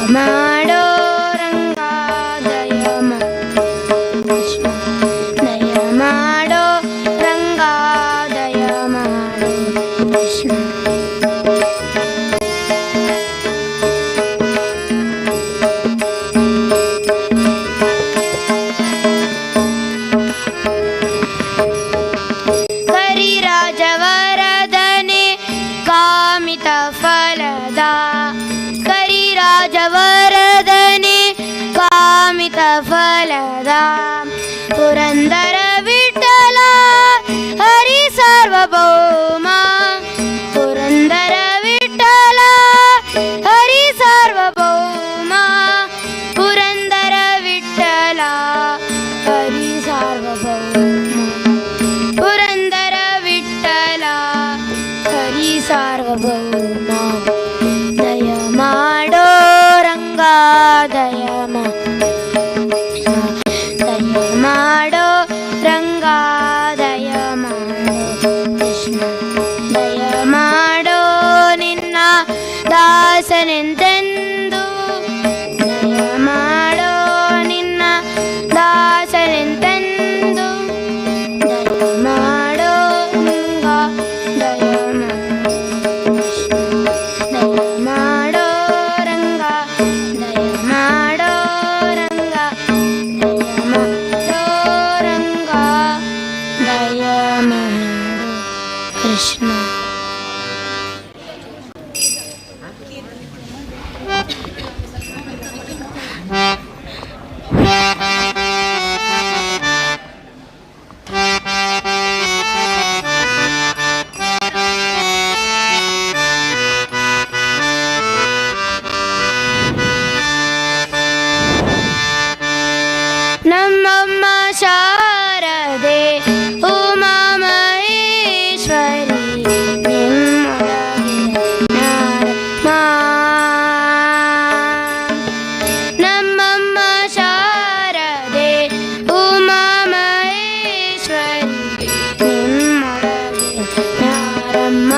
ಮಾಡೋ ರಂಗ ದಯ ಕೃಷ್ಣ ದಯ ಮಾಡೋ ರಂಗ ದಯ ಮಾಡೋ ಕೃಷ್ಣ. ಕರಿರಾಜವರದನೆ ಕಾಮಿತ ಫಲದ ಕರಿರಾಜವರದನೆ ಕಾಮಿತ ಫಲದ ಪುರಂದರ ವಿಠಲ ಹರಿ ಸಾರ್ವಭೌಮ ಪುರಂದರ ವಿಠಲ ಹರಿ ಸಾರ್ವಭೌಮ ಪುರಂದರ ವಿಠಲ ಹರಿ ಸಾರ್ವಭೌಮ ಪುರಂದರ ವಿಠಲ ಹರಿ ಸಾರ್ವಭೌಮ. ದಯ ಮಾಡೋ ರಂಗ ದಯ ದಯ ಮಾಡೋ ರಂಗ ದಯ ಮಾಡೋ ಕೃಷ್ಣ ದಯ ಮಾಡೋ ನಿನ್ನ ದಾಸನೆಂತೆಂದು ದಯ ಮಾಡೋ ನಿನ್ನ ದಾಸನೆಂತೆಂದು ದಯ ಮಾಡೋ ರಂಗ ದಯ ದಯ ಮಾಡೋ ರಂಗ ದಯ ಮಾಡೋ ರಂಗ ದಯ ಮಾಡೋ ರಂಗ ದಯ ಮಾಡೋ ಕೃಷ್ಣ. ನಮ್ಮಮ್ಮ ಶಾರದೆ ಉಮಾ ಮಹೇಶ್ವರಿ ನಿಮ್ಮೊಳಗೆ ನಮ್ಮಮ್ಮ ಶಾರದೆ ಉಮಾ ಮಹೇಶ್ವರಿ ನಿಮ್ಮೊಳಗೆ ನಾರಮ್ಮ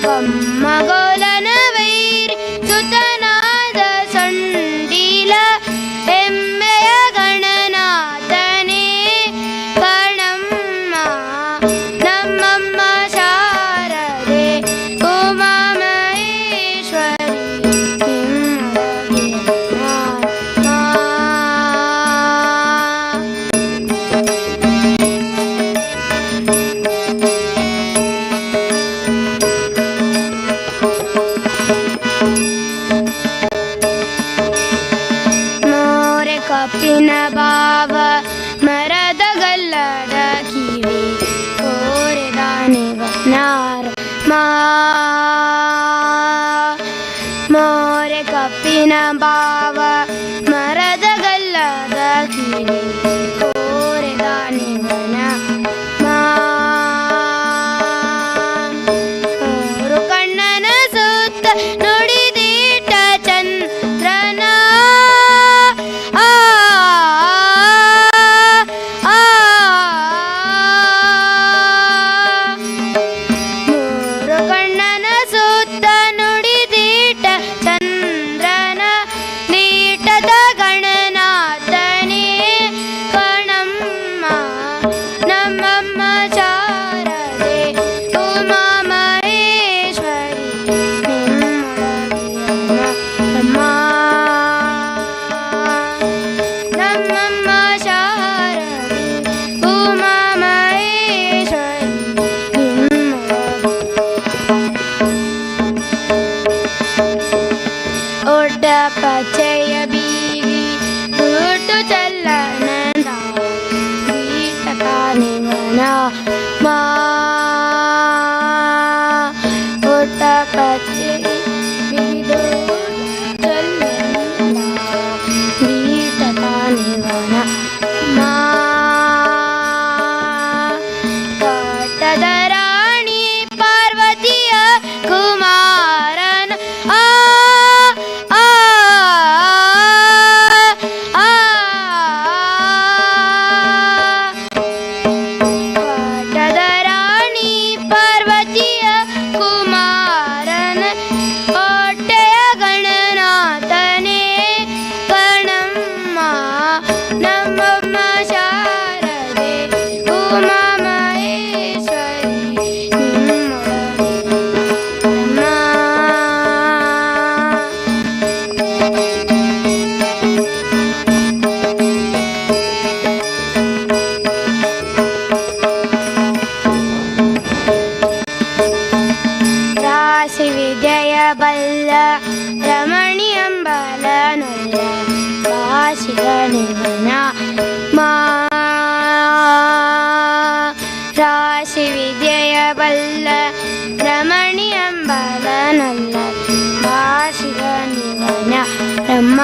ಕಮ್ಮಗೋಲನ ವೈರಿ ಸುತನಾದ ಸೊಂಡಿಲ ಹೆಮ್ಮೆಯ ಗಣನಾಥನೇ ಕಣಮ್ಮ ನಮ್ಮಮ್ಮ ಶಾರದೆ ಉಮಾ ಮಹೇಶ್ವರಿ ನಿಮ್ಮೊಳಗೆ ಮೋರೆ ಕಪ್ಪಿನ ಬಾವ ಮರದ ಗಲ್ಲದ ಕಿವಿ ಕೋರೆ ದಾನಿವನಾರ ಮೋರೆ ಕಪ್ಪಿನ ಬಾವ ಮರದ ಗಲ್ಲದ ಕಿವಿ ಕೋರೆ ದಾನಿವನ ಮೂರು ಕಣ್ಣನ ಸುತ್ತ ನುಡಿದೀಟ ಚಂದ್ರನ ಮೂರು ಕಣ್ಣನ ಸುತ್ತ ನುಡಿದೀಟ ಚಂದ್ರನ ನೀಟದ ಗಣನಾಥನೇ ಕಣಮ್ಮ ನಮ್ಮಮ್ಮ ಶಾರದೆ ಉಮಾ ಮಹೇಶ್ವರಿ ನಿಮ್ಮೊಳಗೆ ಅಮ್ಮ ನಮ್ಮಮ್ಮ ಶಾರದೆ ಉಮಾ ಮಹೇಶ್ವರಿ ಒಡ್ಡ ಪಚಯ ಬೀವಿ ಹುಟ್ಟು ಚಲ್ಲನಂದ ಗೀತ ಕಾನಿವನ ಮಾ ಒಡ್ಡ ಪಚಯ ಬೀದು ಚಲ್ಲನಂದ ಗೀತ ಕಾನಿವನ ಮಾ ಕಟ್ಟದ ರಾಣಿ ಪಾರ್ವತಿಯ ಕುಮಾರನ ಪಟ್ಟದ ರಾಣಿ ಪಾರ್ವತಿಯ ಕುಮಾರನ ರಾಶಿ ವಿದ್ಯೆಯ ಬಲ್ಲ ರಮಣಿಯಂಬಲನುಲ್ಲ ಭಾಷಿಗನಿವನ ರಾಶಿ ವಿದ್ಯೆಯ ಬಲ್ಲ ರಮಣಿಯಂಬಲನುಲ್ಲ ಭಾಷಿಗನಿವನ ರಮ್ಮ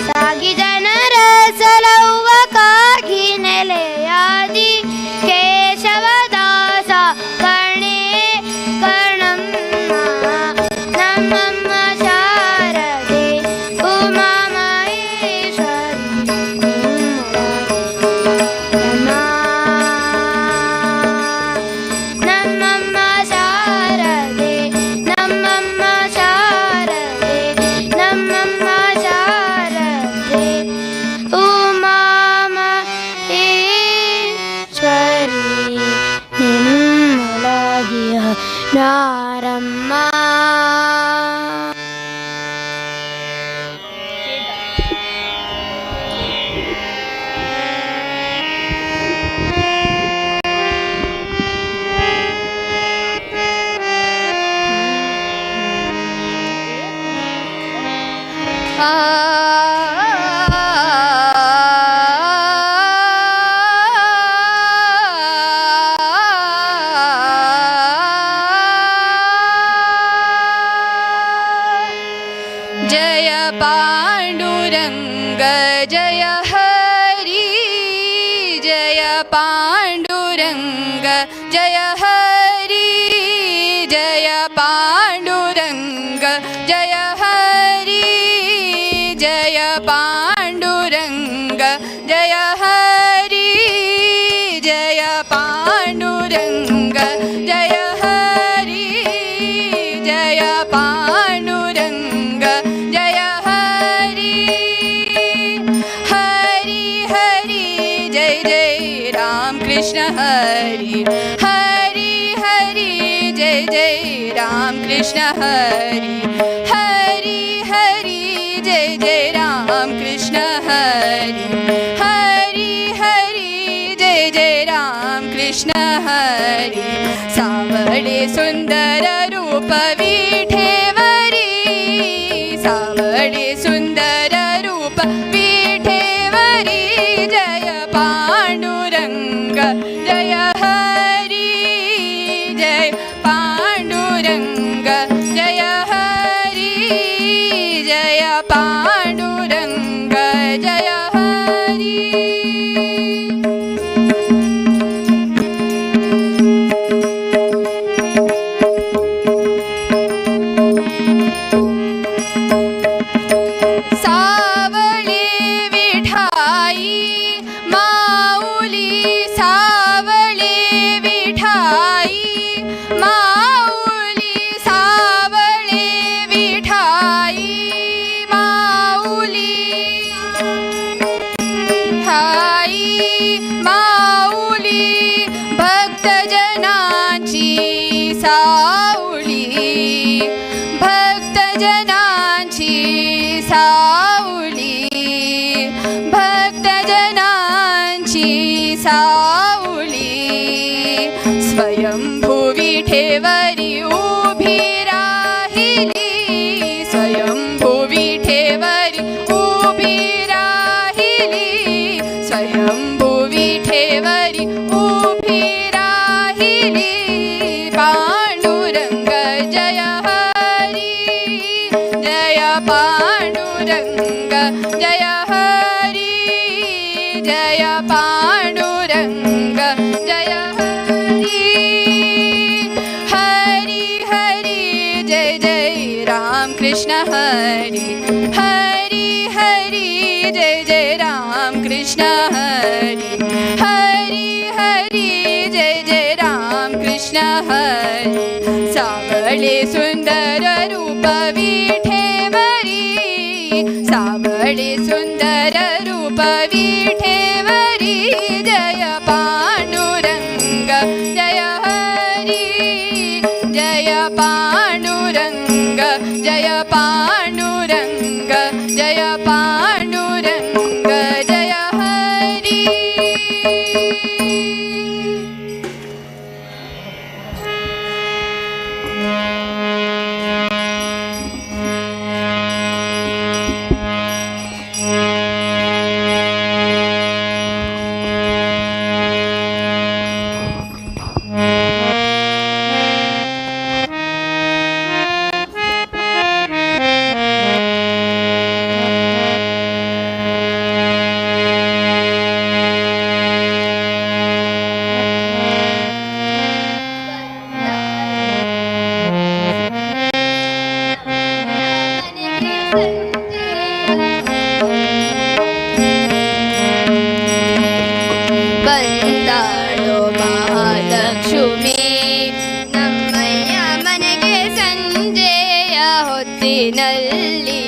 ಸಾಗಿ ಜನರ ಸಲಹುವಕ್ಕಾಗಿ ನೆಲೆಯಾದಿ ಕೇಶವದಾಸ ಕರ್ಣೇ ಕರ್ಣಮ್ಮ ನಮ್ಮಮ್ಮ ಶಾರದೆ ಉಮಾ ಮಹೇಶ್ವರಿ ನಮ್ಮಮ್ಮ ಶಾರದೆ ನಮ್ಮಮ್ಮ ಶಾರದೆ ನಮ್ಮಮ್ಮ ಶಾರದೆ ಉಮಾ ಮಹೇಶ್ವರಿ ನಿಮ್ಮೊಳಗಿಯ ನಾರಮ್ಮ. जय पांडुरंग जय हरि जय पांडुरंग जय हरि जय पांडुरंग जय हरि जय पांडुरंग जय हरि जय पांडुरंग जय हरि जय पांडुरंग जय हरि हरि हरि जय जय राम कृष्ण हरि हरि हरि जय जय राम कृष्ण हरि हरि हरि जय जय राम कृष्ण हरि हरि हरि जय जय राम कृष्ण हरि सावळे सुंदर रूप विठेवरी सावळे सुंदर रूप विठेवरी जय पांडुरंग जय हरि जय पांडुरंग जय हरि जय पांडुरंग जय हरि सावळे विठाई माऊली सावळे विठाई माऊली सावळे विठाई माऊली विठाई माऊली भक्तजनांची सावळी भक्तजनांची सावळी भक्तजनांची सावळी स्वयंभू विठेवरी उभी राहिली स्वयंभू विठेवरी उभी राहिली स्वयंभू विठेवरी उभी राहिली पांडुरंग जय हरि जय पांडुरंग जय हरि जय पांडुरंग जय हरि हरि हरि जय जय राम कृष्ण हरि हरि हरि जय जय राम कृष्ण हरि हरि हरि जय जय राम कृष्ण हरि सावळे सुंदर रूप विठेवरी सावळे सुंदर रूप विठेवरी जय पांडुरंग जय हरि जय पांडुरंग जय पांडुरंग जय पांडुरंग जय हरि ಬಂದಾಳು ಮಹಾಲಕ್ಷ್ಮಿ ನಮ್ಮಯ್ಯ ಮನೆಗೆ ಸಂಜೆಯ ಹೊತ್ತಿನಲ್ಲಿ.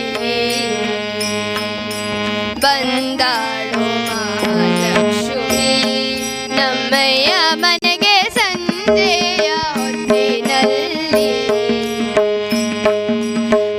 ಬಂದಾಳು ಮಹಾಲಕ್ಷ್ಮಿ ನಮ್ಮಯ್ಯ ಮನೆಗೆ ಸಂಜೆಯ ಹೊತ್ತಿನಲ್ಲಿ.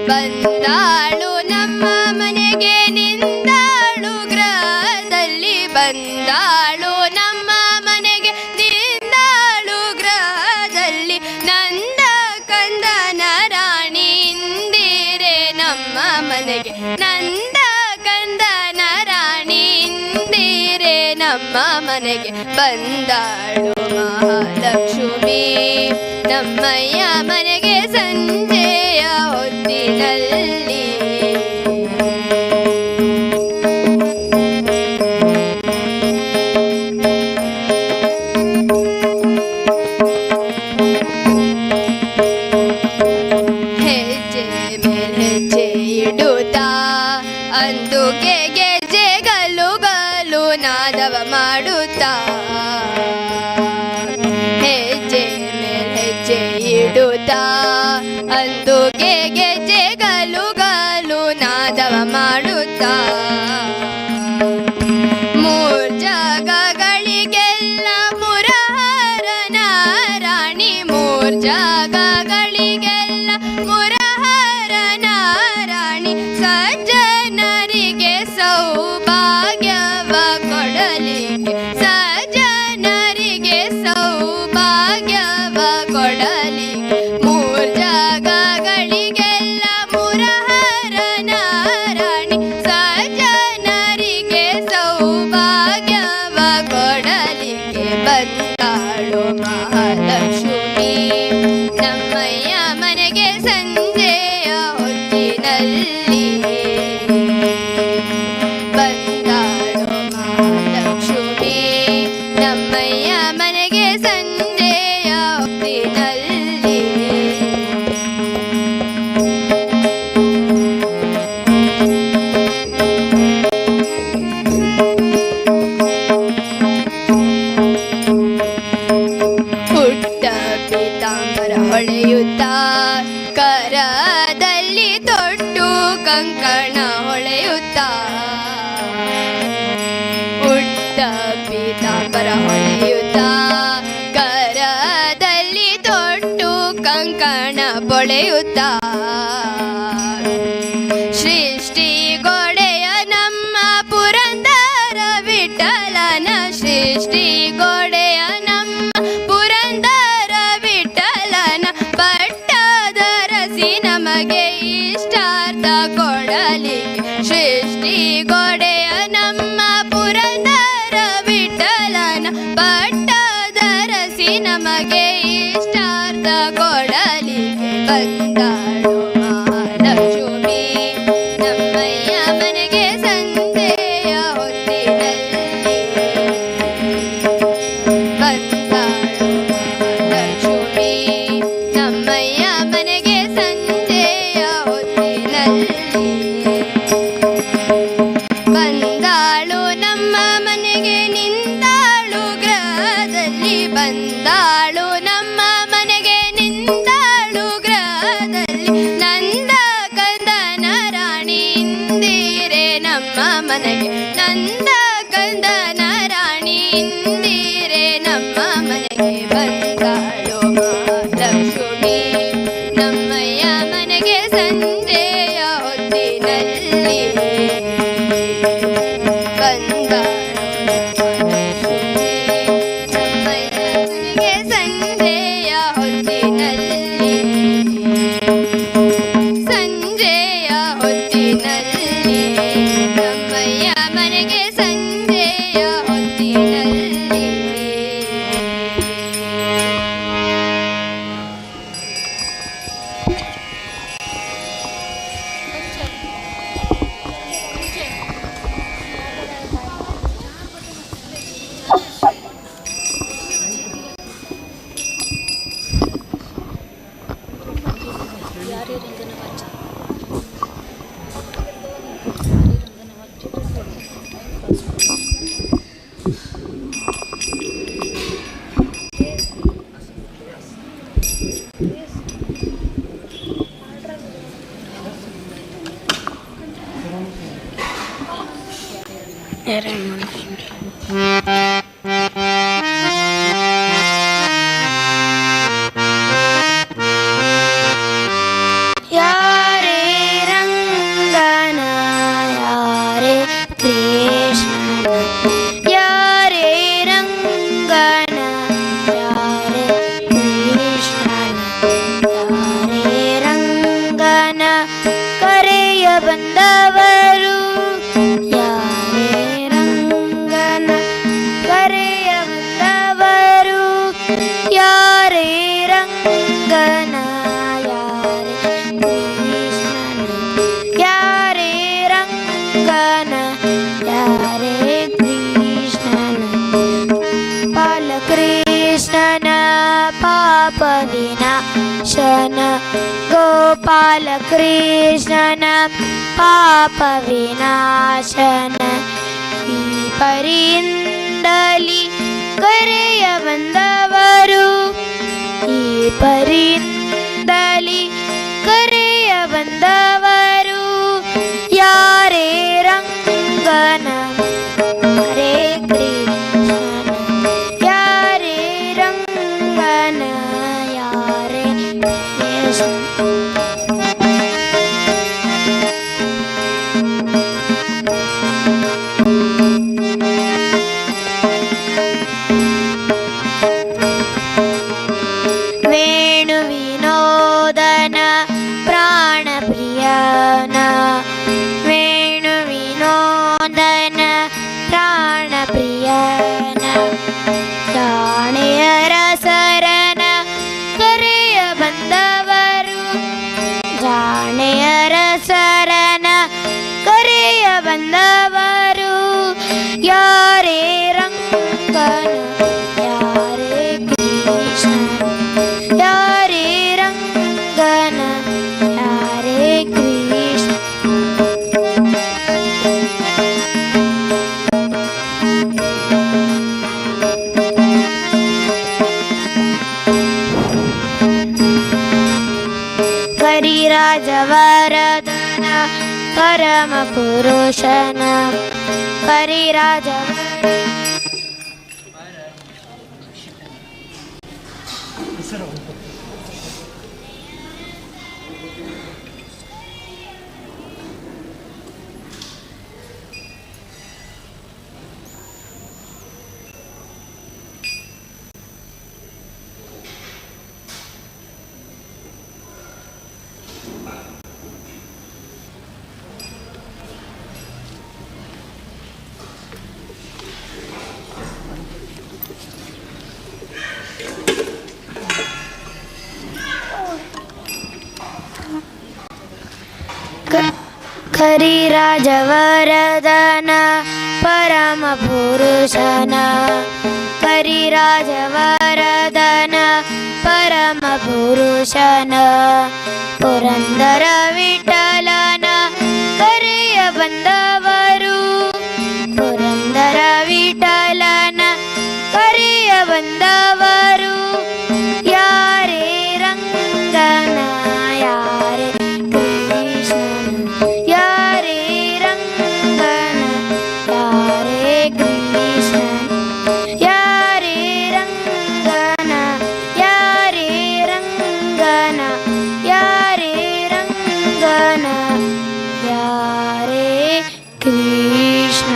ಬಂದಾಳು ನಮ್ಮ ಮನೆಗೆ ನಿಂದಾಳು ಗೃಹದಲ್ಲಿ. ಬಂದಾಳು ನಮ್ಮ ಮನೆಗೆ ನಿಂದಾಳು ಗೃಹದಲ್ಲಿ. ನಂದ ಕಂದನ ರಾಣಿ ಇಂದಿರೆ ನಮ್ಮ ಮನೆಗೆ. ನಂದ ಕಂದನ ರಾಣಿ ಇಂದಿರೆ ನಮ್ಮ ಮನೆಗೆ. ಬಂದಾಳು ಮಹಾಲಕ್ಷ್ಮಿ ನಮ್ಮಯ್ಯ ಮನೆಗೆ ಸಂಜೆಯ ಹೊತ್ತಿನಲ್ಲಿ. ಹೆಜ್ಜೆ ಮೇಲೆ ಹೆಜ್ಜೆ ಇಡುತ್ತಾ ಅಂದುಗೆ ಗೆಜ್ಜೆ ಗಲು ಗಲು ನಾದವ ಮಾಡುತ್ತಾ. ಹೆಜ್ಜೆ ಮೇಲೆ ಹೆಜ್ಜೆ ಇಡುತ್ತಾ ಅಂದುಗೆ ಗೆಜ್ಜೆ ಗಲು ಗಲು ನಾದವ ಮಾಡುತ್ತಾ. ಮೂರ್ ಜಾಗಗಳಿಗೆಲ್ಲ ಮುರಹರನ ರಾಣಿ. ಮೂರ್ ಜಾಗಗಳಿಗೆಲ್ಲ ಮುರಹರನ ರಾಣಿ. ಸಜ್ಜನರಿಗೆ ಸೌಭಾಗ್ಯವ ಕೊಡಲಿಕ್ಕೆ. ಸಜ್ಜನರಿಗೆ ಸೌಭಾಗ್ಯವ ಕೊಡಲಿಕ್ಕೆ. ಮೂರ್ ಜಾಗಗಳಿಗೆಲ್ಲ ಮುರಹರನ ರಾಣಿ. ಸಜ್ಜನರಿಗೆ ಸೌಭಾಗ್ಯವ ಕೊಡಲಿಕ್ಕೆ. ಬಂದಾಳು ಮಹಾಲಕ್ಷ್ಮಿ ನಮ್ಮಯ್ಯ ಮನೆಗೆ ಸಂಜೆಯ ಹೊತ್ತಿನಲ್ಲಿ. ಬಂದಾಳು ಮಹಾಲಕ್ಷ್ಮಿ ನಮ್ಮಯ್ಯ ಮನೆಗೆ ಸಂಜೆಯ ಹೊತ್ತಿನಲ್ಲಿ. ಪುಟ್ಟ ಪೀತಾಂಬರ ಹೊಳೆಯುತ್ತಾ ಕರದಲ್ಲಿ ತೊಟ್ಟು ಕಂಕಣ ಹೊಳೆಯುತ್ತಾ. ಪುಟ್ಟ ಪೀತಾಂಬರ ಹೊಳೆಯುತ್ತಾ ಕರದಲ್ಲಿ ತೊಟ್ಟು ಕಂಕಣ ಪೊಳೆಯುತ್ತಾ. ಸೃಷ್ಟಿ ಗೋಡೆಯ ನಮ್ಮ ಪುರಂದರ ವಿಠಲನ. ಸೃಷ್ಟಿ ಗೋಡೆಯ ನಮ್ಮ ಪುರಂದರ ವಿಠಲನ. ಪಟ್ಟದರಸಿ ನಮಗೆ ಇಷ್ಟಾರ್ಥ ಕೊಡಲಿಕ್ಕೆ. ಸೃಷ್ಟಿ ಗೋಡೆಯ ನಮ್ಮ ಪುರಂದರ ವಿಠಲನ. ಪಟ್ಟದರಸಿ ನಮಗೆ ಇಷ್ಟಾರ್ಥ ಕೊಡಲಿಕ್ಕೆ. ಬಂದಾಳು ಮಹಾಲಕ್ಷ್ಮಿ ನಮ್ಮಯ್ಯ ಮನೆಗೆ ಸಂಜೆಯ ಹೊತ್ತಿನಲ್ಲಿ. ಬಂದಾಳು ಮಹಾಲಕ್ಷ್ಮಿ ನಮ್ಮಯ್ಯ ಮನೆಗೆ ಸಂಜೆಯ ಹೊತ್ತಿನಲ್ಲಿ. ಬಂದಾಳು ನಮ್ಮ ಮನೆಗೆ ನಿಂದಾಳು ಗೃಹದಲ್ಲಿ. ಬಂದಾಳು ನಮ್ಮ ಮನೆಗೆ ನಿಂದಾಳು ಗೃಹದಲ್ಲಿ. ಯಾರೇ ರಂಗನ ಯಾರೇ ಕೃಷ್ಣನ ಯಾರೇ ರಂಗನ ಯಾರೇ ಕೃಷ್ಣನ ಯಾರೇ ರಂಗನ ಕರೆಯ ಬಂದವರು ಯಾರೇ ರಂಗನ ಕರೆಯ ಬಂದವರು ಯಾರೇ ರಂಗನ ಯಾರೇ ಕೃಷ್ಣನ ಯಾರೇ ರಂಗನ ಯಾರೇ ಕೃಷ್ಣನ ಬಾಲಕೃಷ್ಣನ ಪಾಪ ವಿನಾಶನ ಗೋಪಾಲ ಕೃಷ್ಣನ ಪಾಪ ವಿನಾಶನ ಈ ಪರಿಯಿಂದಲಿ ಕರೆಯ ಬಂದವರು ಈ ಪರಿಯಿಂದಲಿ ಕರೆಯ ಬಂದವರು ಯಾರೇ ರಂಗನ ಹರೇ ಕೃಷ್ಣನ ಯಾರೇ ರಂಗನ ಯಾರೇ ಕೃಷ್ಣ ವೇಣು ವಿನೋದನ ಪ್ರಾಣ ಪ್ರಿಯನ ವೇಣು ವಿನೋದನ ಪ್ರಾಣ ಪ್ರಿಯನ ಜಾಣೆಯರ ಸರನ ಕರೆಯ ಬಂದವರು ಜಾಣೆಯರ ಸರನ ಕರೆಯ ಬಂದವರು ಯಾರೇ ರಂಗನ ಯಾರೇ ಕೃಷ್ಣ ಯಾರೇ ರಂಗನ ಯಾರೇ ಕೃಷ್ಣ ಕರಿರಾಜವರದನ ಪರಮ ಪುರುಷನ ಕರಿರಾಜವರ ಕರಿರಾಜವರದನ ಪರಮ ಪುರುಷನ ಕರಿರಾಜವರದನ ಪರಮ ಪುರುಷನ ಪುರಂದರ ವಿಠಲನ ಕರೆಯ ಬಂದವರು ಪುರಂದರ ವಿಠಲನ ಕರೆಯ ಬಂದವರು ಯಾರೇ ರಂಗನ ಯಾರೇ ಕೃಷ್ಣನ ಯಾರೇ ರಂಗನ ಯಾರೇ ಕೃಷ್ಣ ಯಾರೇ ರಂಗನ ಯಾರೇ ರಂಗನ ಯಾರೇ ರಂಗನ ಯಾರೇ ಕೃಷ್ಣ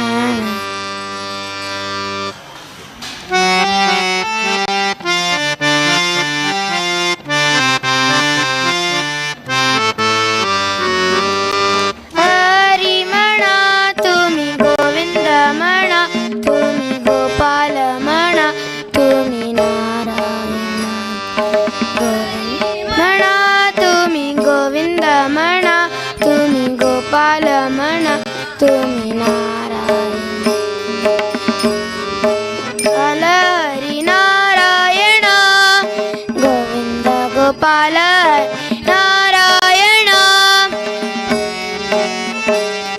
गोपालमण तुम्ही नारायण हरी नारायण गोविंद गोपाल नारायण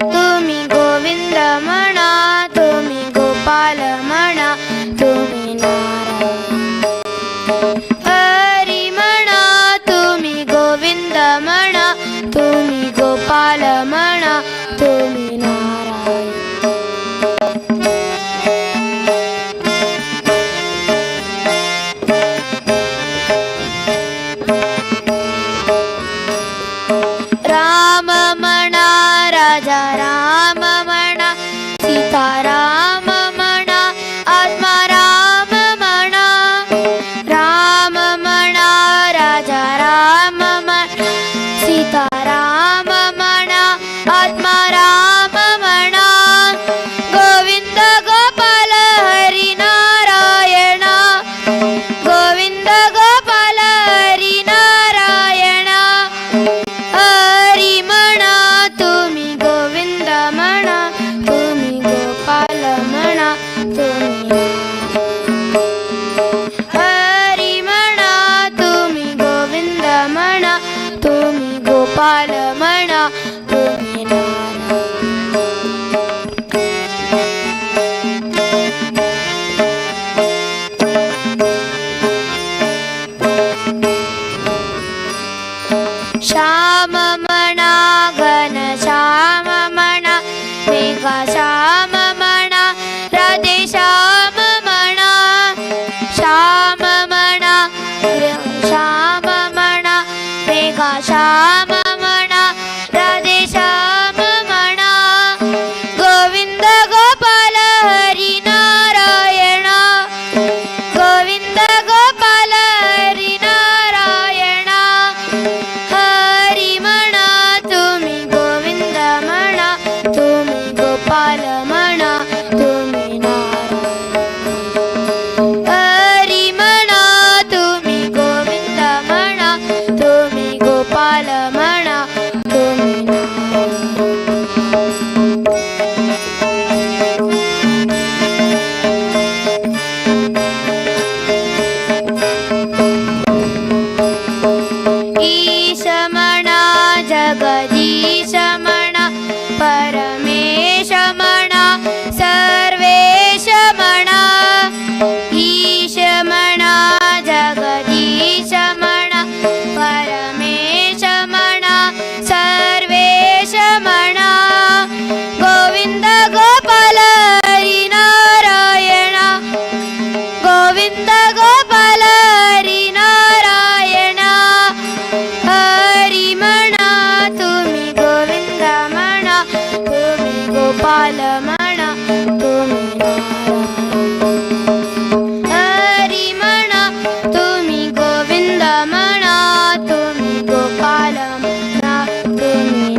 तुम्ही गोविंद म्हणा तुम्ही गोपाल म्हणा तुम्ही नारायण हरी म्हणा राजा राम म्हणा सीताराम म्हणा आत्मा राम म्हणा राम म्हणा राजा राम म्हणा सीताराम म्हणा आत्मा राम म्हणा गोविंद गोपाल हरी नारायण गोविंद गोपाल हरी नारायण हरी म्हणा तुम्ही गोविंद म्हणा तुम्ही गोपाल म्हणा तुम्ही हरी म्हणा तुम्ही गोविंद म्हणा तुम्ही गोपाल म्हणा तुम्ही श्याम म्हणा घन श्याम म्हणा मेघा श्याम म्हणा राधे श्याम म्हणा श्याम म्हणा श्याम म्हणा मेघा श्याम म्हणा राधे श्याम म्हणा गोविंद गोपाल हरी नारायण गोविंद गोपाल हरी नारायण हरी म्हणा तुम्ही गोविंद म्हणा तुम्ही गोपाल म्हणा तुम्ही नारायण हरी म्हणा तुम्ही गोविंद म्हणा तुम्ही गोपाल म्हणा तुम्ही ईश म्हणा जगदीश म्हणा परमेश म्हणा सर्वेश म्हणा ईश म्हणा जगदीश म्हणा परमेश म्हणा सर्वेश म्हणा गोविंद गोपाल हरी नारायण गोविंद गोपाल हरी नारायण हरी म्हणा तुम्ही गोविंद म्हणा तुम्ही गोपाल म्हणा तुम्ही नारायण हरी म्हणा तुम्ही गोविंद म्हणा तुम्ही गोपाल म्हणा तुम्ही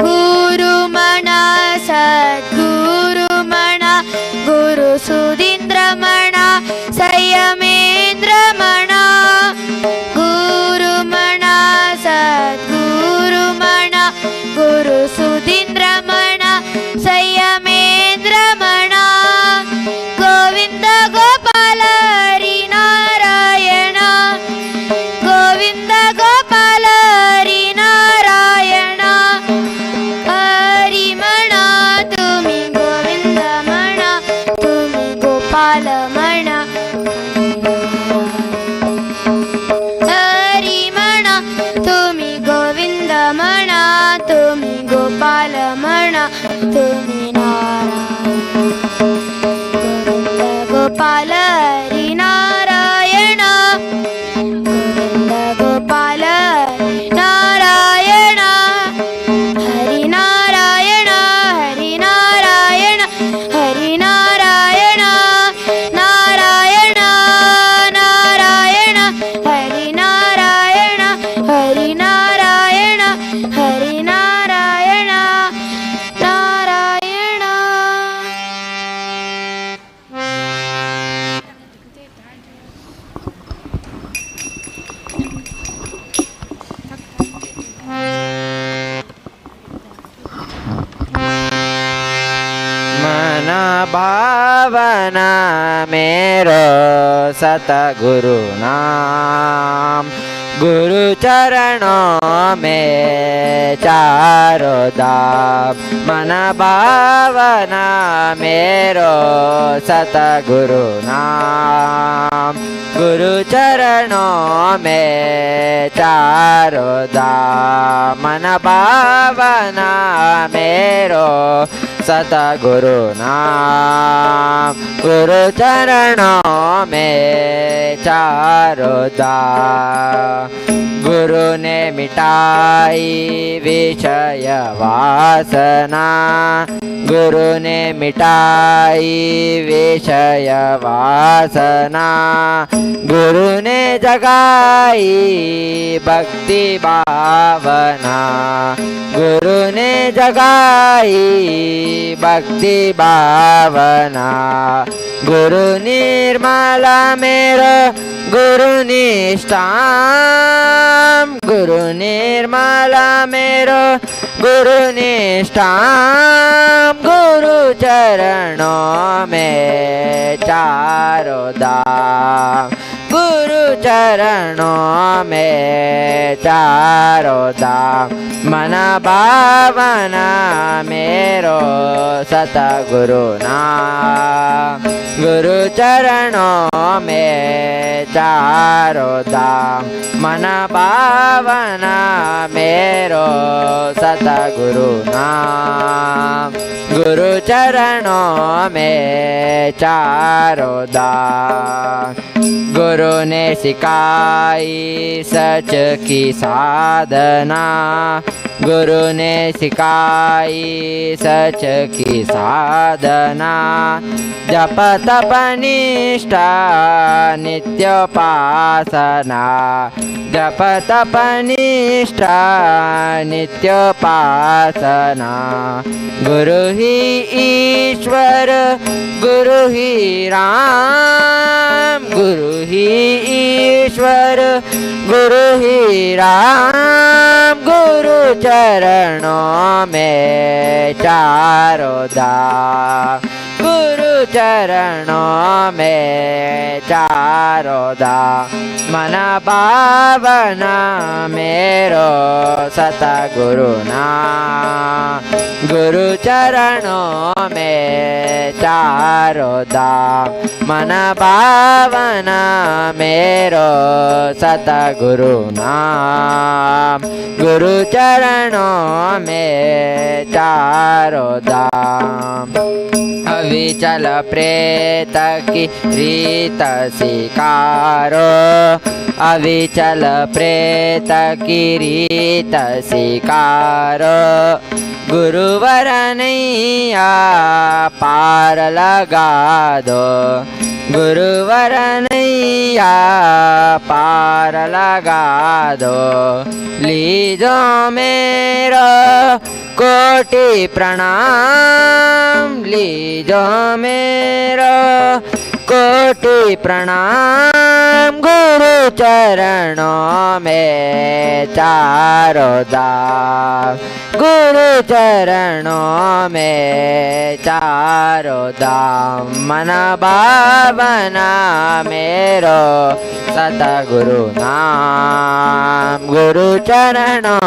गुरु म्हणा सद्गुरु म्हणा गुरु सुधींद्र म्हणा संयमेंद्र म्हणा गुरु म्हणा सद्गुरु म्हणा गुरु सुधींद्र म्हणा संयमेंद्र म्हणा गोविंद गोपाल हरी नारायण गोविंद गोपाल हरी नारायण हरी म्हणा तुम्ही गोविंद म्हणा तुम्ही गोपाल म्हणा हरी म्हणा तुम्ही गोविंद म्हणा तुम्ही गोपाल म्हणा तुम्ही नारायण गोविंद गोपाल हरी नारायण गोविंद गोपाल हरी नारायण हरी नारायण हरी नारायण हरी नारायण नारायण नारायण हरी नारायण हरी नारायण हरी नारायण नारायण मन भावना मेरो सतगुरु नाम गुरु चरणों में चारो धाम मन भावना मेरो सतगुरु नाम गुरु चरणों में चारों धाम मन भावना मेरो सतगुरु नाम गुरु चरणों में चारों धाम गुरु ने मिटाई विषय वासना गुरु ने मिटाई विषय वासना गुरु ने जगाई भक्ति भावना गुरु ने जगाई भक्ति भावना गुरु निर्मला मेरो गुरु निष्ठाम गुरु निर्मला मेरो गुरु निष्ठाम गुरु चरणों में चारों धाम गुरु चरणों में चारों धाम मन भावना मेरो सतगुरु नाम गुरु चरणों में चारों धाम मन भावना मेरो सतगुरु नाम गुरु चरणों में चारों धाम गुरु ने सिखाई सच की साधना गुरु ने सिखाई सच की साधना जप तप निष्ठा नित्योपासना जप तप निष्ठा नित्योपासना गुरु ही ईश्वर गुरु ही राम गुरु ही ईश्वर गुरु ही राम गुरु चरणों में चारों धाम गुरु चरणों में चारों धाम मन भावना मेरो सतगुरु नाम गुरु चरणों में चारों धाम मन भावना मेरो सतगुरु नाम गुरु चरणों में चारों धाम अविचल प्रेत की रीत सिकारो अविचल प्रेत की रीत सिकारो गुरुवर नैया पार लगा दो गुरुवर नैया पार लगा दो लीजो मेरो कोटि प्रणाम लीजो मेरो कोटि प्रणाम गुरु चरणों में चारों धाम गुरु चरणों में चारों धाम मन भावना मेरो सतगुरु नाम गुरु चरणों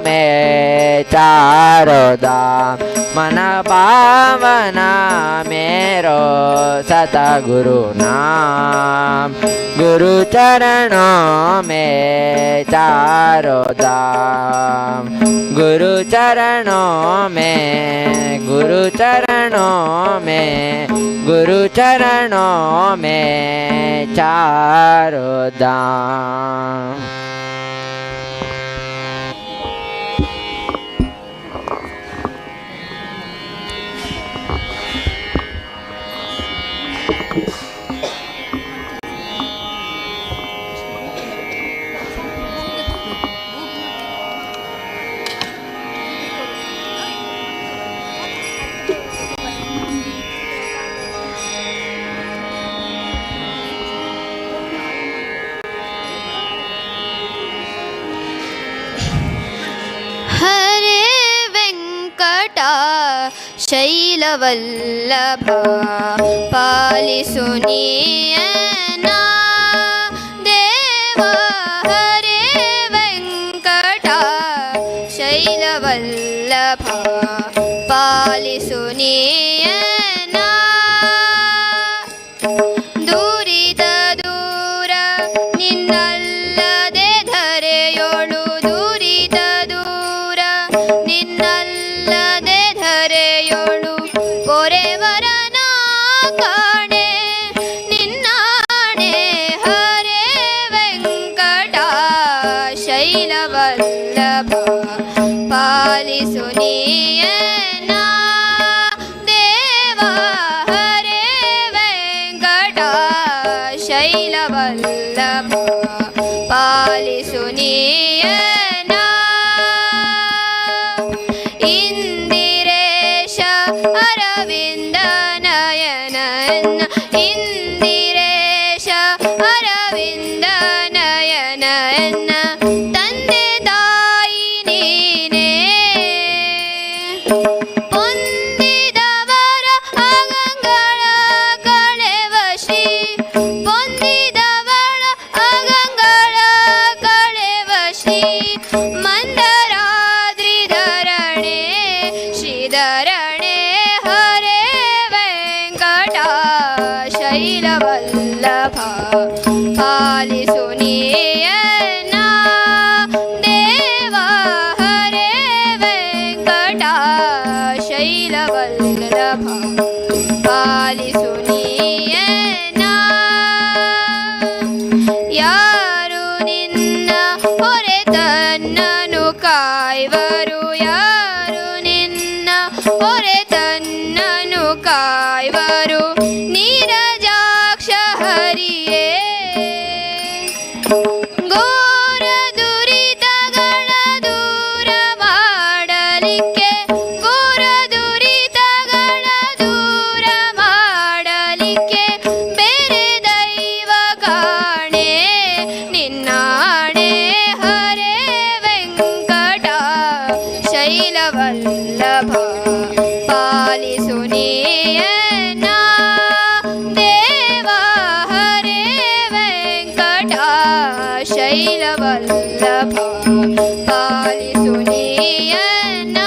में चारों धाम मन भावना मेरो सतगुरु नाम गुरु चरणों में चारों धाम गुरु चरणों में गुरु चरणों में गुरु चरणों में चारों धाम ಶೈಲವಲ್ಲಭ ಪಾಲಿಸು ನೀಯನ ದೇವ ಹರೇ ವೆಂಕಟ ಶೈಲವಲ್ಲಭ ಪಾಲಿಸು ನೀಯನ ದುರಿತ ದೂರ ಪಾಲಿಸುನಿಯನ ದೇವ ಹರೇ ವೆಂಕಟ ಶೈಲವಲ್ಲಭ ಪಾಲಿಸುನಿಯನ ಇಂದಿರೇಶ ಅರವಿಂದ ನಯನನ ಇಂದಿರೇಶ ಅರವಿಂದ ನಯನನ ತಂದೆ ತಾಯಿ ನೀನೇ ಪೊಂದಿದವರ ಅಗಂಗಳ ಕಳೆವ ಶ್ರೀ ಪೊಂದಿದವಳ ಅಗಂಗಳ ಕಳೆವ ಶ್ರೀ ಮಂದರಾದ್ರಿ ಧರಣೆ ಶ್ರೀಧರಣೆ ಹರೇ ವೆಂಕಟ ಶೈಲವಲ್ಲಭ ಪಾಲಿಸುನಿಯನ ದೇವ ಹರೇ ವೆಂಕಟ ಶೈಲವಲ್ಲಭ ಪಾಲಿಸುನಿಯನ ಯಾರು ನಿನ್ನ ಹೊರೆತನ್ನನು ಕಾಯ್ವರು ಯಾರು ನಿನ್ನ ಹೊರೆತನ್ನನು ಕಾಯ್ವರು ನೀರಜಾಕ್ಷ ಹರಿಯೇ ಘೋರ ದುರಿತಗಳ ದೂರ ಮಾಡಲಿಕ್ಕೆ ಘೋರ ದುರಿತಗಳ ದೂರ ಮಾಡಲಿಕ್ಕೆ ಬೇರೆ ದೈವ ಕಾಣೆ ನಿನ್ನಾಣೆ ಹರೇ ವೆಂಕಟ ಶೈಲವಲ್ಲಭ ಪಾಲಿಸುನಿಯನ ದೇವ ಹರೇ ವೆಂಕಟ ಶೈಲವಲ್ಲಭ ಪಾಲಿಸುನಿಯನ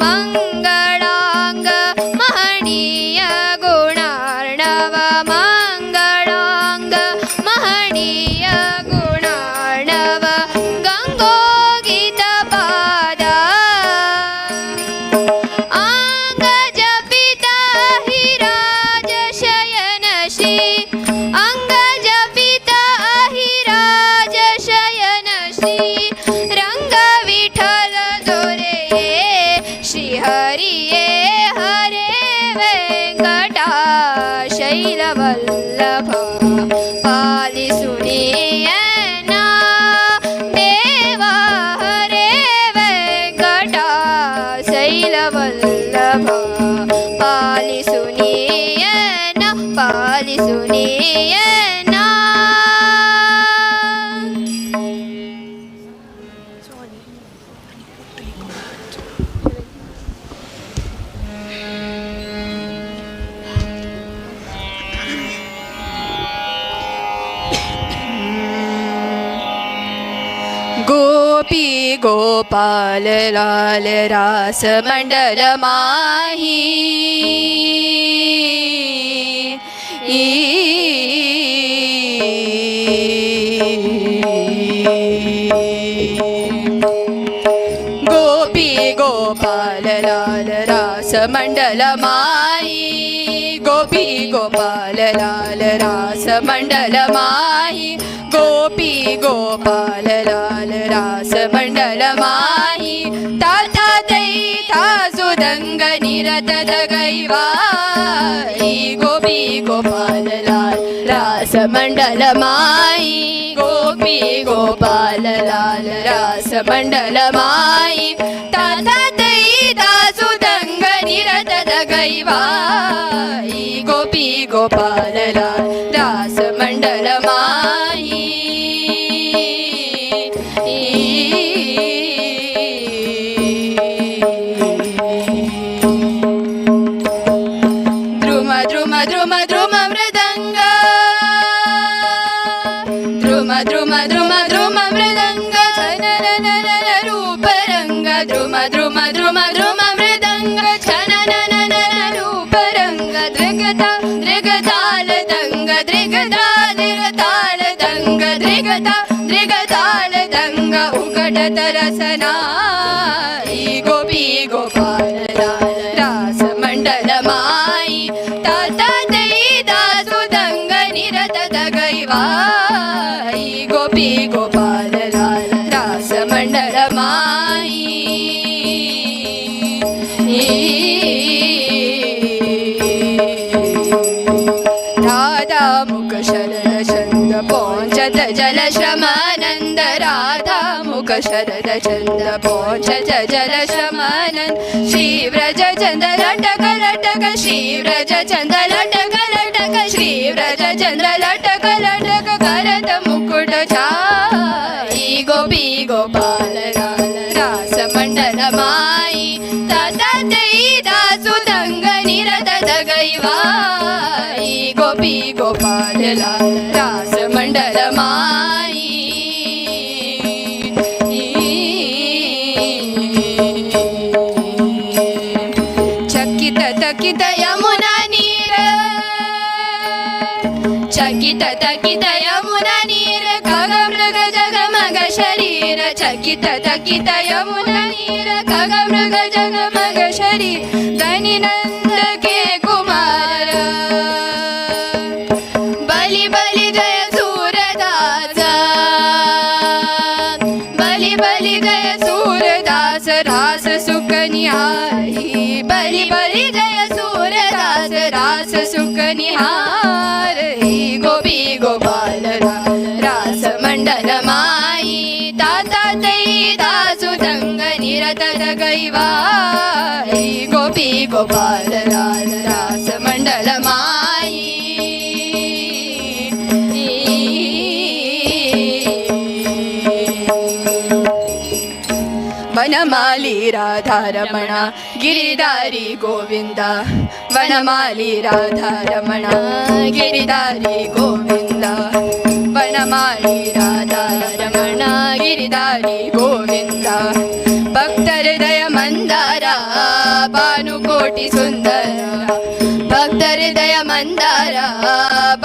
ಮಂಗಳಾಂಗ ಮಹನೀಯ ಗುಣಾರ್ಣವ ಮಂಗಳಾಂಗ ಮಹನೀಯ ಗುಣಾರ್ಣವ ಗಂಗೋಗಿತ ಪಾದ ಅಂಗ ಜಪಿತ ಹಿರಾಜ ಶಯನ ಶ್ರೀ ಅಂಗ ಜಪಿತ ಹಿರಾಜ ಶಯನ ಶ್ರೀ ರಂಗ ವಿಠಲ ದೊರೆಯೇ ಶ್ರೀ ಹರಿಯೇ ಹರೇ ವೆಂಕಟ ಶೈಲವಲ್ಲಭ ಪಾಲಿಸುನಿಯನ ದೇವ ಹರೇ ವೆಂಕಟ ಶೈಲವಲ್ಲಭ ಪಾಲಿಸುನಿಯನ ಪಾಲಿಸುನಿಯನ गोपी गोपाल लाल रास मंडल माही गोपी गोपाल लाल रास मंडल माही गोपी गोपाल लाल रास मंडल माही गोपी गोपाल लाल रास मंडल माही ताता दैता सुदंग निरत गैवाई गोपी गोपाल लाल रास मंडल माही गोपी गोपाल लाल रास मंडल माही ताता दैता सुदंग निरत गैवाई गोपी गोपाल लाल रास मंडल माही द्रुम द्रुम द्रुम द्रुम मृदंग द्रुम द्रुम द्रुम द्रुम मृदंग छनन रूप रंग द्रुम द्रुम द्रुम द्रुम मृदंग छनन रूप रंग दृगता दृगताल दंग दृगता दृगताल दंग दृगता दृगताल दंग उगडत रसना गोपी गोपाल लाल रास मंडल माई ताता दैदा सुदंग निरत गैवाई गोपी गोपाल लाल रास मंडल माई शरद चंद पहुँच जल शमानन श्री व्रज चंद लटक लटक श्री व्रज चंद लटक लटक श्री व्रज चंद लटक लटक करत मुकुट छाई गोपी गोपाल लाल रास मंडल माई ताता तई दासु दंग निरत दगैवाई गोपी गोपाल लाल रास मंडल माई चकित तकित यमुना नीर चकित तकित यमुना नीर खग मृग जग मग शरीर चकित तकित यमुना नीर खग मृग जग मग शरीर धनी नंद के कुमार बलि बलि जय सूरदास बलि बलि जय सूरदास रास सुख निहारी बलि बलि जय सूरदास रास सुख निहारी गोपी गोपाल रास मंडल माई ताता तई दासु दंग निरत दगैवाई गोपी गोपाल रास मंडल माई वनमाली राधा रमणा गिरिधारी गोविंदा वनमाली राधा रमणा गिरिधारी गोविंदा वनमाली राधा रमणा गिरिधारी गोविंदा भक्त हृदय मंदारा भानुकोटि सुंदरा भक्त हृदय मंदारा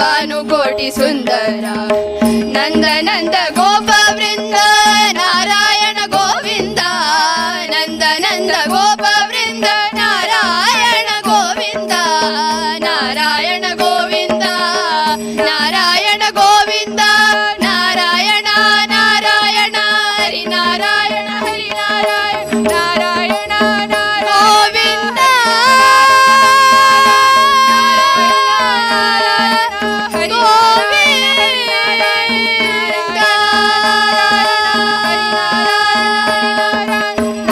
भानुकोटि सुंदरा नंद नंद गोप वृंद नारायण गोविंद नंद नंद गोप वृंद नारायण गोविंद नारायण गोविंद नारायण गोविंद नारायण नारायण हरि नारायण हरि नारायण नारायण गोविंद हरि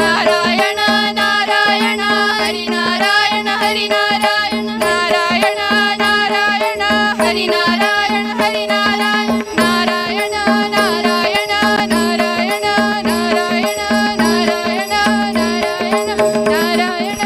नारायण नारायण हरि नारायण हरि नारायण नारायण नारायण हरि नारायण हरि नारायण नारायण नारायण नारायण नारायण नारायण नारायण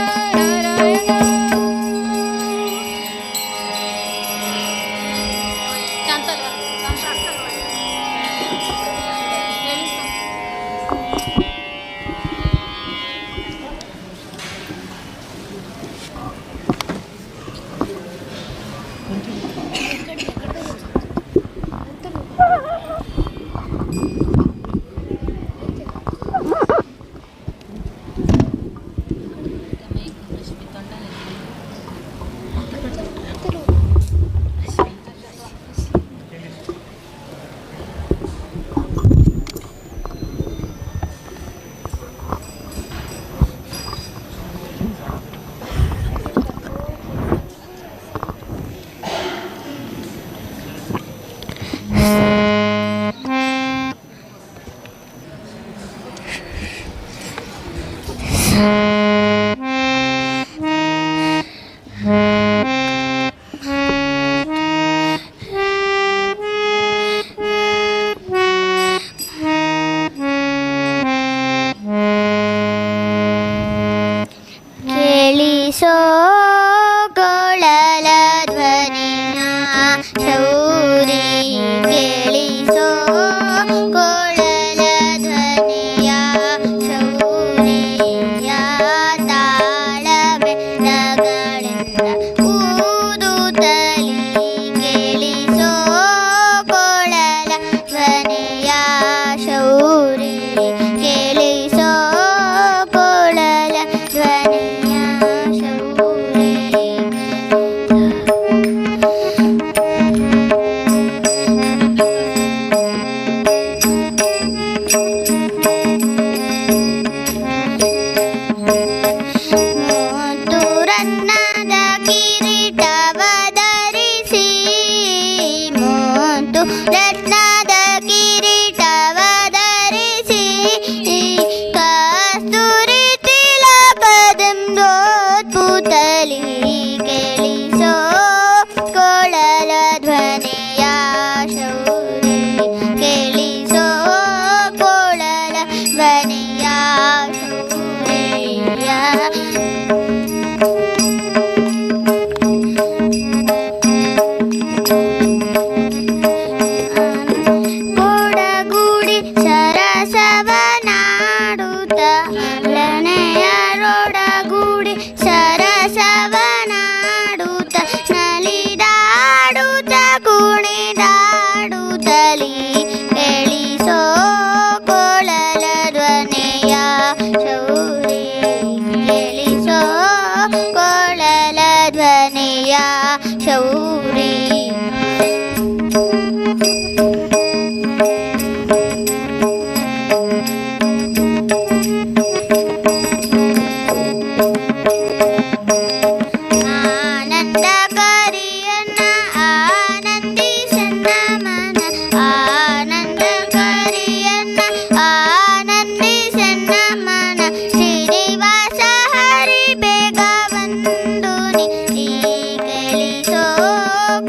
ಕೇಳಿಸೋ ಕೊಳಲ ಧ್ವನಿಯ ಶೌರಿ ಕೇಳಿಸೋ ಕೊಳಲ ಧ್ವನಿಯ ಶೌರಿಯ ಚಾಲನೆಯರೊಡಗೂಡಿ ಸರಸವನಾಡುತ್ತ ನಲಿದಾಡುತ್ತ ಕುಣಿದಾಡುತ್ತಲಿ ಕೇಳಿಸೋ ಕೊಳಲ ಧ್ವನಿಯ ಶೌರಿ ಕೇಳಿಸೋ ಕೊಳಲ ಧ್ವನಿಯ ಶೌರಿ ಆನಂದಕರಿಯನ್ನ ಆನಂದಿಸನ್ನ ಮನ ಆನಂದಕರಿಯನ್ನ ಆನಂದಿಸನ್ನ ಮನ ಶ್ರೀನಿವಾಸ ಹರಿ ಬೇಗ ಬಂದು ನೀ ಕೇಳಿಸೋ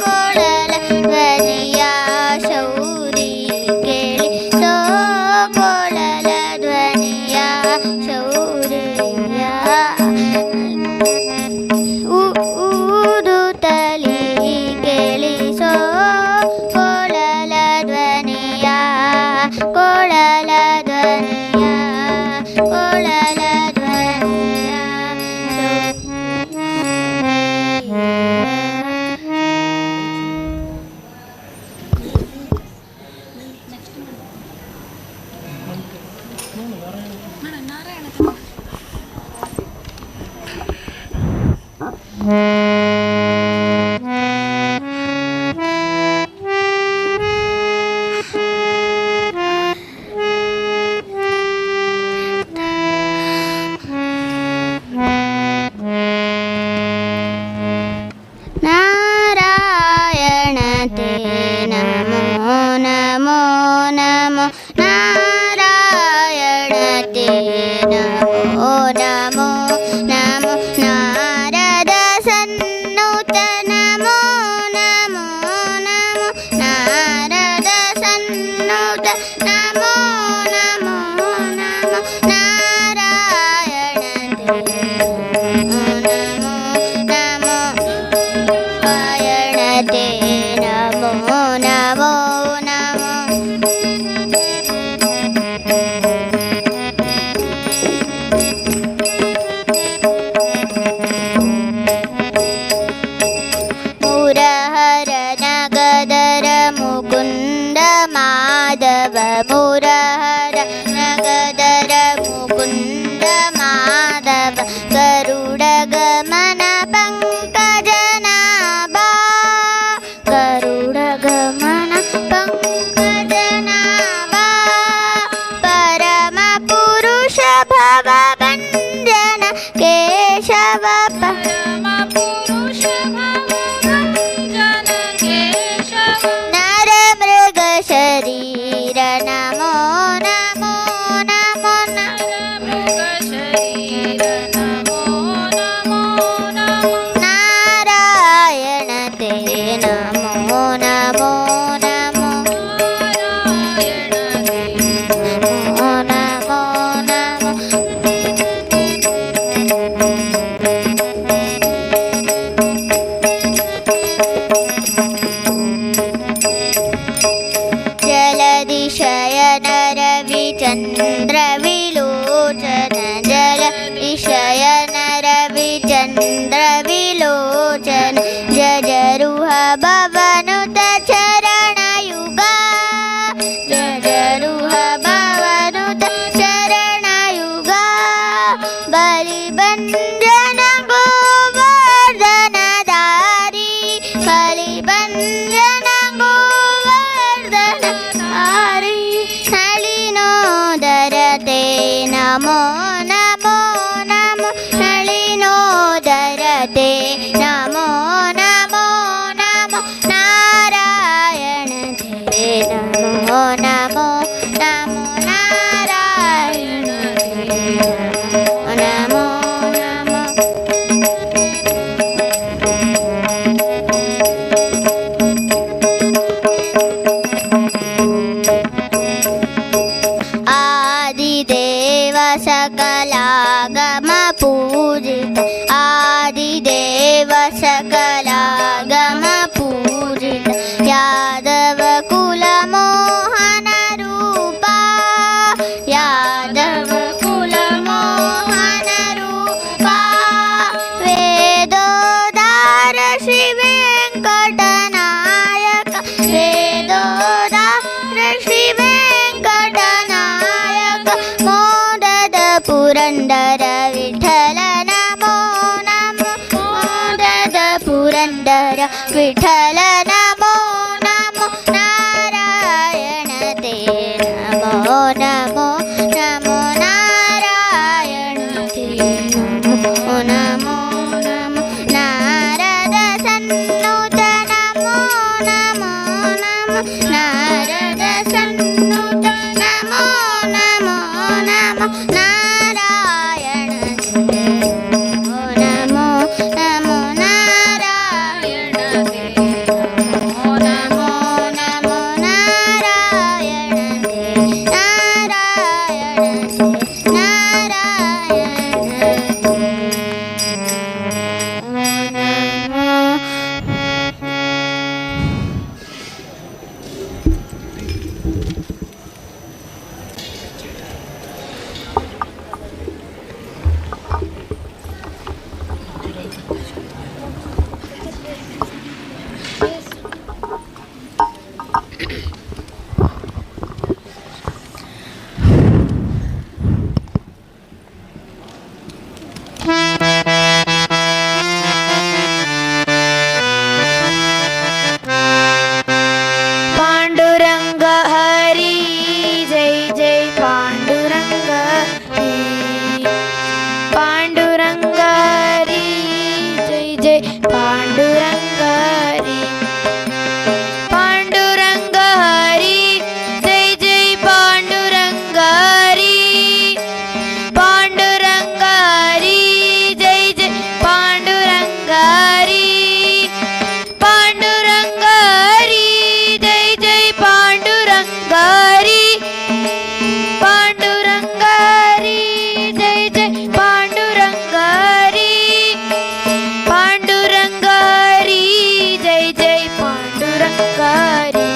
ಕೊಳಲ ಧ್ವನಿಯ ಶೌರಿ ಕೇಳಿಸೋ ಕೊಳಲ ಧ್ವನಿಯ ಶೌರಿಯ ಊದುತ್ತಲಿ ಕೇಳಿಸೋ ಕೊಳಲ ಧ್ವನಿಯ ಕೊಳಲ ಧ್ವನಿಯ ಕೊಳಲ ಧ್ವನಿಯ ನಾರಾಯಣ ತೇ ನಮೋ ನಮೋ ನಮೋ ನಾರಾಯಣ ತೇ ನಮೋ ನಮೋ ನಮೋ ನಾರದ ಸನ್ನುತ ನಮೋ ನಮೋ ನಮೋ ನಾರದ ಸನ್ನುತ ನಮೋ ನಮೋ ನಮೋ ನಾರಾಯಣ ತೇ ನಮೋ ನಮೋ ನಾರಾಯಣತೆ ನಮೋ ನಮೋ ನಮೋ ಮುರಹರ ನಗದರ ಮುಕುಂದ ಮಾಧವ ಮುರಹರ ನಗದರ ಮುಕುಂದ ಮಾಧವ ಗರುಡ ಗಮನ ಪಂಕಜನಾಭ ಗರುಡ ಗಮನ ಪಂಕಜನಾಭ ಪರಮ ಪುರುಷ ಭವ ಭಂಜನ ಕೇಶವ ಪರಮ ಪುರುಷ ಭವ ಭಂಜನ ಕೇಶವ ನರ ಮೃಗ ಶರೀರ ನಮೋ ನಮೋ ನಮೋ ನರ ಮೃಗ ಶರೀರ ನಮೋ ನಮೋ ನಮೋ ನಾರಾಯಣ ತೇ ನಮೋ ನಮೋ ನಮೋ ನಾರಾಯಣ ತೇ ನಮೋ ನಮೋ ನಮೋ जलदिशयन रविचन्द्र विलोचन जलदिशयन रविचन्द्र विलोचन जजरुह भवनुत चरणयुगा जजरुह भवनुत चरणयुगा बलिभञ्जन गोवर्धन दारी बलिभञ्जन गोवर्धन दारी नलिनोदरते नमो नमो नमो नलिनोदरते नमो नमो नमो नारायण ते नमो नमो नमो नारायण ते नमो नमो आदिदेव सकलागम पूजित आदिदेव सकलागम पूजित यादव कुल मोहन रूपा यादव कुल पुरन्दर विठ्ठल नमो नमो मोदद पुरन्दर विठ्ठल नमो नमो नारायण ते नमो नमो नमो नारायण ते नमो नमो नमो नारद सन्नुत नमो नमो नमो नारद सन्नुत नमो नमो नमो नारायण ते नमो नमो नमो नारायण ते नमो नमो नमो नारायण ते नारायण ते नारायण ते पांडुरंग हरी जय जय पांडुरंग हरी पांडुरंग हरी जय जय पांडुरंग हरी पांडुरंग हरी जय जय पांडुरंग हरी पांडुरंग हरी जय जय पांडुरंग हरी पांडुरंग हरी जय जय पांडुरंग हरी पांडुरंग हरी जय जय पांडुरंग हरी पांडुरंग हरी जय जय पांडुरंग हरी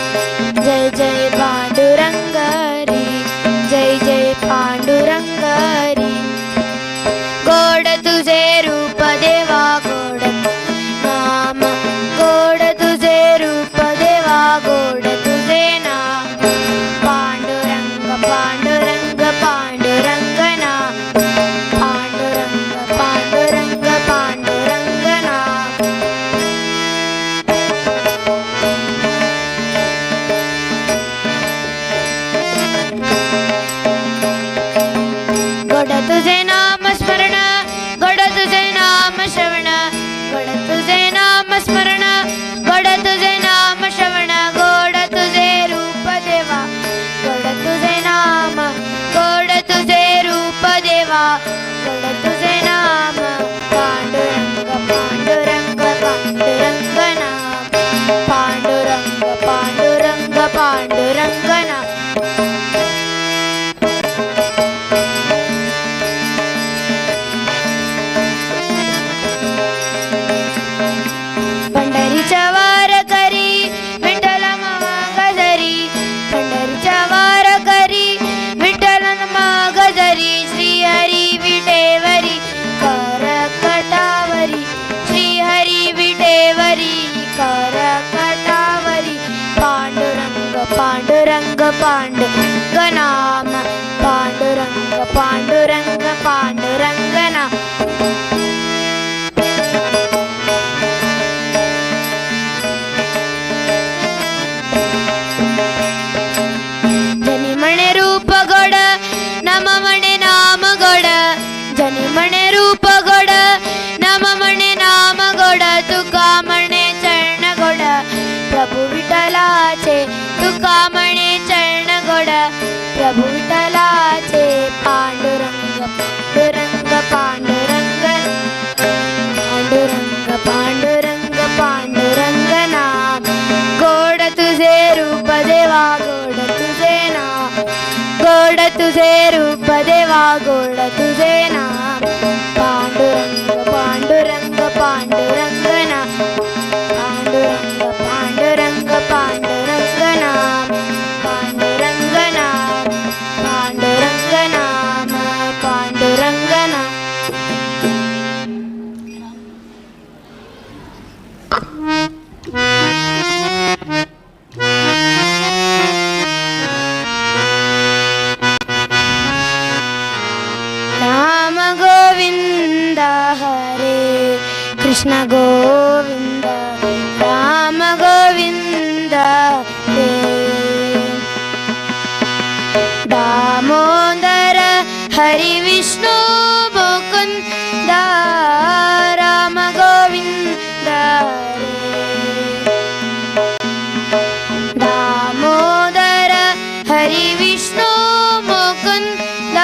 जय जय पांडुरंग हरी जय जय पांडुरंग हरी गोड तुझे रूप देवा गोड नाम गोड तुझे रूप देवा गोड तुझे नाम पांडुरंग पांडुरंग पांडुरंग नाम पांडुरंग पांडुरंग पांडुरंग नाम गोड तुझे नाम स्मरण गोड तुझे नाम श्रवण गोड तुझे नाम स्मरण गोड तुझे नाम श्रवण गोड तुझे रूप देवा गोड तुझे नाम गोड तुझे रूप देवा गोड तुझे नाम पांडुरंग पांडुरंग पांडुरंग नाम पांडुरंग पांडुरंग पांडुरंग नाम पंढरीच्या वार करी विठ्ठल गजरी पंढरीच्या वार करी विठ्ठल गजरी श्री हरी विटेवरी कर कटावरी श्री हरी विटेवरी कर कटावरी पांडुरंग पांडुरंग पांडुरंग नाम पांडुरंग पांडुरंग पांडुरंग नाम जनी म्हणे रूप गोड नम म्हणे नाम गोड जनी म्हणे रूप गोड नम म्हणे नाम गोड तुका म्हणे चरण गोड प्रभू विठ्ठलाचे तुका म्हणे चरण गोड प्रभू विठ्ठलाचे पांडुरंग पांडुरंग पांडुरंग पांडुरंग पांडुरंग पांडुरंग नाम गोड तुझे रूप देवा गोड तुझे नाम गोड तुझे रूप देवा गोड तुझे नाम पांडुरंग पांडुरंग पांडुरंग नाम पांडुरंग पांडुरंग पांडुरंग नाम पांडुरंग नाम पांडुरंग नाम पांडुरंग नाम ಗೋವಿಂದ ಹರೇ ಕೃಷ್ಣ ಗೋವಿಂದ ರಾಮ ಗೋವಿಂದ ಹರೇ दामोदर हरि विष्णु मुकुंद राम गोविंद हरे दामोदर हरि विष्णु मुकुंद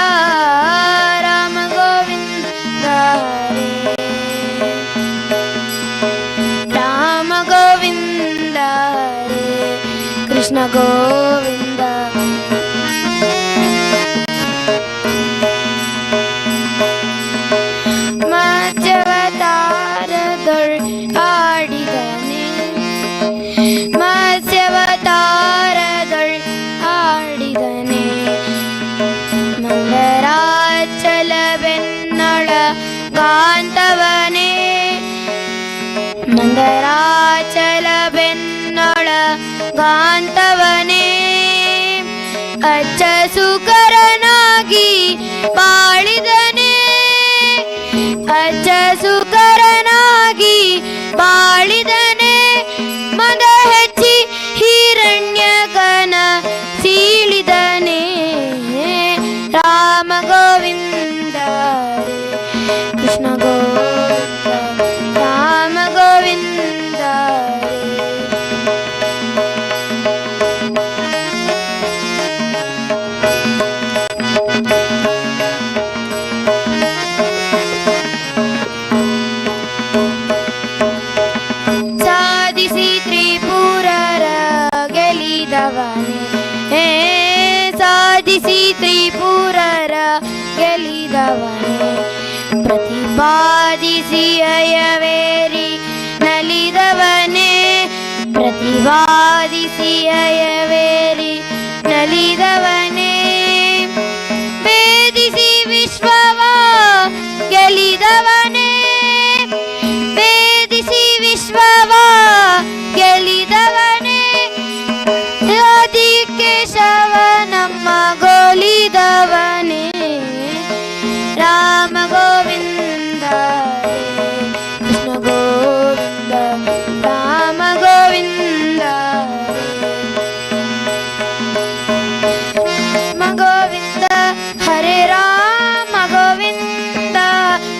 राम गोविंद हरे राम गोविंद हरे कृष्ण गोविंद ಮತ್ಸ್ಯವತಾರದೊಳ್ ಆಡಿದನೆ ಮಂದರಾಚಲ ಬೆನ್ನೊಳ ಗಾಂತವನೇ ಮಂದರಾಚಲ ಬೆನ್ನೊಳ ಗಾಂತವನೇ ಅಚ್ಚ ಸುಕರನಾಗಿ ಬಾಳಿದನೆ ಅಚ್ಚ ಸುಕರನಾಗಿ ಬಾಳಿದನೆ ಮದ ಹೆಚ್ಚಿ ಹಿರಣ್ಯಕನ ಸೀಳಿದನೆ ರಾಮ ಗೋವಿಂದ ಕೃಷ್ಣ ಗೋವಿಂದ ರಾಮ ಗೋವಿಂದ ಸಾಧಿಸಿ ತ್ರಿಪುರರ ಗೆಲಿದವನೇ ಸಾಧಿಸಿ ತ್ರಿಪುರರ ಗೆಲಿದವನೇ ಪ್ರತಿಪಾದಿಸಿ ಅಯವೇರಿ ನಲಿದವನೇ ಪ್ರತಿಪಾದಿಸಿ ಅಯವೇರಿ ನಲಿದವನೇ ವೇದಿಸಿ ವಿಶ್ವವ ಗೆಲಿದವನೇ ವೇದಿಸಿ ವಿಶ್ವವ ಗೆಲಿದವನೇ ಆದಿ ಕೇಶವ ನಮ್ಮ ಗೋಲಿದವನೇ ರಾಮ ಗೋವಿಂದ ಕೃಷ್ಣ ಗೋವಿಂದ ರಾಮ ಗೋವಿಂದ ರಾಮ ಗೋವಿಂದ ಹರೇ ರಾಮ ಗೋವಿಂದ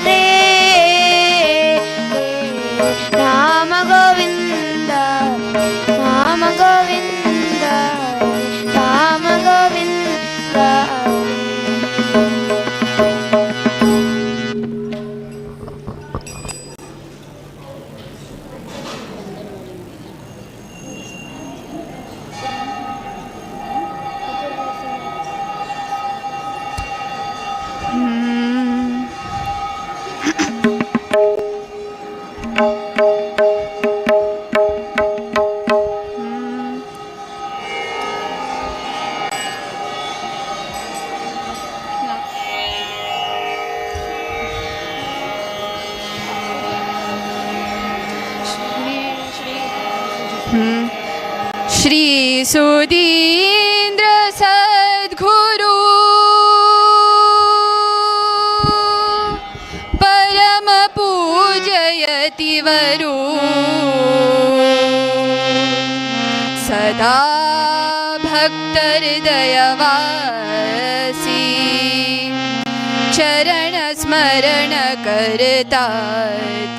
ರೇ ರಾಮ ಗೋವಿಂದ ರಾಮ ಗೋವಿಂದ ರಾಮ ಗೋವಿಂದ श्री सुधीन्द्र सद्गुरु परम पूजयति वरु सदा भक्तहृदयवासी चरण स्मरण करताति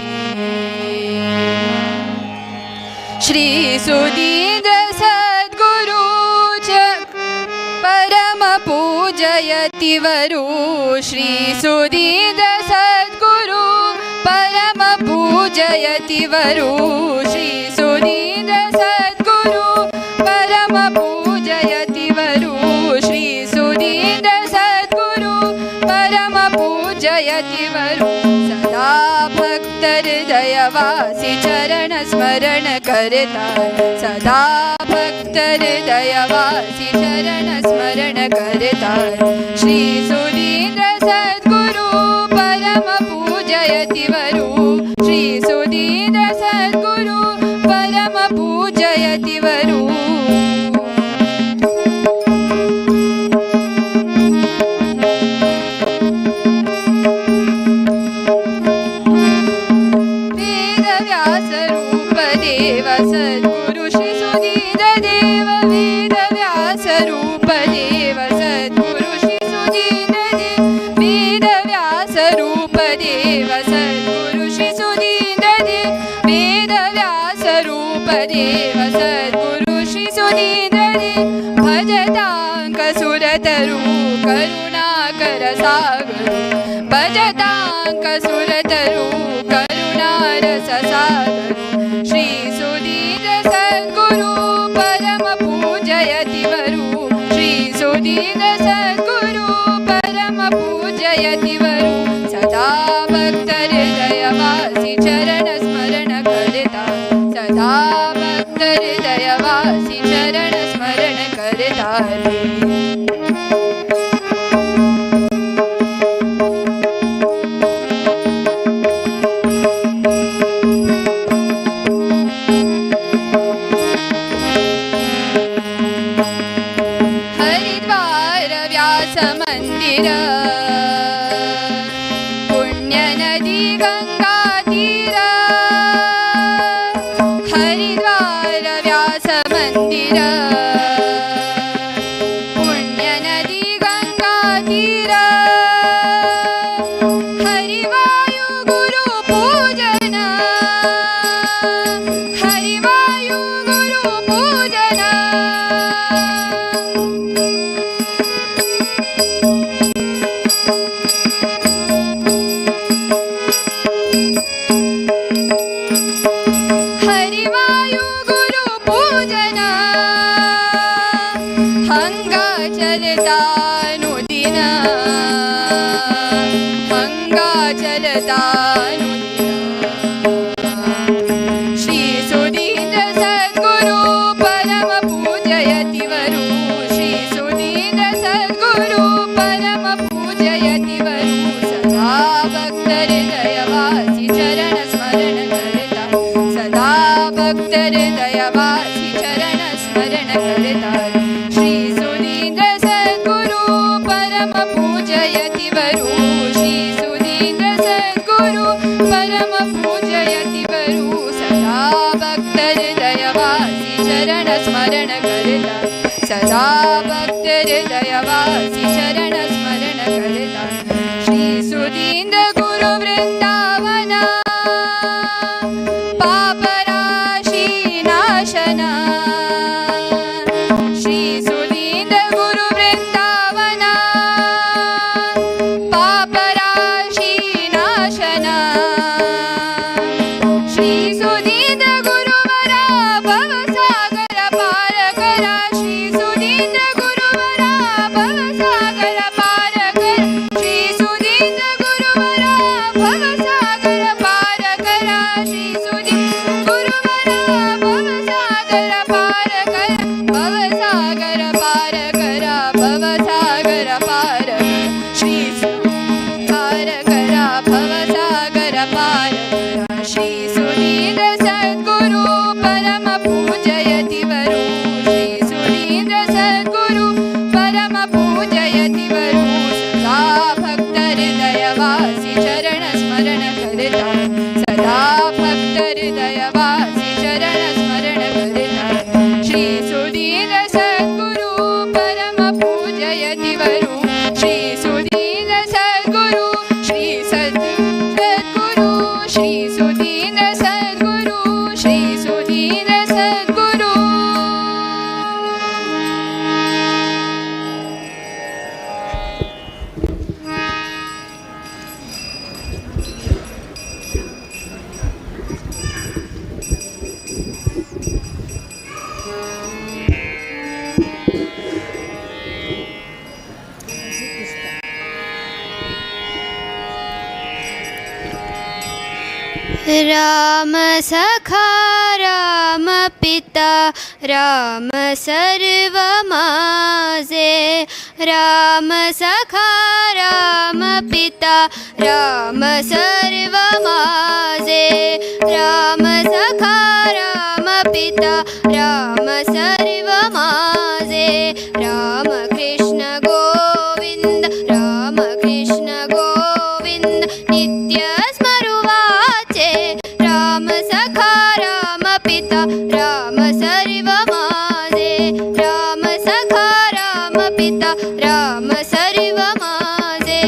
श्री सुधीन्द्र सद्गुरु परम पूजयति वरु श्री सुधीन्द्र सद्गुरु परम पूजयति वरु श्री सुधीन्द्र सद्गुरु परम पूजयति वरु श्री सुधीन्द्र सद्गुरु परम पूजयति वरु सदा भक्तहृदयवासी चरण स्मरण करता सदा भक्तहृदयवासी चरण स्मरण करता श्री सुधीन्द्र सद्गुरु परम पूजयति वरु श्री सुधीन्द्र सद्गुरु परम पूजयति वरु देव सद्गुरु श्री सुधीन्द्र देव वेदव्यास रूप देव सद्गुरु श्री सुधीन्द्र देव भजतांक सुरतरु करुणाकर सागर भजतांक सुरतरु करुणारस सागर श्री सुधीन्द्र सद्गुरु परम पूजयति वरु श्री सुधीन्द्र सद्गुरु परम पूजयति वरु सदा भक्त हृदयवासी चरण स्मरण करता सदा भक्त हृदयवासी चरण स्मरण करता हरिद्वार व्यास मंदिर पुण्य नदी गंगा तीर हरिद्वार व्यास मंदिर पुण्य नदी गंगा तीर हरिवायु गुरु पूजन हरिवायु गुरु पूजन हरिवायु गुरु पूजन हंगा चलता नुदिन हंगा चलता श्री सुधीन्द्र सद्गुरु परम पूजयति वरु श्री सुधीन्द्र सद्गुरु परम पूजयति वरु सदा भक्त हृदयवासी चरण स्मरण करता सदा भक्त हृदयवासी चरण स्मरण करता श्री सुधीन्द्र सद्गुरु परम पूजयति वरु श्री सुधीन्द्र सद्गुरु परम पूजयति वरु सदा भक्त हृदयवासी चरण स्मरण करता सदा भक्त हृदयवासी चरण स्मरण करता श्री सुधीन्द्र गुरु वृंदावन पापराशि नाशन श्री सुधीन्द्र गुरु वृंदावन पापराशि नाशन श्री सुधीन्द्र गुरुवरा भवसागर पार करा श्री सुधीन्द्र गुरुवरा भवसागर पार कर श्री सुधीन्द्र गुरुवरा भवसागर पार करा श्री सुधीन्द्र गुरुवरा भवसागर पार कर भवसागर पार करा भवसागर पार श्री पार करा भवसागर पार करा श्री सुधीन्द्र सद्गुरु परम पूजयति वरु श्री सुधीन्द्र सद्गुरु परम पूजयति वरु सदा भक्त हृदयवासी चरण स्मरण करता सदा भक्त हृदयवासी चरण स्मरण करता श्री सुधीन्द्र सद्गुरु परम पूजयति वरु श्री सुधीन्द्र सद्गुरु श्री सद्गुरु श्री सुधीन्द्र सद्गुरु श्री सुधीन्द्र सद्गुरु राम सखा राम पिता राम सर्वमासे राम सखा राम पिता राम सर्वमासे राम सखा राम पिता राम सर्वमासे राम कृष्ण गोविंद राम कृष्ण गोविंद नित्य स्मरुवाचे राम सखा राम पिता राम सर्वमासे राम सखा राम पिता राम सर्वमासे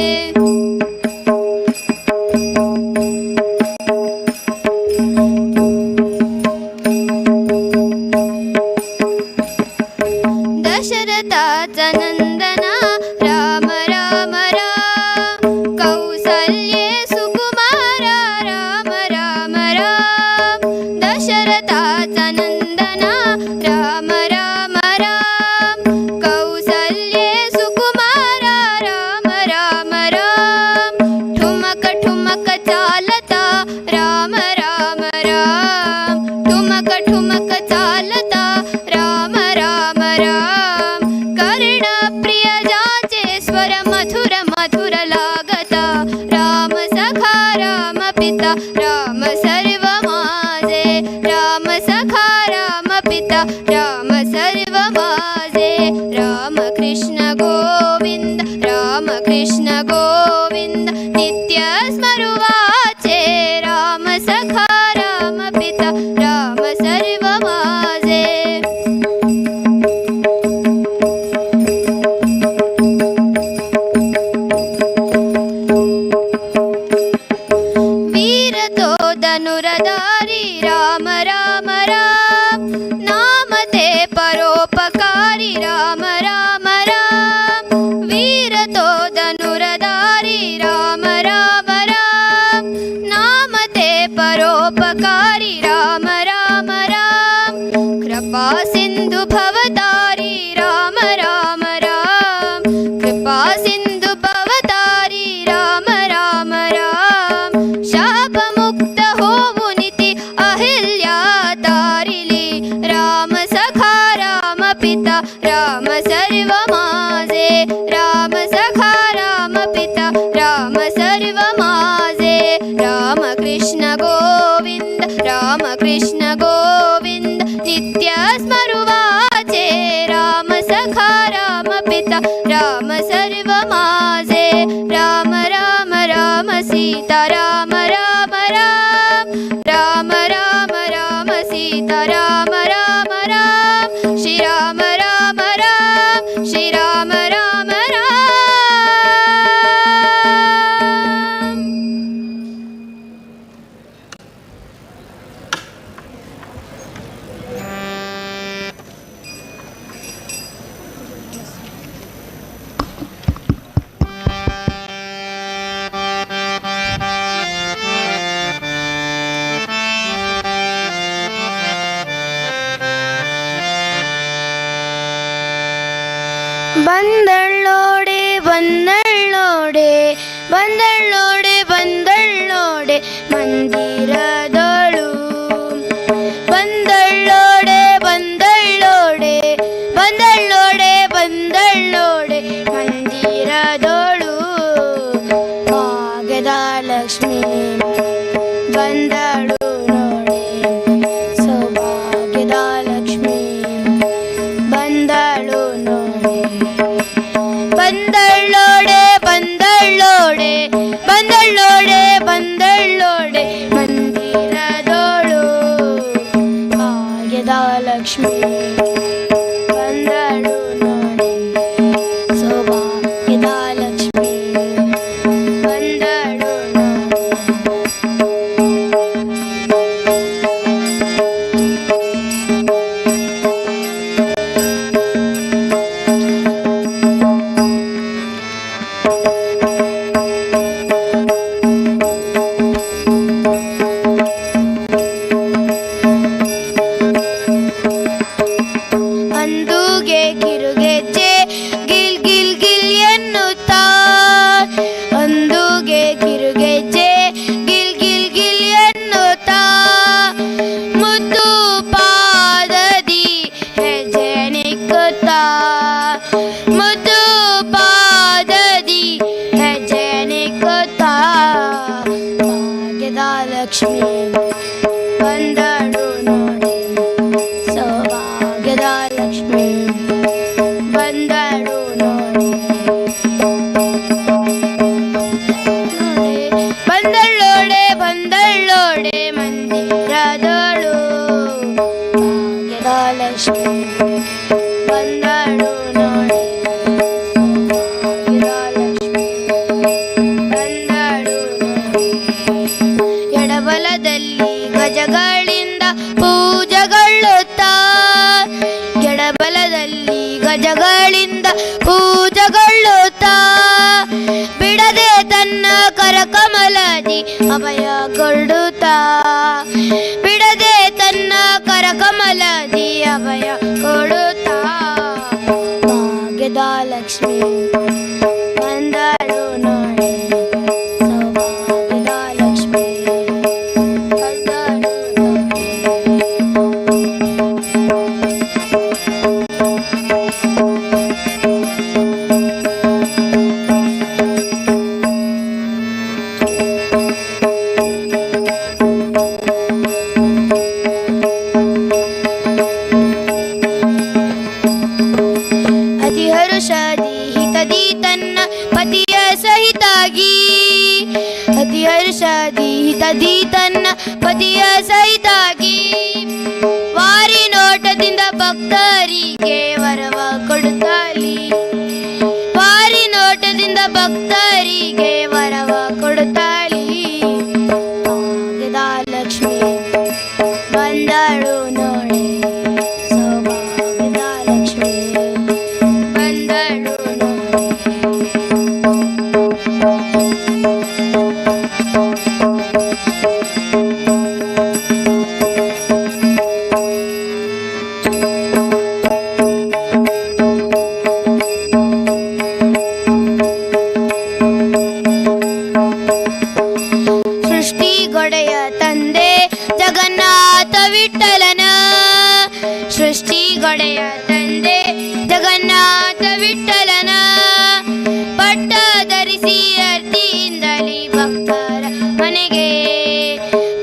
पिता राम सर्व माझे राम सखा राम पिता राम सर्व माझे राम कृष्ण गोविंद राम कृष्ण गोविंद नित्य स्मरुवाचे राम सखा राम पिता राम सर्व माझे वीर तो धनुर्धारी राम राम राम नाम ते परोपकारी राम राम राम वीर तो धनुर्धारी राम राम राम नाम ते परोपकारी राम राम राम कृपा सिंधु भवतारी राम राम राम कृपा सिंधु भवतारी राम राम राम शाप मुक्त होवु निती अहिल्या तारिली राम सखा राम पिता राम सर्व माझे राम सखा राम पिता राम सर्व माझे राम कृष्ण गोविंद राम कृष्ण गोविंद नित्य स्मरुवाचे राम सखा राम पिता राम सर्व माझे राम राम राम सीता राम राम राम राम राम राम सीता राम राम राम श्री राम राम राम श्री राम राम राम ಬಂದಳ್ಳೋಡೆ ಬಂದಳ್ಳೋಡೆ ಬಂದಳ್ಳೋಡೆ ಬಂದಳ್ಳೋಡೆ ಮಂದಿರದೋಳು ಬಂದಳ್ಳೋಡೆ ಬಂದಳ್ಳೋಡೆ ಬಂದಳ್ಳೋಡೆ ಬಂದಳ್ಳೋಡೆ ಮಂದಿರದೋಳು ಭಾಗ್ಯದ ಲಕ್ಷ್ಮಿ ಬಂದಳು ನೋಡೆ ಸೌಭಾಗ್ಯದ ಲಕ್ಷ್ಮಿ ಬಂದಳು ನೋಡೆ ಬಂದಳ್ಳೋಡೆ ಬಂದಳ್ಳೋಡೆ ಬಂದಳ್ಳೋಡೆ ಬಂದಳ್ಳೋಡೆ ಮಂದಿರದೋಳು ಭಾಗ್ಯದ ಲಕ್ಷ್ಮಿ ಬಂದಳು ನೋಡೆ ಸೌಭಾಗ್ಯದ ಲಕ್ಷ್ಮಿ ಬಂದಳು ನೋಡೆ ಅಂದುಗೆ ಕಿರುಗೆಜ್ಜೆ ಗಿಲ್ ಗಿಲ್ ಗಿಲ್ ಎನ್ನುತ್ತಾ ಅಂದುಗೆ ಕಿರುಗೆಜ್ಜೆ ಗಿಲ್ ಗಿಲ್ ಗಿಲ್ ಎನ್ನುತ್ತಾ ಮುದ್ದು ಪಾದದಿ ಹೆಜ್ಜೆ ನಿಕ್ಕುತ್ತಾ ಮುದ್ದು ಪಾದದಿ ಹೆಜ್ಜೆ ನಿಕ್ಕುತ್ತಾ ಭಾಗ್ಯದ ಲಕ್ಷ್ಮಿ ಬಂದಳು ನೋಡಿ ಸೌಭಾಗ್ಯದ ಲಕ್ಷ್ಮಿ ಬಂದಳು ನೋಡಿ ಬಂದಳ್ಳೋಡೆ ಬಂದಳ್ಳೋಡೆ ಮಂದಿರದೋಳು ಭಾಗ್ಯದ ಲಕ್ಷ್ಮಿ ಬಂದಳು ನೋಡಿ ಸೌಭಾಗ್ಯದ ಲಕ್ಷ್ಮಿ ಬಂದಳು ನೋಡಿ ಎಡಬಲದಲ್ಲಿ ಗಜಗಳಿಂದ ಪೂಜೆಗೊಳ್ಳುತ್ತಾ ಎಡಬಲದಲ್ಲಿ ಗಜಗಳಿಂದ ಪೂಜೆಗೊಳ್ಳುತ್ತಾ ಬಿಡದೆ ತನ್ನ ಕರಕಮಲದಿ ಅಭಯ ಕೊಡುತ್ತಾ ಬಿಡದೆ ತನ್ನ ಕರಕಮಲದಿ ಅಭಯ ಕೊಡುತ್ತಾ ಭಾಗ್ಯದ ಲಕ್ಷ್ಮಿ ಬಂದಳು ನೋಡಿ ಸೌಭಾಗ್ಯದ ಲಕ್ಷ್ಮಿ ಬಂದಳು ನೋಡಿ ಹರ್ಷದಿ ಹಿತದಿ ತನ್ನ ಪತಿಯ ಸಹಿತಾಗಿ ವಾರಿ ನೋಟದಿಂದ ಭಕ್ತರಿಗೆ ವರವ ಕೊಡುತ್ತಲಿ ವಾರಿ ನೋಟದಿಂದ ಭಕ್ತರಿಗೆ ವರವ ಕೊಡುತ್ತಲಿ ಭಾಗ್ಯದ ಲಕ್ಷ್ಮಿ ಬಂದಳು ನೋಡೆ ಸೌಭಾಗ್ಯದ ಲಕ್ಷ್ಮಿ ಬಂದಳು ನೋಡೆ ಸೃಷ್ಟಿಗೊಡೆಯ ತಂದೆ ಜಗನ್ನಾಥ ವಿಠಲನ ಸೃಷ್ಟಿಗೊಡೆಯ ತಂದೆ ಜಗನ್ನಾಥ ವಿಠಲನ ಪಟ್ಟ ಧರಿಸಿ ಅರ್ತಿಯಿಂದಲೇ ಭಕ್ತರ ಮನೆಗೆ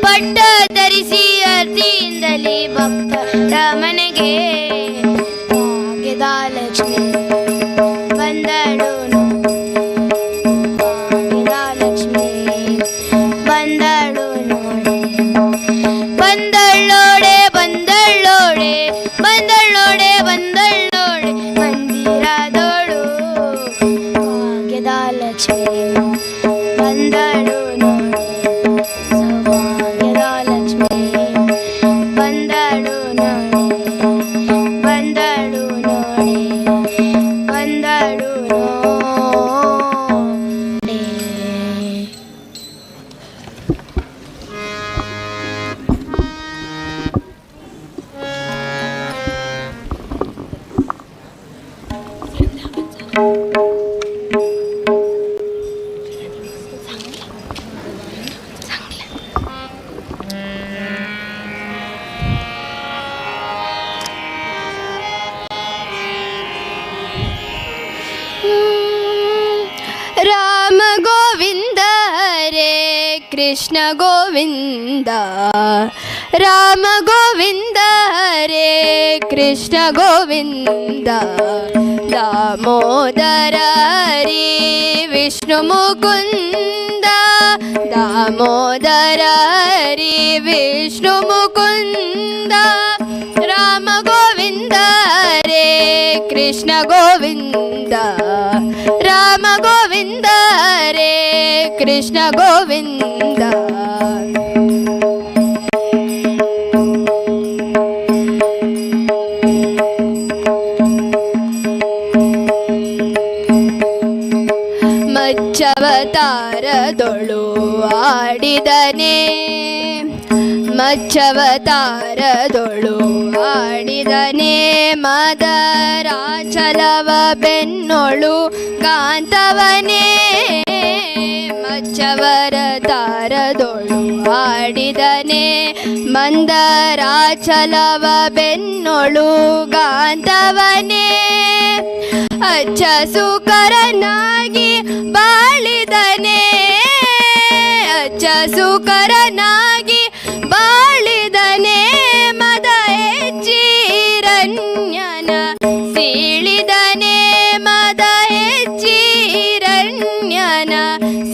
ಪಟ್ಟ ಧರಿಸಿ ಅರ್ತಿಯಿಂದಲೇ ಭಕ್ತರ ಮನೆಗೆ ಭಾಗ್ಯದ ಲಕ್ಷ್ಮಿ ಬಂದಳು ಭಾಗ್ಯದ ಲಕ್ಷ್ಮಿ ಬಂದಳು ನೋಡೆ ಬಂದಳ್ಳೋಡೆ ಬಂದಳ್ಳೋಡೆ ಬಂದಳ್ಳೋಡೆ ಬಂದಳ್ಳೋಡೆ ಮಂದಿರದೋಳು ಭಾಗ್ಯದ ಲಕ್ಷ್ಮಿ ಬಂದಳು ನೋಡೆ ಸೌಭಾಗ್ಯದ ಲಕ್ಷ್ಮಿ ಬಂದಳು ನೋಡೆ ಬಂದಳು ನೋಡೆ ಬಂದಳು ನೋಡೆ. ರಾಮ ಗೋವಿಂದ ಹರೇ ಕೃಷ್ಣ ಗೋವಿಂದ ರಾಮ ಗೋವಿಂದ ಹರೇ ಕೃಷ್ಣ ಗೋವಿಂದ ದಾಮೋದರ ಹರಿ ವಿಷ್ಣು ಮುಕುಂದ ದಾಮೋದರ ಹರಿ ವಿಷ್ಣು ಮುಕುಂದ ರಾಮ ಗೋವಿಂದ ಹರೇ ಕೃಷ್ಣ ಗೋವಿಂದ ರಾಮ ಗೋವಿಂದ ಹರೇ ಕೃಷ್ಣ ಗೋವಿಂದ ಮಚ್ಚವತಾರದೊಳು ಆಡಿದನೆ ಮಚ್ಚವತಾರದೊಳು ಆಡಿದನೆ ಮದರಾಚಲವ ಬೆನ್ನೊಳು ಕಾಂತವನೇ ಮಚ್ಚವತಾರದೊಳು ಆಡಿದನೆ ಮಂದರಾಚಲವ ಬೆನ್ನೊಳು ಗಾಂತವನೇ ಅಚ್ಚ ಸುಕರನಾಗಿ ಬಾಳಿದನೆ ಅಚ್ಚ ಸುಕರನಾಗಿ ಬಾಳಿದನೆ ಮದ ಹೆಚ್ಚಿರಣ್ಯನ ಸೀಳಿದನೆ ಮದ ಹೆಚ್ಚಿರಣ್ಯನ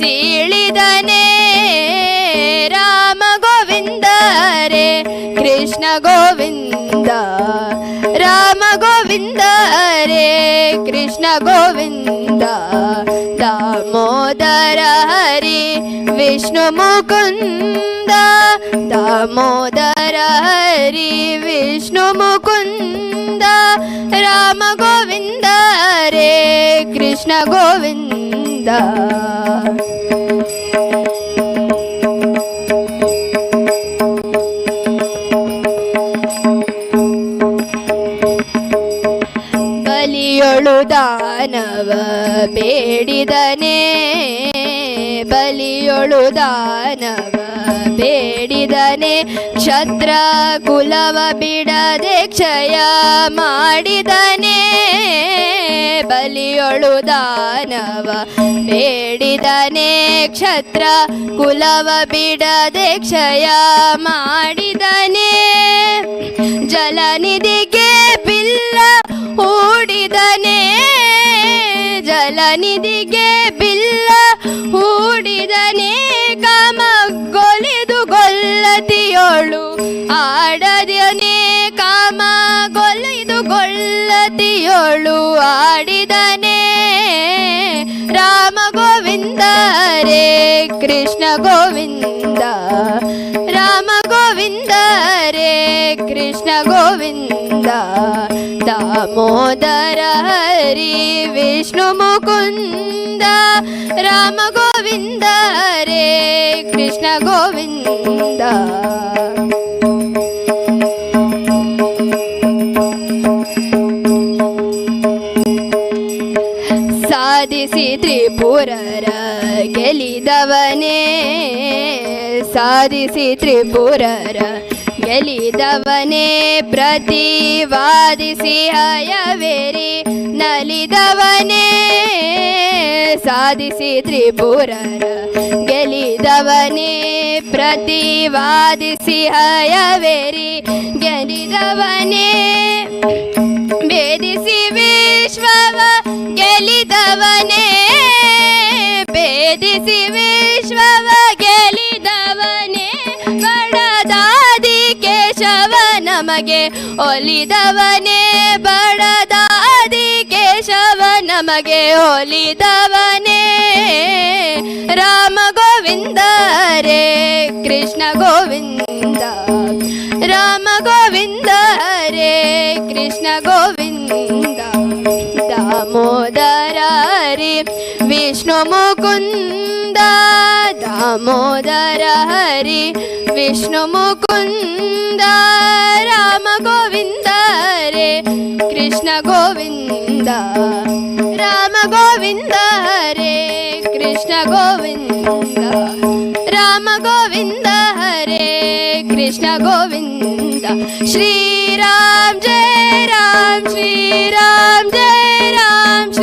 ಸೀಳಿದನೆ ರಾಮ ಗೋವಿಂದ ಹರೇ ಕೃಷ್ಣ ಗೋವಿಂದ ರಾಮ ಗೋವಿಂದ ಹರೇ ಕೃಷ್ಣ ಗೋವಿಂದ ದಾಮೋದರ ಹರಿ ವಿಷ್ಣು ಮುಕುಂದ ದಾಮೋದರ ಹರಿ ವಿಷ್ಣು ಮುಕುಂದ ರಾಮ ಗೋವಿಂದ ಹರೇ ಕೃಷ್ಣ ಗೋವಿಂದ ಬಲಿಯೊಳು ದಾನವ ಬೇಡಿದನೆ ಬಲಿಯೊಳು ದಾನವ ಬೇಡಿದನೆ ಕ್ಷತ್ರ ಕುಲವ ಬಿಡದೆ ಕ್ಷಯ ಮಾಡಿದನೆ ಬಲಿಯೊಳು ದಾನವ ಬೇಡಿದನೆ ಕ್ಷತ್ರ ಕುಲವ ಬಿಡದೆ ಕ್ಷಯ ಮಾಡಿದನೆ ಜಲನಿಧಿಗೆ ಬಿಲ್ಲ ಹೂಡಿದನೆ ಜಲನಿಧಿಗೆ ಬಿಲ್ಲ ಹೂಡಿದನೆ ಕಾಮ ಹಾಡಿದನೆ ರಾಮ ಗೋವಿಂದ ರೇ ಕೃಷ್ಣ ಗೋವಿಂದ ರಾಮ ಗೋವಿಂದ ರೇ ಕೃಷ್ಣ ಗೋವಿಂದ ದಾಮೋದರ ಹರಿ ವಿಷ್ಣು ಮುಕುಂದ ರಾಮ ಗೋವಿಂದ ರೇ ಕೃಷ್ಣ ಗೋವಿಂದ ಸಾಧಿಸಿ ತ್ರಿಪುರರ ಗೆಲಿದವನೇ ಸಾಧಿಸಿ ತ್ರಿಪುರರ ಗೆಲಿದವನೇ ಪ್ರತಿವಾದಿಸಿ ಹಯವೇರಿ ನಲಿದವನೇ ಸಾಧಿಸಿ ತ್ರಿಪುರರ ಗೆಲಿದವನೇ ಪ್ರತಿವಾದಿಸಿ ಹಯವೇರಿ ಗೆಲಿದವನೇ ಭೇದಿಸಿ ವಿಶ್ವವ ಗೆಲಿದವನೇ ಭೇದಿಸಿ ವಿಶ್ವವ ಗೆಲಿದವನೇ ಬಡದಾದಿ ಕೇಶವ ನಮಗೆ ಒಲಿದವನೇ ಬಡದಾದಿ ಕೇಶವ ನಮಗೆ ಒಲಿದವನೇ ರಾಮ ಗೋವಿಂದ ರೇ ಕೃಷ್ಣ ಗೋವಿಂದ ರಾಮ ಗೋವಿಂದ ರೇ ಕೃಷ್ಣ ಗೋವಿಂದ ದಾಮೋದರ ಹರಿ ವಿಷ್ಣು ಮುಕುಂದ ದಾಮೋದರ ಹರಿ ವಿಷ್ಣು ಮುಕುಂದ ರಾಮ ಗೋವಿಂದ ರೇ ಕೃಷ್ಣ ಗೋವಿಂದ ರಾಮ ಗೋವಿಂದ ರೇ ಕೃಷ್ಣ ಗೋವಿಂದ ರಾಮ ಗೋವಿಂದ ಹರೇ ಕೃಷ್ಣ ಗೋವಿಂದ ಶ್ರೀರಾಮ್ ಜಯ ರಾಮ್ ಶ್ರೀರಾಮ್ ಜಯ ರಾಮ್ ಶ್ರೀರಾಮ್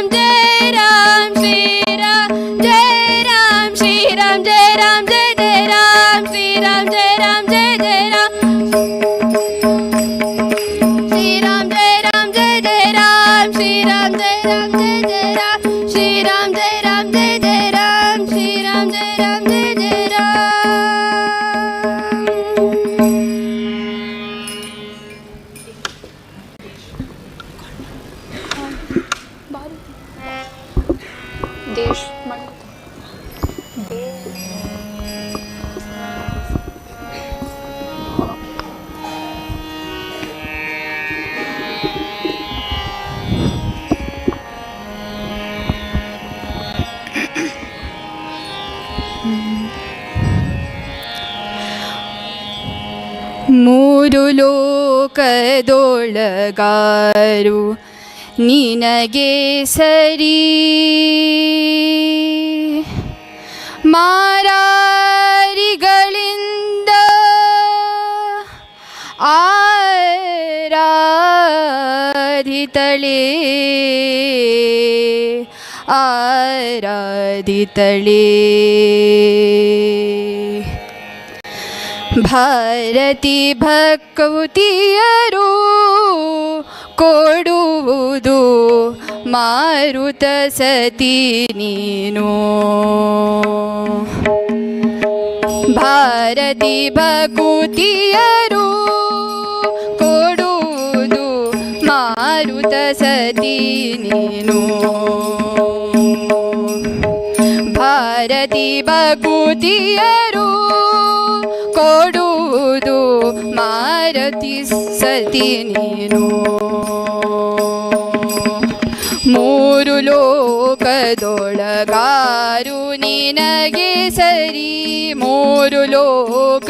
ಜಯ ರಾಮ್ ಶ್ರೀರಾಮ್ ಜಯ ರಾಮ್ ಶ್ರೀರಾಮ್ ಜಯ ರಾಮ್ ಜಯ ಜಯ ರಾಮ್ ಶ್ರೀರಾಮ್ ಜಯ ರಾಮ್ ಜಯ ಜಯ ರಾಮ್ ಶ್ರೀರಾಮ್ ಜಯ ರಾಮ್ ಜಯ ಜಯ ರಾಮ್ ಶ್ರೀರಾಮ್ ಜಯ ರಾಮ್ ಜಯ ಜಯ ರಾಮ್ ಶ್ರೀರಾಮ್ ಜಯ ರಾಮ್ ಜಯ ಜಯ ರಾಮ್ ಶ್ರೀರಾಮ್ ಜಯ ರಾಮ್ ಜಯ ಜಯ ರಾಮ್ ದೇಶ ಮೂರು ಲೋಕದೊಳಗಾರು ನಿನಗೆ ಸರಿ ಮಾರಾರಿಗಳಿಂದ ಆರಾಧಿತಳೇ ಆರಾಧಿತಳೇ ಭಾರತಿ ಭಕ್ತಿಯರು ಕೊಡುವುದು ಮಾರುತ ಸತಿ ನೀನು ಭಾರತಿ ಭಕ್ತಿಯರು ಕೊಡುವುದು ಮಾರುತ ಸತಿ ನೀನು ಭಾರತಿ ಭಕ್ತಿಯರು ಕೊಡುವುದು ಮಾರುತಿ ಸತಿ ನೀನು ಮೂರು ಲೋಕದೊಳಗಾರು ನಿನಗೆ ಸರಿ ಮೂರು ಲೋಕದೊಳಗಾರು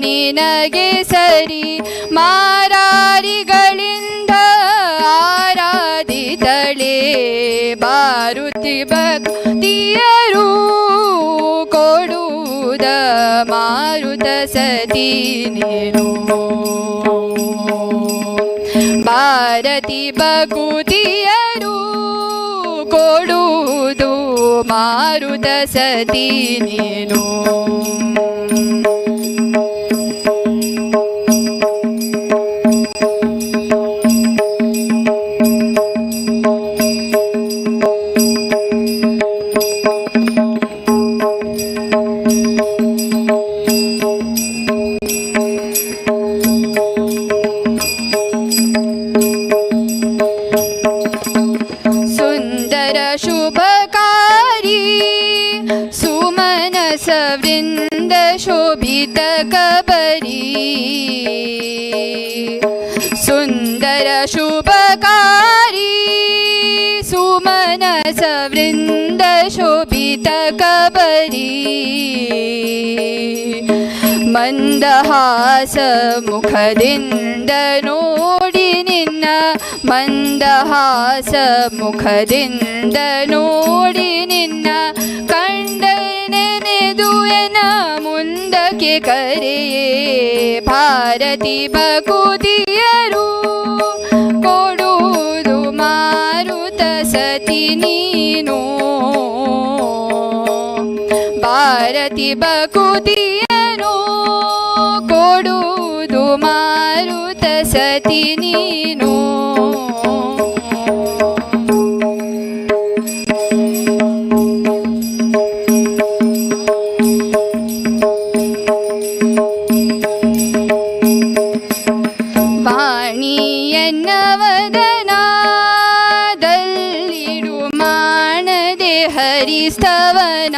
ನಿನಗೆ ಸರಿ ಮಾರಾರಿಗಳಿಂದ ಆರಾಧಿತಳೇ ಬಾರುತಿ ಭಕ್ತಿಯರು ಕೊಡುವುದ ಮಾರುತ ಸತಿ ನೀನು ಭಾರತಿ ಭಕ್ತಿಯರು ಕೊಡುವುದು ಮಾರುತ ಸತಿ ನೀನು शुभकारी सुमनस वृंद शोभित कबरी ಮಂದಹಾಸ ಮುಖದಿಂದ ನೋಡಿ ನಿನ್ನ ಮಂದಹಾಸ ಮುಖದಿಂದ ನೋಡಿ ನಿನ್ನ ಕಂಡನೆನೆದು ಎನ ಮುಂದಕ್ಕೆ ಕರೆಯೇ ಭಾರತಿ ಭಕುತಿಯರು ಕೊಡುವುದು ಮಾರುತ ಸತಿ ನೀನು ಭಾರತಿ ಭಕುತಿಯರು ಕೊಡುವುದು ಮಾರುತ ಸತಿ ನೀನು ವಾಣಿಯನ್ನವದನಾದಲ್ಲಿಡು ಮಾಡದೆ ಹರಿಸ್ತವನ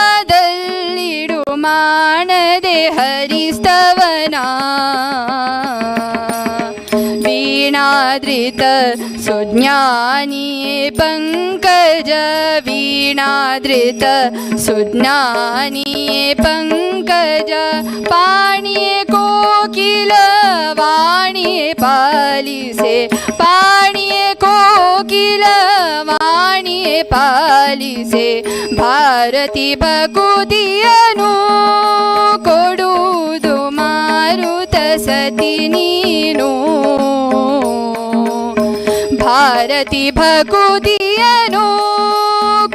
ವಾಣಿಯನ್ನವದನಾದಲ್ಲಿಡು ಮಾಡದೆ ಹರಿಸ್ತವನ ವೀಣಾದ್ರಿತ ಸುಜ್ಞಾನಿಯೇ ಪಂಕಜ ವೀಣಾದ್ರಿತ ಸುಜ್ಞಾನಿಯೇ ಪಂಕಜ ಪಾಣಿಯೇ ಕೋಕಿಲ ವಾಣಿಯೇ ಪಾಲಿಸೆ ಪಾಣಿಯೇ ಕೋಕಿಲ ವಾಣಿಯೇ ಪಾಲಿಸೆ ಭಾರತಿ ಭಕುತಿಯನು ಕೊಡುವುದು ಮಾರುತ ಸತಿ ನೀನು ಭಾರತಿ ಭಕುತಿಯನು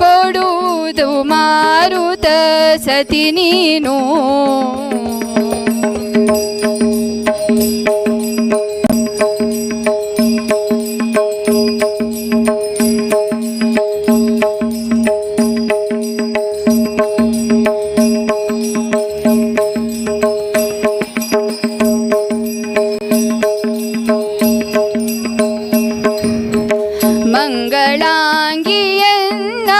ಕೊಡುವುದು ಮಾರುತ ಸತಿ ನೀನು ಮಂಗಳಾಂಗಿಯನ್ನ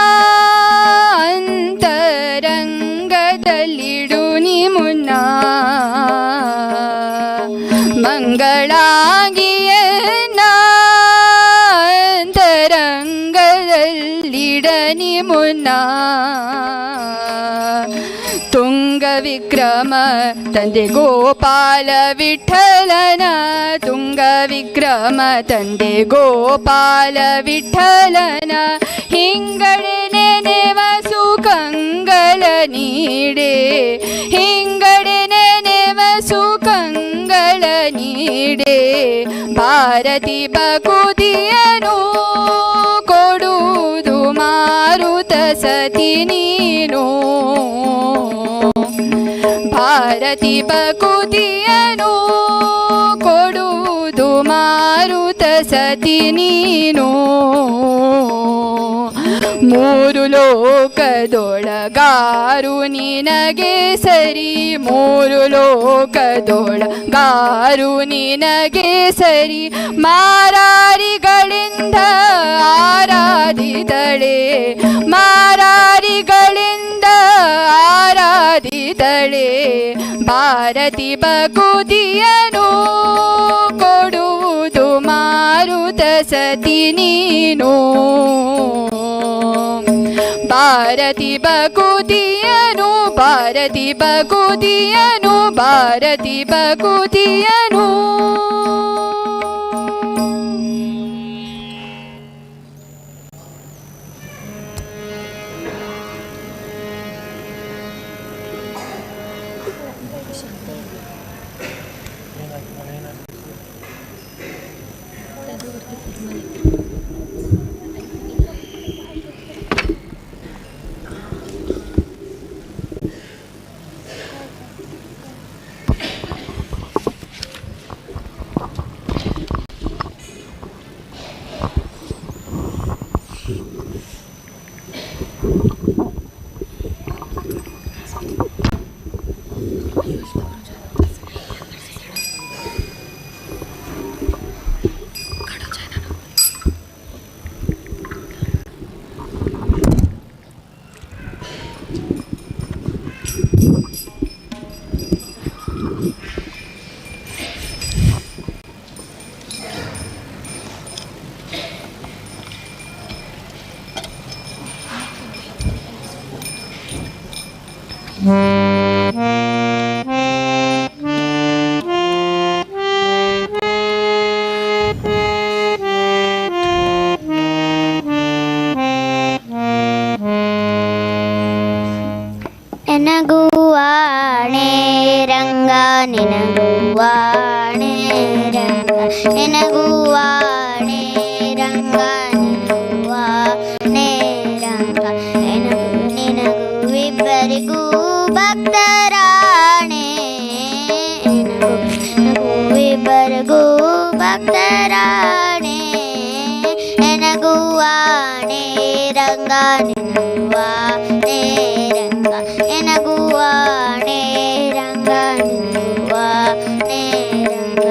ಅಂತರಂಗದಲ್ಲಿಡು ನಿ ಮುನ್ನ ಮಂಗಳಾಂಗಿಯನ್ನ ಅಂತರಂಗದಲ್ಲಿಡ ನಿ ಮುನ್ನ ತುಂಗ ವಿಕ್ರಮ ತಂದೆ ಗೋಪಾಲ ವಿಠಲನ ತುಂಗ ವಿಕ್ರಮ ತಂದೆ ಗೋಪಾಲ ವಿಠಲನ ಹಿಂಗಡೆ ನೆನೆವ ಸುಕಂಗಳ ನೀಡೆ ಹಿಂಗಡೆ ನೆನೆವ ಸುಕಂಗಳ ನೀಡೆ ಭಾರತಿ ಭಕುತಿಯನು ಕೊಡುವುದು ಮಾರುತ ಸತಿ ನೀನು ಭಾರತಿ ಭಕುತಿಯನು ಕೊಡುವುದು ಮಾರುತ ಸತಿ ನೀನು ಮೂರು ಲೋಕದೊಳಗಾರು ನಿನಗೆ ಸರಿ ಮೂರು ಲೋಕದೊಳಗಾರು ನಿನಗೆ ಸರಿ ಮಾರಾರಿಗಳಿಂದ ಆರಾಧಿತಳೆ ಮಾರಾರಿಗಳಿಂದ ಆರಾಧಿತಳೆ ಭಾರತಿ ಭಕುತಿಯನು ಕೊಡುವುದು ಮಾರುತ ಸತಿ ನೀನು ಭಾರತಿ ಭಕುತಿಯನು ಭಾರತಿ ಭಕುತಿಯನು ಭಾರತಿ ಭಕುತಿಯನು ಎನಗುವಾಣೆ ರಂಗ ನಿನಗುವಾಣೆ ರಂಗ ಎನಗುವಾಣೆ ರಂಗ ನಿನಗುವಾಣೆ ರಂಗ ಎನಗು ನಿನಗೂ ಇಬ್ಬರಿಗೂ ಭಕ್ತರಾಣೆ ಎನಗು ನಿನಗೂ ಇಬ್ಬರಿಗೂ ಭಕ್ತರಾಣೆ ಎನಗುವಾಣೆ ರಂಗ ನಿನಗುವಾಣೆ ರಂಗ ಎನಗುವಾಣೆ ರಂಗ ನಿನಗುವಾಣೆ ರಂಗ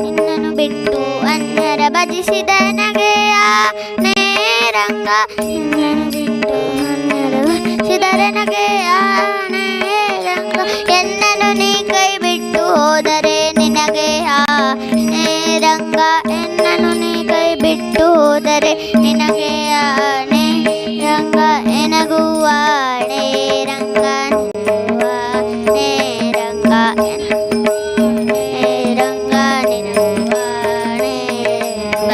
ನಿನ್ನನ್ನು ಬಿಟ್ಟು ಅನ್ಯರ ಭಜಿಸಿದ ನಗೆಯಾಣೆ ರಂಗ ನಿನ್ನನ್ನು ಬಿಟ್ಟು ಅನ್ಯರ ಭಜಿಸಿದರೆ ನಗೆಯಾಣೆ ರಂಗ ಎನ್ನನ್ನು ನೀ ಕೈ ಬಿಟ್ಟು ಹೋದರೆ ನಿನಗೆ ಆಣೆ ರಂಗ ಎನ್ನನ್ನು ನೀ ಕೈ ಬಿಟ್ಟು ಹೋದರೆ ನಿನಗೆ ಆಣೆ ರಂಗ ಎನಗುವಾಣೆ ರಂಗ ನಿನಗುವಾಣೆ ರಂಗ ರಂಗ ನಿನಗುವಾಣೆ ರಂಗ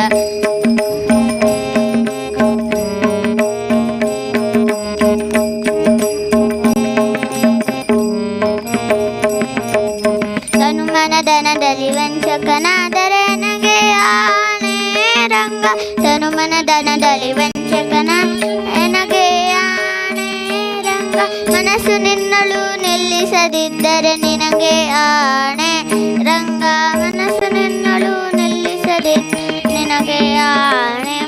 ತನು ಮನದನದಲ್ಲಿ ವಂಚಕನಾದರೆ ನನಗೆ ಆಣೆ ರಂಗ ತನು ಮನದನದಲ್ಲಿ ವಂಚಕನ ನನಗೆ ಆಣೆ ರಂಗ ಮನಸ್ಸು ನಿನ್ನಳು ನಿಲ್ಲಿಸದಿದ್ದರೆ ನಿನಗೆ ಆಣೆ ರಂಗ ಮನಸ್ಸು ನಿನ್ನಳು ನಿಲ್ಲಿಸದಿದ್ದರೆ ನಿನಗೆ ಆಣೆ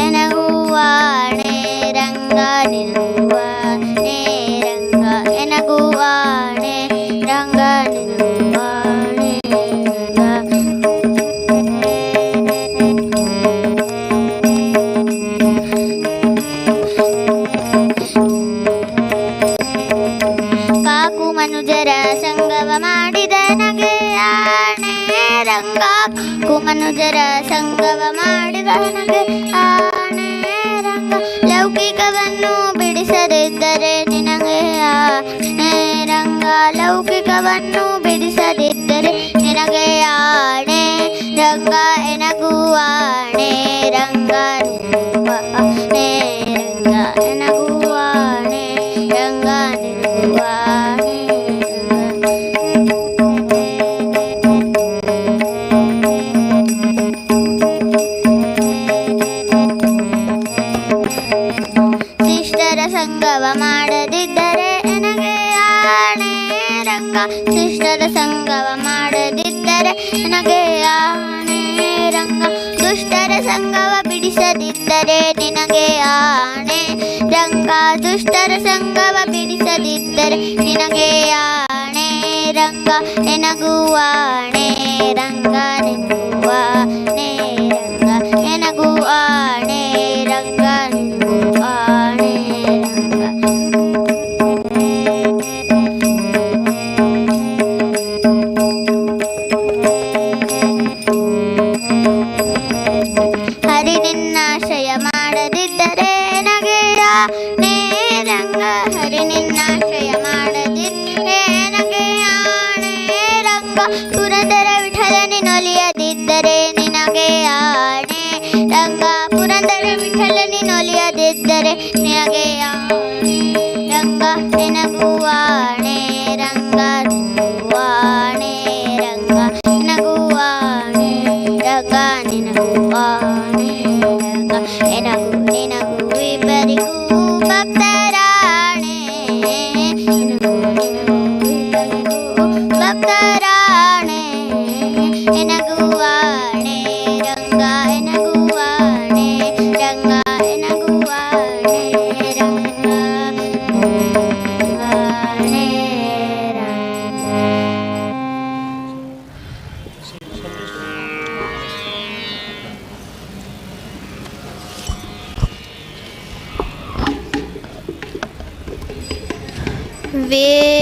ಎನಗುವಾಣೆ ರಂಗ ನಿನಗುವಾಣೆ ರಂಗ ಎನಗುವಾಣೆ ರಂಗ ನಿನಗುವಾಣೆ ರಂಗ ಕಾಕು ಮನುಜರ ಸಂಗವ ಮಾಡಿದ ನಗೆ ಆಣೆ ರಂಗ ಕಾಕು ಮನುಜರ ಸಂಗವ ಮಾಡಿದ ನಗೆ ಆಣೆ ರಂಗ ಲೌಕಿಕವನ್ನು ಬಿಡಿಸದಿದ್ದರೆ ನಿನಗೆ ಆಣೆ ರಂಗ ಲೌಕಿಕವನ್ನು ಬಿಡಿಸದಿದ್ದರೆ ನಿನಗೆ ಆಣೆ ರಂಗ ಎನಗುವಾಣೆ ರಂಗ ನಿನಗುವಾಣೆ ರಂಗ ಎನಗುವಾಣೆ ರಂಗ ನಿನಗುವಾಣೆ ಶಿಷ್ಟರ ಸಂಗವ ಮಾಡದಿದ್ದರೆ ನನಗೆ ಆಣೆ ರಂಗ ಶಿಷ್ಟರ ಸಂಗವ ಮಾಡದಿದ್ದರೆ ನನಗೆ ಆಣೆ ರಂಗ ದುಷ್ಟರ ಸಂಗವ ಬಿಡಿಸದಿದ್ದರೆ ನಿನಗೆ ಆಣೆ ರಂಗ ದುಷ್ಟರ ಸಂಗವ ಬಿಡಿಸದಿದ್ದರೆ ನಿನಗೆ ಆಣೆ ರಂಗ ಎನಗುವಾಣೆ ರಂಗ ನಿನಗುವಾಣೆ ರಂಗ ಎನಗುವಾಣೆ ರಂಗ ನಿನಗುವಾಣೆ ರಂಗ ಹರಿ ನಿನ್ನಾಶ್ರಯ ಮಾಡದಿದ್ದರೆ ನನಗೆ ಆಣೆ ರಂಗ ಹರಿ ನಿನ್ನಾಶ್ರಯ ಮಾಡದಿದ್ದರೆ ನನಗೆ ಆಣೆ ರಂಗ ಪುರಂದರ ವಿಠಲನಿ ನೊಲಿಯದಿದ್ದರೆ ನಿನಗೆ ಆಣೆ ರಂಗ ಪುರಂದರ ವಿಠಲನಿ ನೊಲಿಯದಿದ್ದರೆ ನಿನಗೆ ಆಣೆ ರಂಗ ಎನಗುವಾಣೆ ರಂಗ ನಿನಗುವಾಣೆ ರಂಗ ಎನಗುವಾಣೆ ರಂಗ ನಿನಗುವಾಣೆ ರಂಗ ಎನಗು ನಿನಗೂ ಇಬ್ಬರಿಗೂ ಭಕ್ತರಾಣೆ ಎನಗು ನಿನಗೂ ಇಬ್ಬರಿಗೂ ಭಕ್ತರಾಣೆ ಎನಗುವಾಣೆ ರಂಗ ಎನಗುವಾಣೆ ರಂಗ ಎನಗುವಾಣೆ ರಂಗ ಎನಗುವಾಣೆ ರಂಗ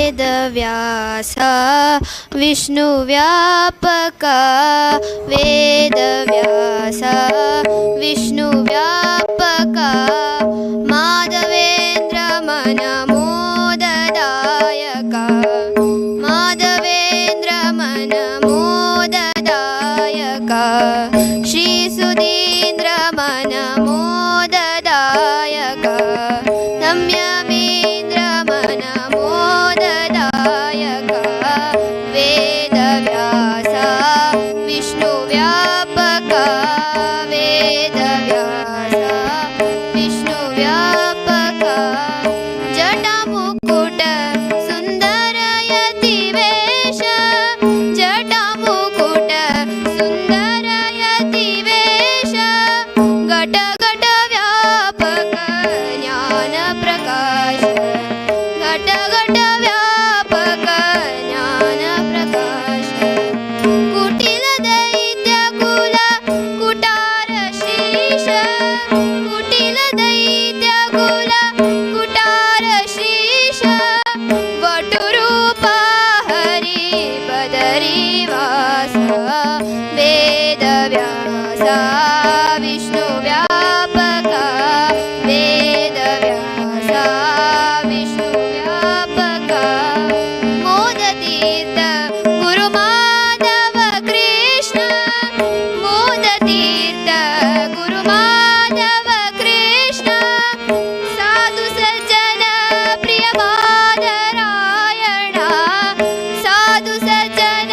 ವೇದವ್ಯಾಸ विष्णुव्यापक वेदव्यास विष्णुव्यापक माधवेन्द्र मनमोददायक माधवेन्द्र मनमोददायक श्रीसुधीन्द्र मनमोददायक संयमीन्द्र मनमोददायक वेदव्यास विष्णुव्यापक वेदव्यास विष्णुव्यापक जटामुकुट सुन्दरयतिवेश जटामुकुट सुन्दरयतिवेश घट घट व्यापक ज्ञानप्रकाश घट घट व्यापक ज्ञानप्रकाश कुटिल दैत्यकुल कुटार शीश कुटिल दैत्यकुल कुटार शीश वटुरूप हरि बदरीवास वेदव्यास विष्णुव्यापक वेदव्यास विष्णुव्यापक मोदतीर्थ गुरुमाधव कृष्ण मोदतीर्थ गुरुमाधव कृष्ण साधु सज्जन प्रिय बादरायण साधु सज्जन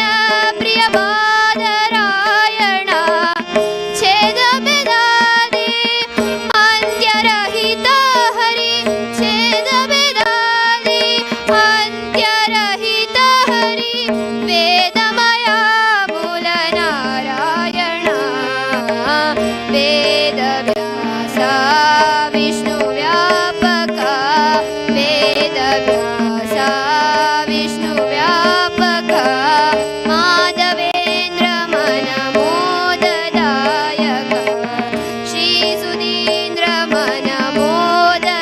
प्रिय बादरायण छेद भेदादि अन्त्यरहित हरि छेद भेदादि अन्त्यरहित हरि वेदमया मूल नारायण वेदव्यास विष्णुव्यापक वेदव्यास विष्णुव्यापक माधवेन्द्र मनमोददायक श्रीसुधीन्द्र मनमोददायक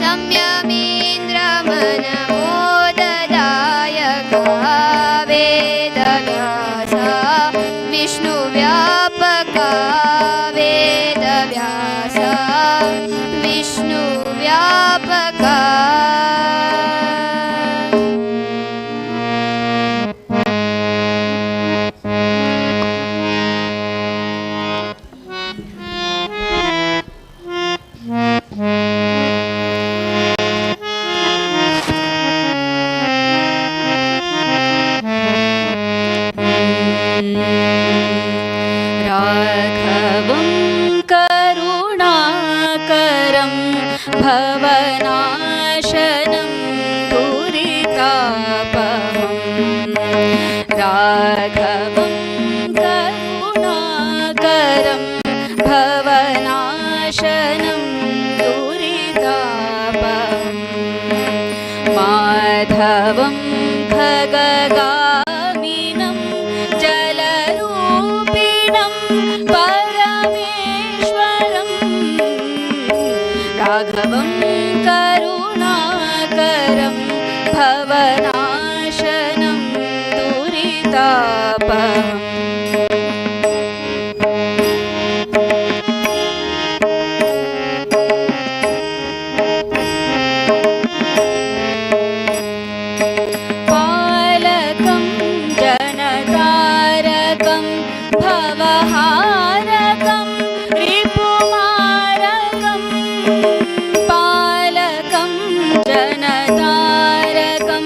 संयमीन्द्र मनमोददायक वेदव्यास विष्णुव्यापक वेदव्यास विष्णुव्यापक राघवं करुणाकरं भवनाशनं दुरितापहं राघवं करुणाकरं भवनाशनं दुरितापहं माधवं खगगामिनं जलरूपिणं परमेश्वरं राघवं करुणाकरं भवनाशनं दुरितापहम् पालकं जनतारकं भवहारकं रिपुमारकं पालकं जनतारकं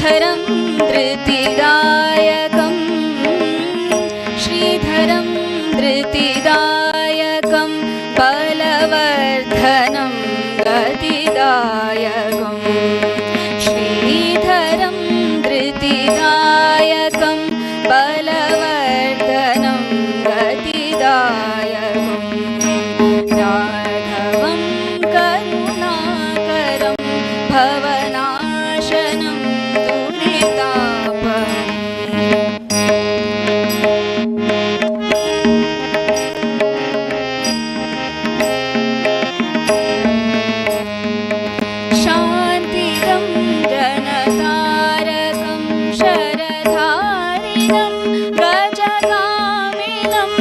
श्रीधरं धृतिदायकं श्रीधरं धृतिदायकं बलवर्धनं गतिदायकं श्रीधरं धृतिदायकं बलवर्धनं गतिदायकं राघवं करुणाकरं भवनाशनं दुरितापहम् शान्तिदं जनतारकं शरधारिणं गजगामिनं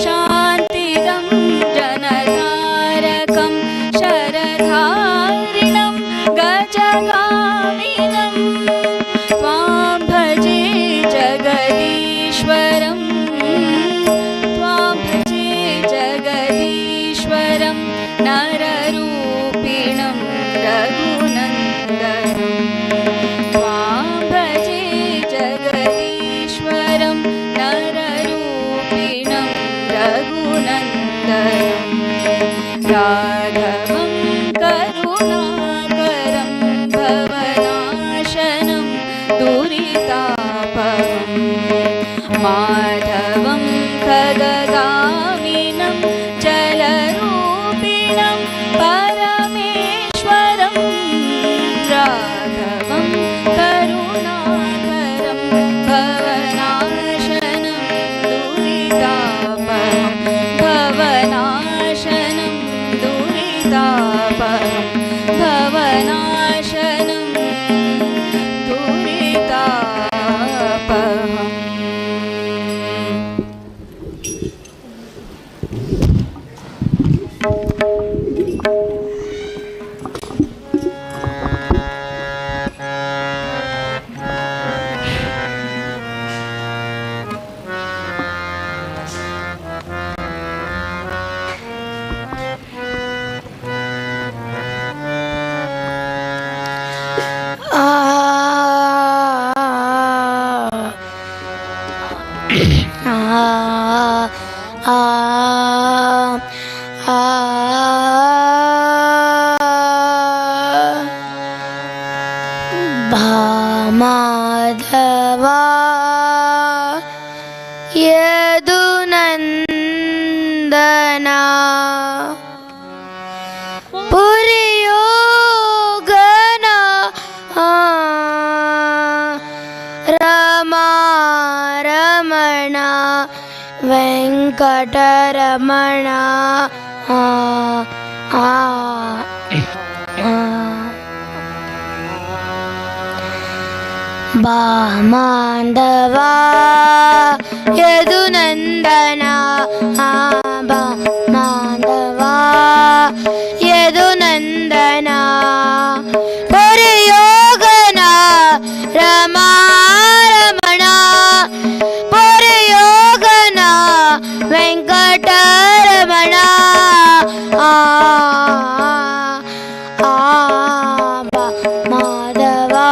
शान्तिदं जनतारकं शरधारिणं गजगामिनं त्वां भजे जगदीश्वरं त्वां भजे जगदीश्वरं नररूपिणं रघुनन्दनं त्वां भजे जगदीश्वरं नररूपिणं रघुनन्दनं राघवं करुणाकरं भवनाशनं दुरितापहम् माधवं खगगामिनं जलरूपिणं परमेश्वरं राघवं करुणाकरं भवनाशनं दुरितापहं भवनाशनं दुरितापहं भवनाशनं दुरितापहम् माधवा यदुनन्दना पुरियोगना रमा रमणा वेङ्कटरमणा माधवा यदुनन्दना माधवा यदुनन्दना पुरयोगना रमा रमणा पुरयोगना वेङ्कटरमणा माधवा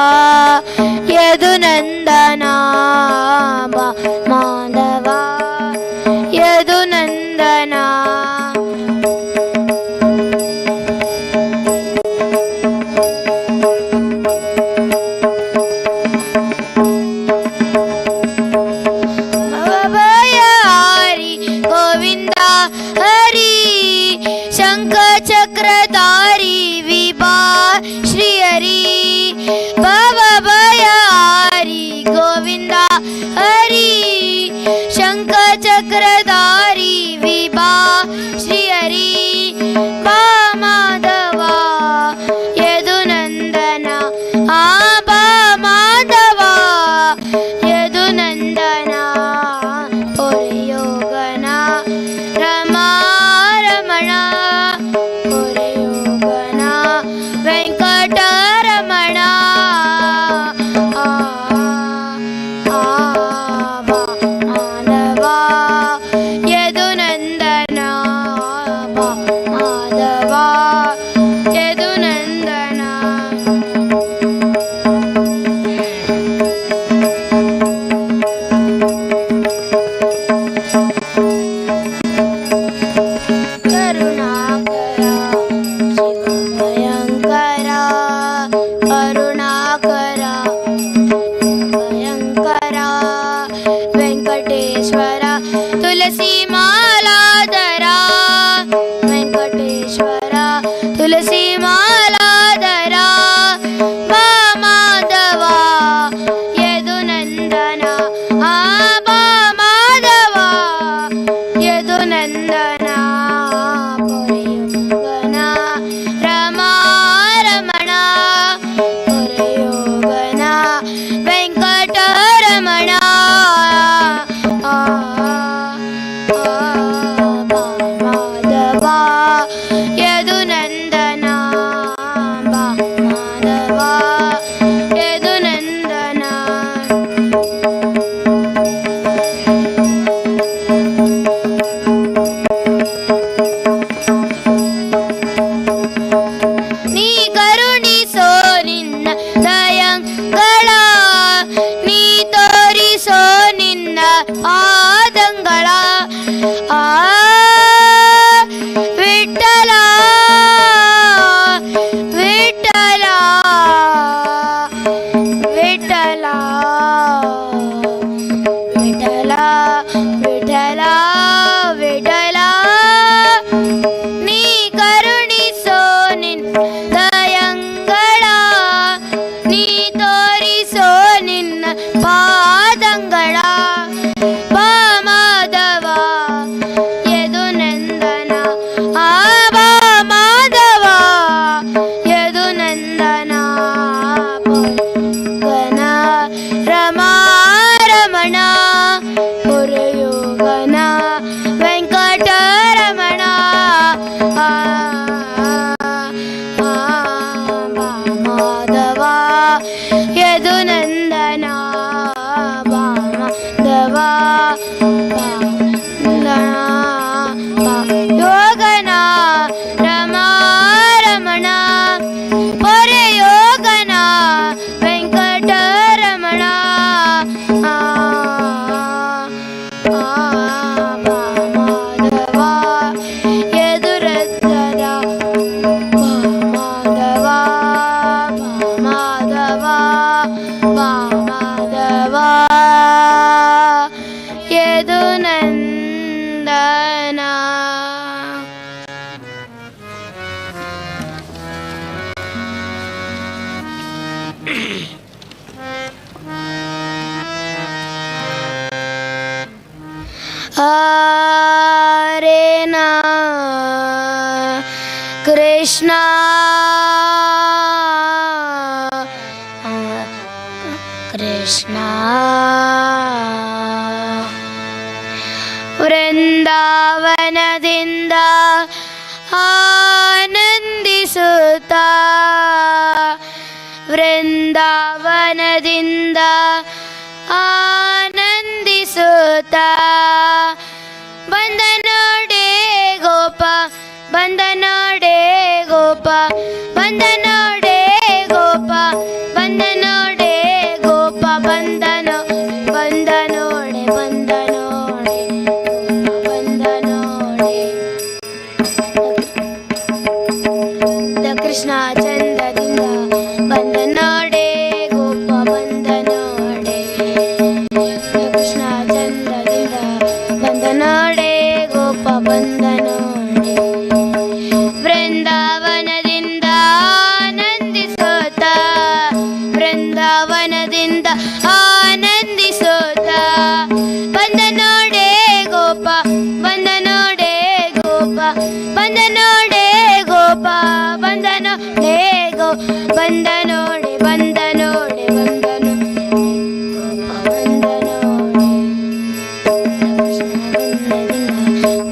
यदुनन्दना माधवा यदुनन्दना भवभयहारी गोविन्दा हरि शङ्खचक्रधारी विभा श्रीहरि भवभयहारी गोविन्दा हरि शङ्खचक्रधारी विभा श्रीहरि माधवा यदुनन्दना माधवा यदुनन्दना पुरयोगना रमा रमणा पुरयोगना वेङ्कटरमणा ಯದುನಂದನ ವಾಮದೇವ ಯೋಗನ ರಮಾರಮಣ ಪೊರೆ ಯೋಗನ ವೆಂಕಟರಮಣ ವಾಮದೇವ ಯದುರಥದ ವಾಮದೇವ ವಾಮದೇವ ವಾಮದೇವ ಯದುನಂದನ. ಹರೇ ಕೃಷ್ಣ ಕೃಷ್ಣ ವೃಂದಾವನದಿಂದ ಆನಂದಿಸುತ್ತ ವೃಂದಾವನದಿಂದ ಆನಂದಿಸುತ್ತ ಬಂದ ನೋಡೆ ಗೋಪ ಬಂದ ನೋಡೆ ಗೋಪ ಬಂದ ನೋಡೆ ಗೋಪ ಬಂದ ನೋಡೆ ಗೋಪ ಬಂದನೋ ಬಂದ ನೋಡೆ ಬಂದ ನೋಡೆ ಬಂದ ನೋಡೆ ಕೃಷ್ಣ ಚಂದದಿಂದ ಬಂದ ನೋಡೆ ಗೋಪ ಬಂದ ನೋಡೆ ಕೃಷ್ಣ ಚಂದದಿಂದ ಬಂದ ನೋಡೆ ಗೋಪ ಬಂದ ನೋಡೆ ವೃಂದಾವನದಿಂದ ಆನಂದಿಸೋತ ವೃಂದಾವನದಿಂದ ಆನಂದಿಸೋತ ಬಂದ ನೋಡೆ ಗೋಪ ಬಂದ ನೋಡೆ ಗೋಪ ಬಂದ ನೋಡೆ ಗೋಪ ಬಂದ ನೋಡೆ ಗೋ ಬಂದ ನೋಡೆ ಬಂದ ನೋಡೆ ಬಂದ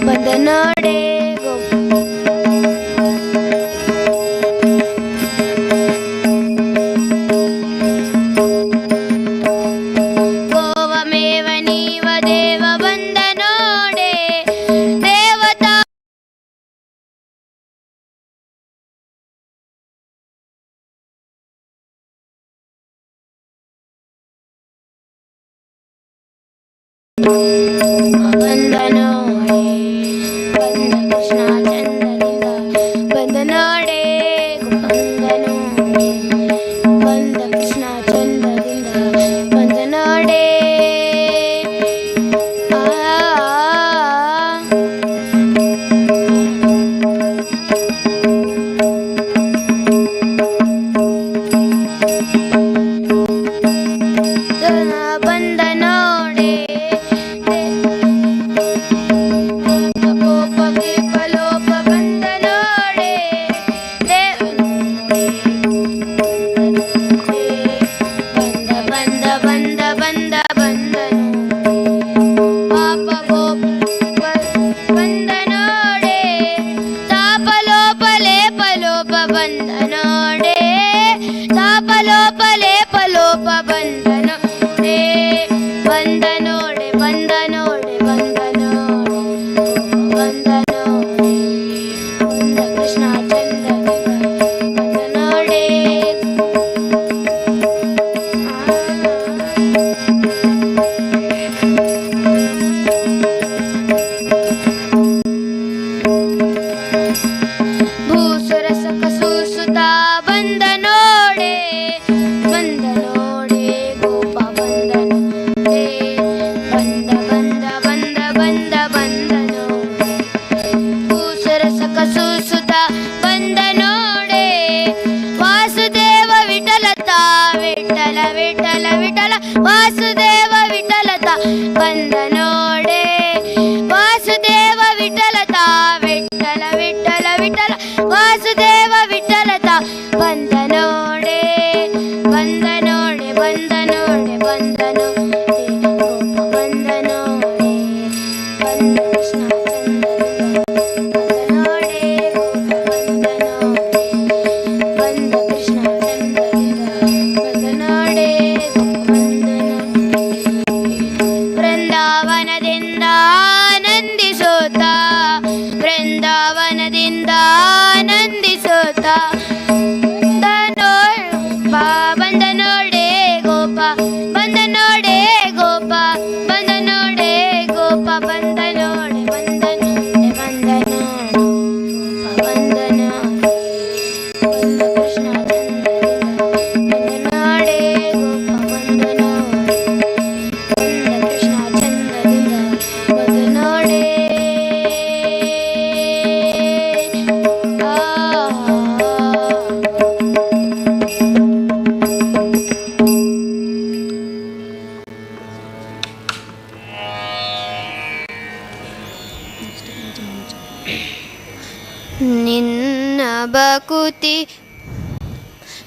ಬಂದ ನೋಡೆ ಗೋಪ ಗೋವಮೇವ ನೀವ ದೇವ ಬಂದ ನೋಡೆ ದೇವತಾ ಬಂದ ನೋಡೆ ಬಂದ ಕೃಷ್ಣ ಚಂದದಿಂದ ಬಂದ ನೋಡೆ ಬಂದ ನೋಡೆ ಬಂದ ಕೃಷ್ಣ ಚಂದದಿಂದ ಬಂದ ನೋಡೆ ಬಂದ ನೋಡೆ ಕೋಪ ವಿಪಲೋಪ ಬಂದ ನೋಡೆ ಬಂದ ಬಂದ ಬಂದ ಬಂದ ಪಾಪ ಗೋಪ ಬಂದ ನೋಡೆ ತಾಪ ಲೋಪ ಲೇಪ ಲೋಪ ಬಂದ ನೋಡೆ ತಾಪ ಲೋಪ ಲೇಪ ಲೋಪ ಬಂದ ನೋಡೆ ಬಂದ ನೋಡೆ ಬಂದ ನೋಡೆ ಬಂದ ನೋಡೆ ಬಂದ ನೋಡೆ ಬಂದ ಕೃಷ್ಣ ಚಂದದಿಂದ ಬಂದ ನೋಡೆ ಭೂಸುರಸ ಕಸೂಸುತ ಬಂದ ನೋಡೆ ಬಂದ ನೋಡೆ ಗೋಪ ಬಂದ ನೋಡೆ ಬಂದ ಬಂದ ಬಂದ ಬಂದ ಬಂದ ನೋಡೆ ಭೂಸುರಸ ಕಸೂಸುತ ಬಂದ ನೋಡೆ ವಾಸುದೇವ ವಿಠಲತ ವಿಠಲ ವಿಠಲ ವಿಠಲ ವಾಸುದೇವ ವಿಠಲತ ಬಂದ ನೋಡೆ ವಾಸುದೇವ ವಿಠಲತ ವಿಠಲ ವಿಠಲ ವಿಠಲ ವಾಸುದೇವ ವಿಠಲತ ಬಂದ ನೋಡೆ ಬಂದ ನೋಡೆ ಬಂದ ನೋಡೆ ಬಂದ ನೋಡೆ ಗೋಪ ಬಂದ ನೋಡೆ ಬಂದ ಕೃಷ್ಣ ಚಂದದಿಂದ ಬಂದ ನೋಡೆ ಗೋಪ ಬಂದ ನೋಡೆ ಬಂದ ಕೃಷ್ಣ ಚಂದದಿಂದ ಬಂದ ನೋಡೆ ಬಂದ ನೋಡೆ ಗೋಪ ಬಂದ ನೋಡೆ ಗೋಪ ಬಂದ ನೋಡೆ ಬಂದ ನೋಡೆ ಬಂದ ನೋಡೆ ಬಂದ ನೋಡೆ ಬಂದ ಕೃಷ್ಣ ಚಂದದಿಂದ ಬಂದ ನೋಡೆ ಗೋಪ ಬಂದ ನೋಡೆ ಬಂದ ಕೃಷ್ಣ ಚಂದದಿಂದ ಬಂದ ನೋಡೆ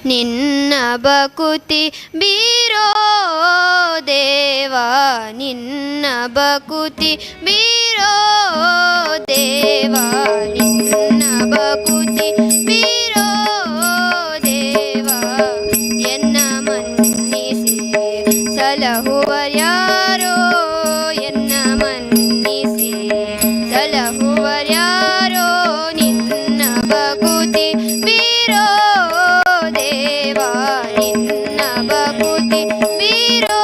ನಿನ್ನ ಬಕುತಿ ಬೀರೋ ದೇವಾ ನಿನ್ನ ಬಕುತಿ ಬೀರೋ ದೇವಾ ನಿನ್ನ ಬಕುತಿ ಬೀರೋ ದೇವಾ ಎನ್ನ ಮನ್ನಿಸಿ ಸಲಹುವರ್ಯಾರೋ ಎನ್ನ ಮನ್ನಿಸಿ ಸಲಹುವರ್ಯಾರೋ ನಿನ್ನ ಬಕುತಿ ಬೀರೋ ದೇವಾ ನಿನ್ನ ಬಕುತಿ ಬೀರೋ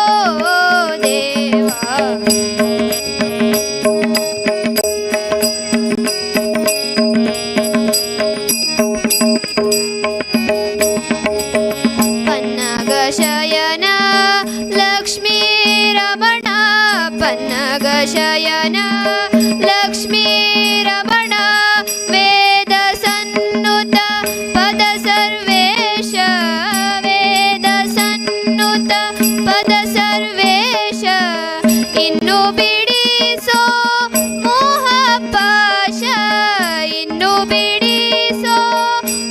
ದೇವಾ ಪನ್ನಗ ಶಯನ ಲಕ್ಷ್ಮೀ ರಮಣ ಪನ್ನಗ ಶಯನ ಲಕ್ಷ್ಮೀ ರಮಣ ವೇದ ಸನ್ನುತ ಪದ ಸರ್ವೇಶ ವೇದ ಸನ್ನುತ ಪದ ಸರ್ವೇಶ ಇನ್ನು ಬಿಡಿಸೋ ಮೋಹ ಪಾಶ ಇನ್ನು ಬಿಡಿಸೋ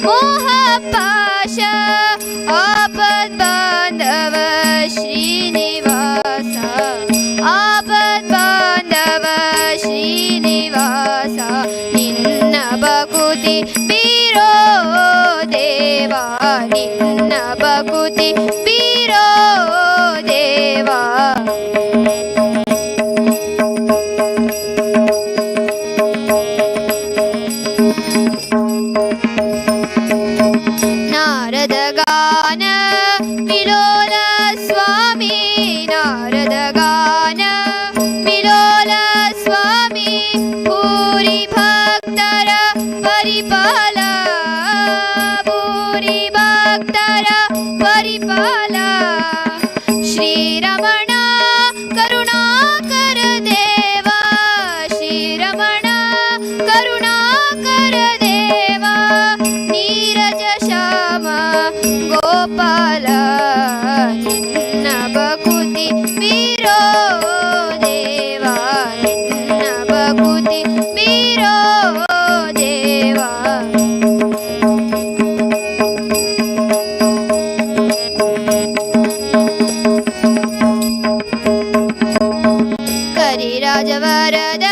ಮೋಹ ಪಾಶ ಆಪದ್ ಬಾಂಧವ ಶ್ರೀನಿವಾಸ ಆಪದ್ ಬಾಂಧವ ಶ್ರೀನಿವಾಸ ನಿನ್ನ ಬಕುತಿ ಬೀರೋ ದೇವಾ ನಿನ್ನ ಬಕುತಿ ಬೀರೋ ದೇವಾ ನಾರದ ಗಾನ ವಿಲೋಲ ಸ್ವಾಮಿ ನಾರದ ಗಾನ ವಿಲೋಲ ಸ್ವಾಮಿ ಭೂರಿ ಭಕ್ತರ ಪರಿಪಾಲ ಭೂರಿ ಭಕ್ತರ ಪರಿಪಾಲ ಶ್ರೀರಮಣ ಕರುಣಾಕರ ದೇವಾ ಶ್ರೀರಮಣ ಕರುಣಾಕರ ದೇವಾ ನೀರಜ ಶ್ಯಾಮ ಗೋಪಾಲ ನಿನ್ನ ಬಕುತಿ ಬೀರೋ ದೇವಾ ನಿನ್ನ ಬಕುತಿ ಬೀರೋ ದೇವಾ ಕರಿರಾಜವರದ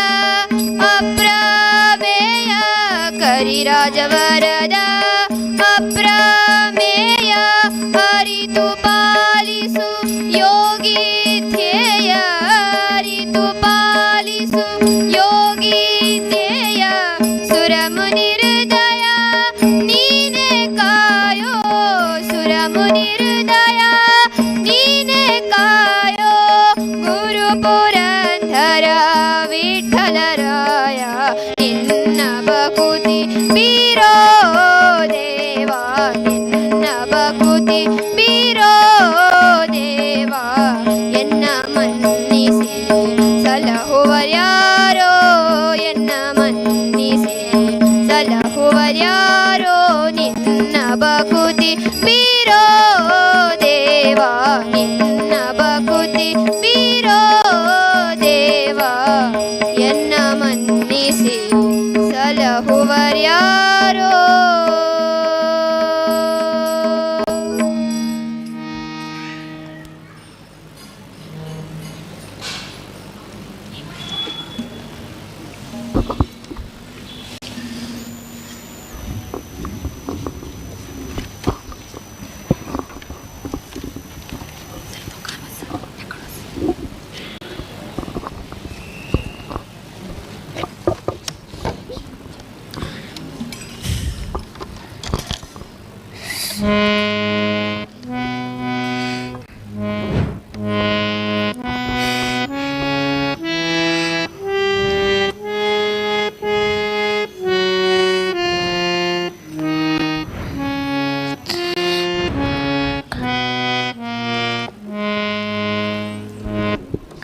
ಅಪ್ರಮೇಯ ಕರಿರಾಜವರದ ಅಪ್ರಮೇಯ ಅರಿತು ಪಾಲಿಸು ಯೋಗಿ ಧ್ಯೇಯ ಅರಿತು ಪಾಲಿಸು ಯೋಗಿ ಧ್ಯೇಯ ಸುರಮುನಿರ್ದಯ ನೀನೆ ಕಾಯೋ ಸುರಮುನಿರ್ದಯ ನೀನೆ ಕಾಯೋ ಗುರು ಪುರಂದರ ವಿಠಲರಾಯ ನಿನ್ನ ಬಕುತಿ ಬೀರೋ ದೇವಾ ನಿನ್ನ ಬಕುತಿ ಬೀರೋ ದೇವಾ ಎನ್ನ ಮನ್ನಿಸಿ ಸಲಹುವರ್ಯಾರೋ ಎನ್ನ ಮನ್ನಿಸಿ ಸಲಹುವರ್ಯಾರೋ ನಿನ್ನ ಬಕುತಿ ಬೀರೋ ದೇವಾ ನಿನ್ನ ಬಕುತಿ ಬೀರೋ ದೇವಾ ಎನ್ನ ಮನ್ನಿಸಿ ಸಲಹುವರ್ಯಾರೋ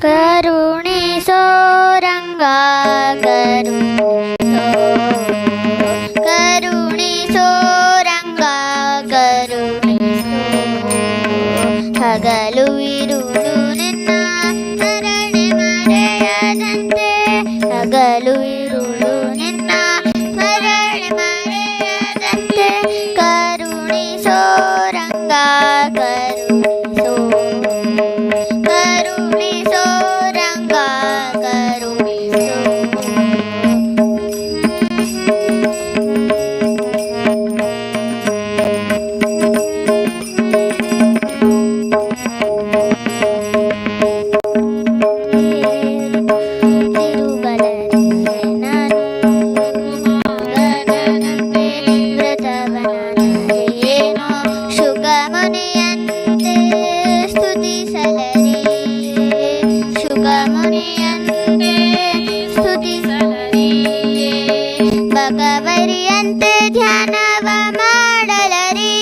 ಕರುಣಿಸೋ ರಂಗ ಕರುಣಿಸೋ ರಂಗ ಕರುಣಿಸೋ ಹಗಲು ಇರುಳು ನಿನ್ನ ಸ್ಮರಣೆ ಮರೆಯದಂತೆ ಹಗಲು ಇರುಳು ನಿನ್ನ ಸ್ಮರಣೆ ಮರೆಯದಂತೆ ಕರುಣಿಸೋ ರಂಗ ಕರುಣಿಸೋ ಕರುಣಿಸೋ ರಂಗ ಕರುಣಿಸೋ ಭಗವರಿಯಂತೆ ಧ್ಯಾನವ ಮಾಡಲರಿ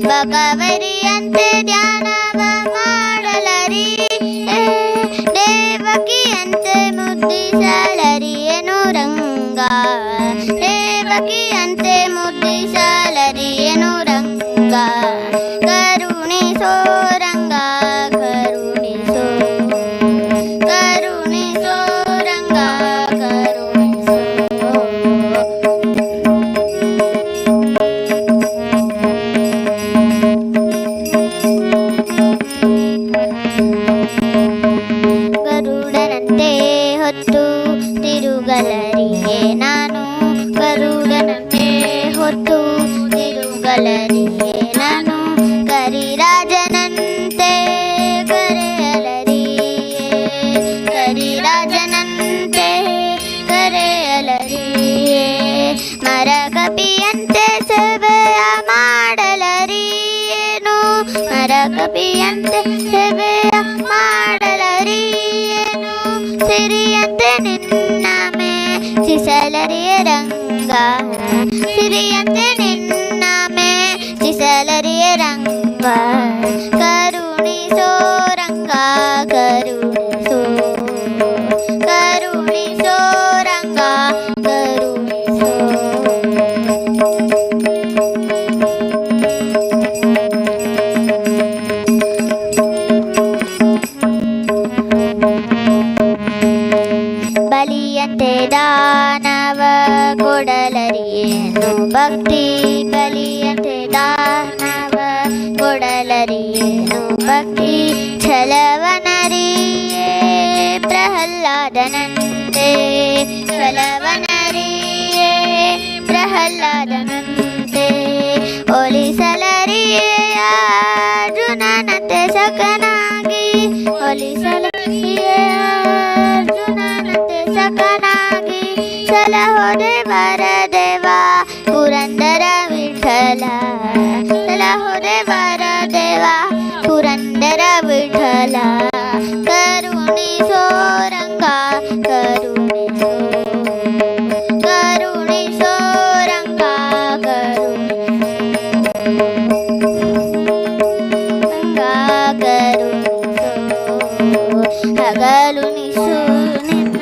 ಭಗವರಿಯಂತೆ ಧ್ಯಾನವ ಮಾಡಲರಿ ದೇವಕಿಯಂತೆ ಮುದ್ದಿಸಲರಿಯೇನು ರಂಗ ದೇವಕಿಯಂತೆ ಮುದ್ದಿಸಲರಿಯೇನು ರಂಗ ಕರುಣಿಸೋ ರಂಗ ಕರುಣಿಸೋ ಕರುಣಿಸೋ ರಂಗ ಕರುಣಿಸೋ ಗರುಡನಂತೆ ಹೊತ್ತು ತಿರುಗಲರಿಯೇ ನಾನು ಗರುಡನಂತೆ ಹೊತ್ತು ತಿರುಗಲರಿಯೇ ನಾನು ಕರಿರಾಜನಂತೆ ಕರೆಯಲರಿಯೇ ಕರಿರಾಜನಂತೆ ಕರೆಯಲರಿಯೇ ಮರಕಪಿಯಂತೆ ಸೇವೆಯ ಮಾಡಲರಿಯೇನು ಮರಕಪಿಯಂತೆ ಸೇವೆಯ ಮಾಡಲರಿಯೇನು ಸಿರಿಯಂತೆ ನಿನ್ನ ಮೆಚ್ಚಿಸಲರಿಯ ರಂಗ ಸಿರಿಯಂತೆ ನಿನ್ನ ಮೆಚ್ಚಿಸಲರಿಯ ರಂಗ ಕರುಣಿಸೋ ರಂಗ ಕರುಣಿಸೋ ಕರುಣಿಸೋ ರಂಗ ಕರುಣಿಸೋ ಬಲಿಯಂತೆ ದಾನವ ಕೊಡಲರಿಯೇನು ಭಕ್ತಿ ಬಲಿಯಂತೆ ದಾನವ ಕೊಡಲರಿಯೇನು ಭಕ್ತಿ ಛಲವನರಿಯೇ ಪ್ರಹ್ಲಾದನಂತೆ ಛಲವನರಿಯೇ ಪ್ರಹ್ಲಾದನಂತೆ ಒಲಿಸಲರಿಯೇ ಅರ್ಜುನನಂತೆ ಸಖನಾಗಿ ಒಲಿಸಲರಿಯೇ ಅರ್ಜುನನಂತೆ ಸಖನಾಗಿ ಸಲಹೋ ದೇವರ ದೇವ ಪುರಂದರ ವಿಠಲ ಸಲಹೋ ದೇವರ ದೇವ ಪುರಂದರ ವಿಠಲ ಕರುಣಿಸೋ ರಂಗ ಕರುಣಿಸೋ ಕರುಣಿಸೋ ರಂಗ ರಂಗ ಕರುಣಿಸೋ ಹಗಲು ನಿಸು ನಿನ್ನ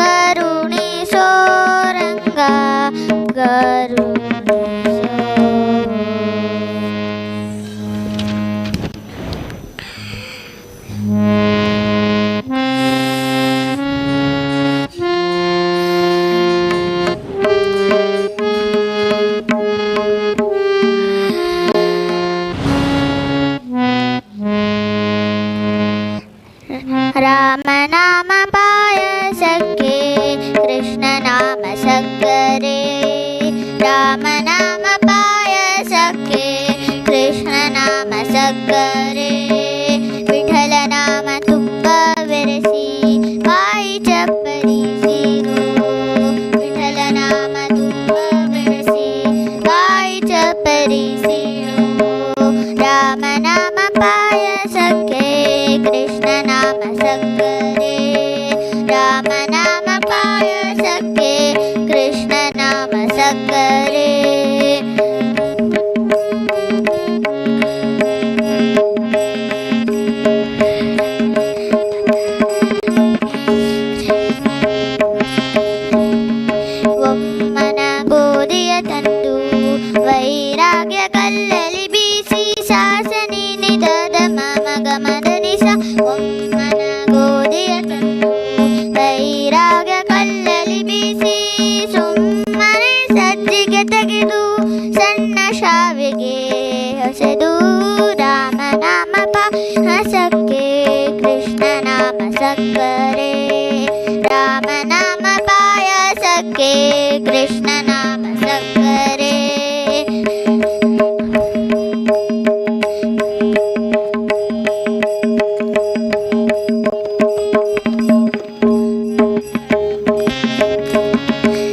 ಕರುಣಿಸೋ ರಂಗ ಕರುಣಿಸೋ. ರಾಮನಾಮ ಪಾಯಸಕ್ಕೆ ಕೃಷ್ಣ ನಾಮ ಸಕ್ಕರೆ. ರಾಮನಾಮ ಪಾಯಸಕ್ಕೆ ಕೃಷ್ಣ ನಾಮ ಸಕ್ಕರೆ. ವಿಠಲ ನಾಮ ತುಪ್ಪ ಬೆರೆಸಿ ಬಾಯಿ ಚಪ್ಪರಿಸಿರು. ವಿಠಲ ನಾಮ ತುಪ್ಪ ಬೆರೆಸಿ ಬಾಯಿ ಚಪ್ಪರಿಸಿರು. ರಾಮನಾಮ ಪಾಯಸಕ್ಕೆ ಕೃಷ್ಣ ನಾಮ ಸಕ್ಕರೆ. ರಾಮನಾಮ ಪಾಯಸಕ್ಕೆ ಕೃಷ್ಣ ನಾಮ ಸಕ್ಕರೆ. ಒಮ್ಮನ ಗೋಧಿಯ ತಂದು ವೈರಾಗ್ಯ ಕಲ್ಲಲಿ ಬೀಸಿ ಸಾಸನಿ ನಿಧದ ಮಮ ಗಮದನಿಸ. ಒಮ್ಮನ ಗೋಧಿಯ ತಂದು ವೈರಾಗ್ಯ ಕಲ್ಲಲಿ ಬೀಸಿ ಸುಮ್ಮನೆ ಸಜ್ಜಿಗೆ ತೆಗೆದು ಸಣ್ಣ ಶಾವಿಗೆ ಹೊಸೆದು. ರಾಮನಾಮ ಪಾಯಸಕ್ಕೆ ಕೃಷ್ಣ ನಾಮ ಸಕ್ಕರೆ. ರಾಮನಾಮ ಪಾಯಸಕ್ಕೆ ಕೃಷ್ಣ ನಾಮ ಸಕ್ಕರೆ.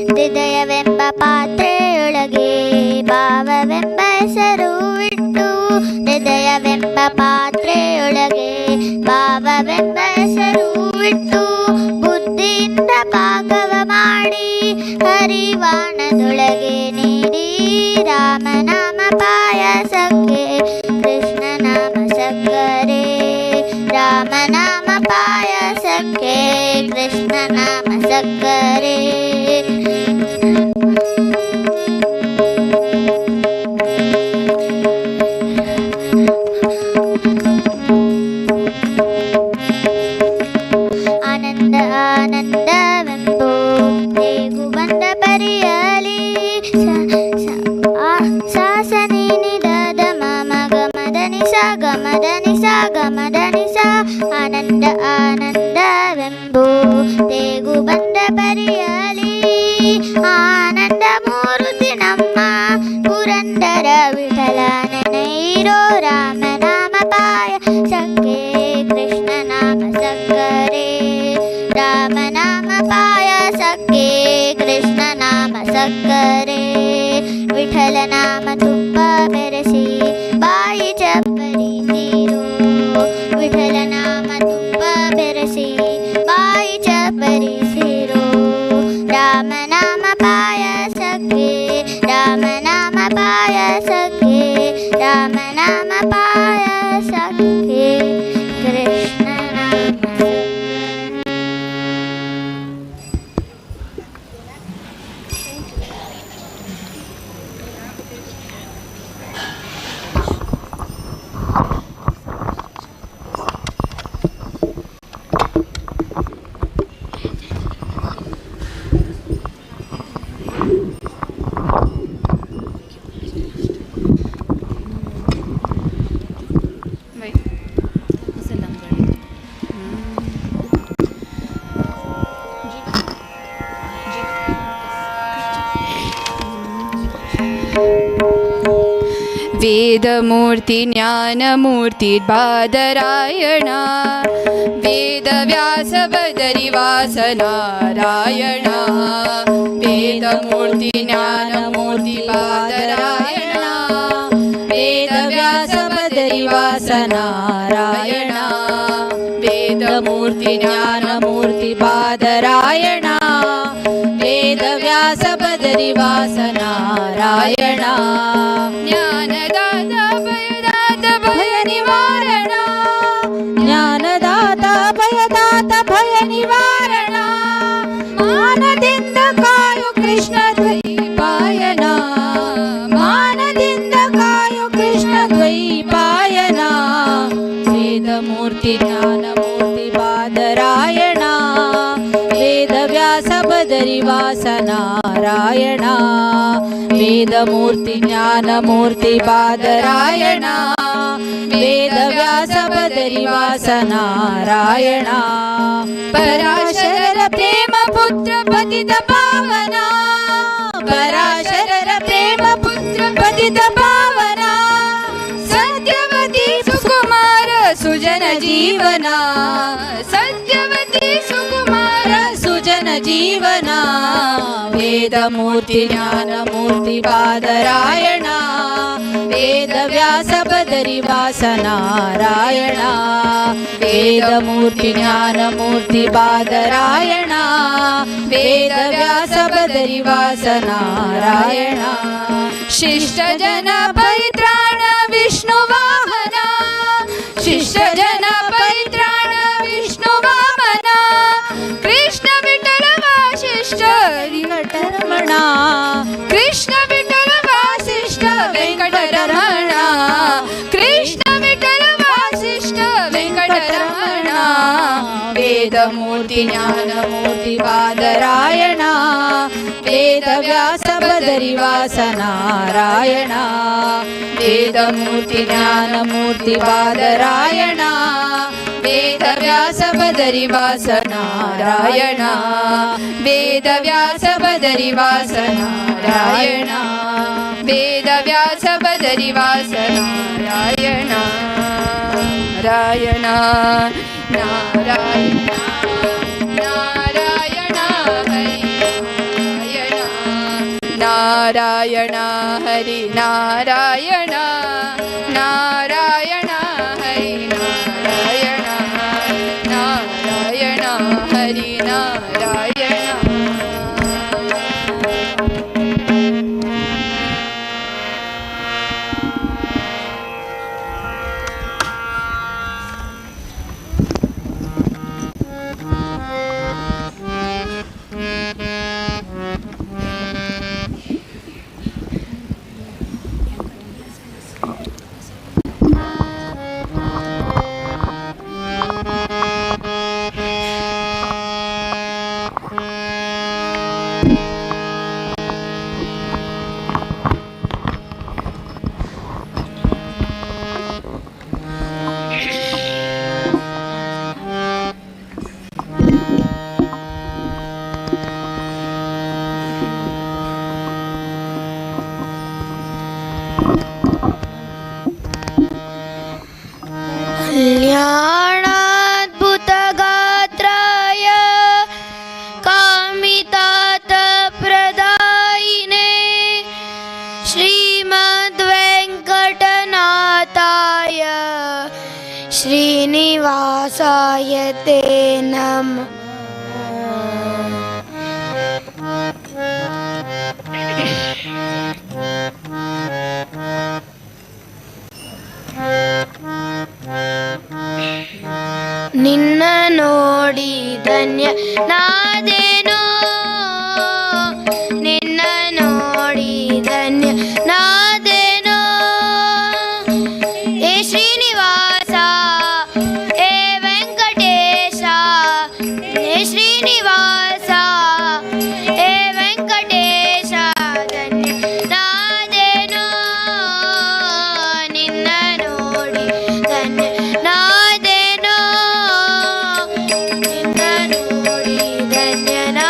ಹೃದಯವೆಂಬ ಪಾತ್ರೆಯೊಳಗೆ ಭಾವವೆಂಬ ಹೆಸರು ಇಟ್ಟು. ಹೃದಯವೆಂಬ ಪಾತ್ರೆಯೊಳಗೆ ಭಾವವೆಂಬ ಹೆಸರು ಇಟ್ಟು. ಬುದ್ಧಿಯಿಂದ ಪಾಕವ ಮಾಡಿ ಹರಿವಾಣದೊಳಗೆ ನೀಡಿ. ರಾಮನಾಮ ಪಾಯಸಕ್ಕೆ ಕೃಷ್ಣ ನಾಮ ಸಕ್ಕರೆ. ರಾಮನಾಮ ಪಾಯಸಕ್ಕೆ ಕೃಷ್ಣ ನಾಮ ಸಕ್ಕರೆ. ಆನಂದ ಆನಂದವೆಂಬೋ ಹೇಗೂ ಬಂದ ಪರಿಯಲಿ ಸಾಸನಿ ನಿಧದ ಮಮ ಗಮದನಿಸ ಗಮದನಿಸ ಗಮದನಿಸ. ಆನಂದ ಆನಂದವೆಂಬೋ ಹೇಗೂ ಬಂದ ಪರಿಯಲಿ ಆನಂದ ಮೂರ್ತಿ ನಮ್ಮ ಪುರಂದರ ವಿಠಲ ನೆನೈರೋ. ರಾಮನಾಮ ಪಾಯಸಕ್ಕೆ ಕೃಷ್ಣ ನಾಮ ಸಕ್ಕರೆ. ರಾಮನಾಮ ಪಾಯಸಕ್ಕೆ ಕೃಷ್ಣ ನಾಮ ಸಕ್ಕರೆ. ವಿಠಲ ನಾಮ ತುಪ್ಪ ಬೆರೆಸಿ ಬಾಯಿ ಚಪ್ಪರಿಸಿರು. ವಿಠಲ ನಾಮ ತುಪ್ಪ ಬೆರೆಸಿ ಬಾಯಿ ಚಪ್ಪರಿಸಿರು. ರಾಮನಾಮ ಪಾಯಸಕ್ಕೆ ರಾಮನಾಮ ಪಾಯಸಕ್ಕೆ ರಾಮನಾಮ ಪಾಯಸಕ್ಕೆ ಕೃಷ್ಣ ನಾಮ ಸಕ್ಕರೆ. वेदमूर्ति ज्ञानमूर्ति बादरायण. वेदव्यास बदरिवास नारायण. वेदमूर्ति ज्ञानमूर्ति बादरायण. वेदव्यास बदरिवास नारायण. वेदमूर्ति ज्ञानमूर्ति बादरायण. वेदव्यास बदरिवास नारायण. ज्ञानदाता भयदाता भय निवारण. ज्ञानदाता भयदाता भय निवारण. ಕೃಷ್ಣ ದ್ವೈಪಾಯನ ಮಾನದಿಂದ ಕಾಯೋ ಕೃಷ್ಣ ದ್ವೈಪಾಯನ ವೇದಮೂರ್ತಿ ಜ್ಞಾನಮೂರ್ತಿ ಬಾದರಾಯಣ ವೇದವ್ಯಾಸ ಬದರಿವಾಸ ನಾರಾಯಣ ವೇದಮೂರ್ತಿ ಜ್ಞಾನಮೂರ್ತಿ ಬಾದರಾಯಣ ವೇದವ್ಯಾಸ ಬದರಿವಾಸ ನಾರಾಯಣ ಪರಾಶರರ ಪ್ರೇಮ ಪುತ್ರ ಪತಿತ ಪಾವನ ಪರಾಶರರ ಪ್ರೇಮ ಪುತ್ರ ಪತಿತ ಪಾವನ ಸತ್ಯವತಿ ಸುಕುಮಾರ ಸುಜನ ಜೀವನ ಸತ್ಯವತಿ ಸುಕುಮಾರ ಸುಜನ ಜೀವನ ವೇದಮೂರ್ತಿ ಜ್ಞಾನಮೂರ್ತಿ ಬಾದರಾಯಣ ವೇದವ್ಯಾಸ ಬದರಿವಾಸ ನಾರಾಯಣ ವೇದಮೂರ್ತಿ ಜ್ಞಾನಮೂರ್ತಿ ಬಾದರಾಯಣ ವೇದವ್ಯಾಸ ಬದರಿವಾಸ ನಾರಾಯಣ ಶಿಷ್ಟ ಜನ ಪರಿತ್ರಾಣ ವಿಷ್ಣು ವಾಹನ ಶಿಷ್ಟ ಜನ ಪರಿತ್ರಾಣ ವಿಷ್ಣು ವಾಮನ ಕೃಷ್ಣ ವಿಠಲ ವಾಸಿಷ್ಠ ವೆಂಕಟರಮಣ ಕೃಷ್ಣ ವಿಠಲ ವಾಸಿಷ್ಠ ವೆಂಕಟರಮಣ ಕೃಷ್ಣ ವಿಠಲ ವಾಸಿಷ್ಠ ವೆಂಕಟರಮಣ ವೇದಮೂರ್ತಿ ಜ್ಞಾನಮೂರ್ತಿ ಬಾದರಾಯಣ ವೇದವ್ಯಾಸ ಬದರಿವಾಸ ನಾರಾಯಣ ವೇದಮೂರ್ತಿ ಜ್ಞಾನಮೂರ್ತಿ ಬಾದರಾಯಣ ವೇದವ್ಯಾಸ ಬದರಿವಾಸ ನಾರಾಯಣ ವೇದವ್ಯಾಸ ಬದರಿವಾಸ ನಾರಾಯಣ ವೇದವ್ಯಾಸ ಬದರಿವಾಸ ನಾರಾಯಣ ನಾರಾಯಣ ನಾರಾಯಣ ನಾರಾಯಣ ಹರಿ ನಾರಾಯಣ ನಾರಾಯಣ ಹರಿ ನಾರಾಯಣ ನಾರಾಯಣ ಹರಿ ನಾರಾಯಣ कल्याणाद्भुतगात्राय कामितार्थप्रदायिने श्रीमद्वेङ्कटनाथाय श्रीनिवासाय ते नमः। ನಿನ್ನ ನೋಡಿ ಧನ್ಯ ನಾದೇನೋ ನಿನ್ನ ನೋಡಿ ಧನ್ಯ ನಾದೇನೋ ಏ ಶ್ರೀನಿವಾಸ ಏ ವೆಂಕಟೇಶ ಏ ಶ್ರೀನಿವಾಸ ಏ ವೆಂಕಟೇಶ ಧನ್ಯ ನಾದೇನೋ ನಿನ್ನ ನೋಡಿ ಧನ್ಯ ನಾದೇನೋ ನಿನ್ನ ನೋಡಿ ಧನ್ಯನಾ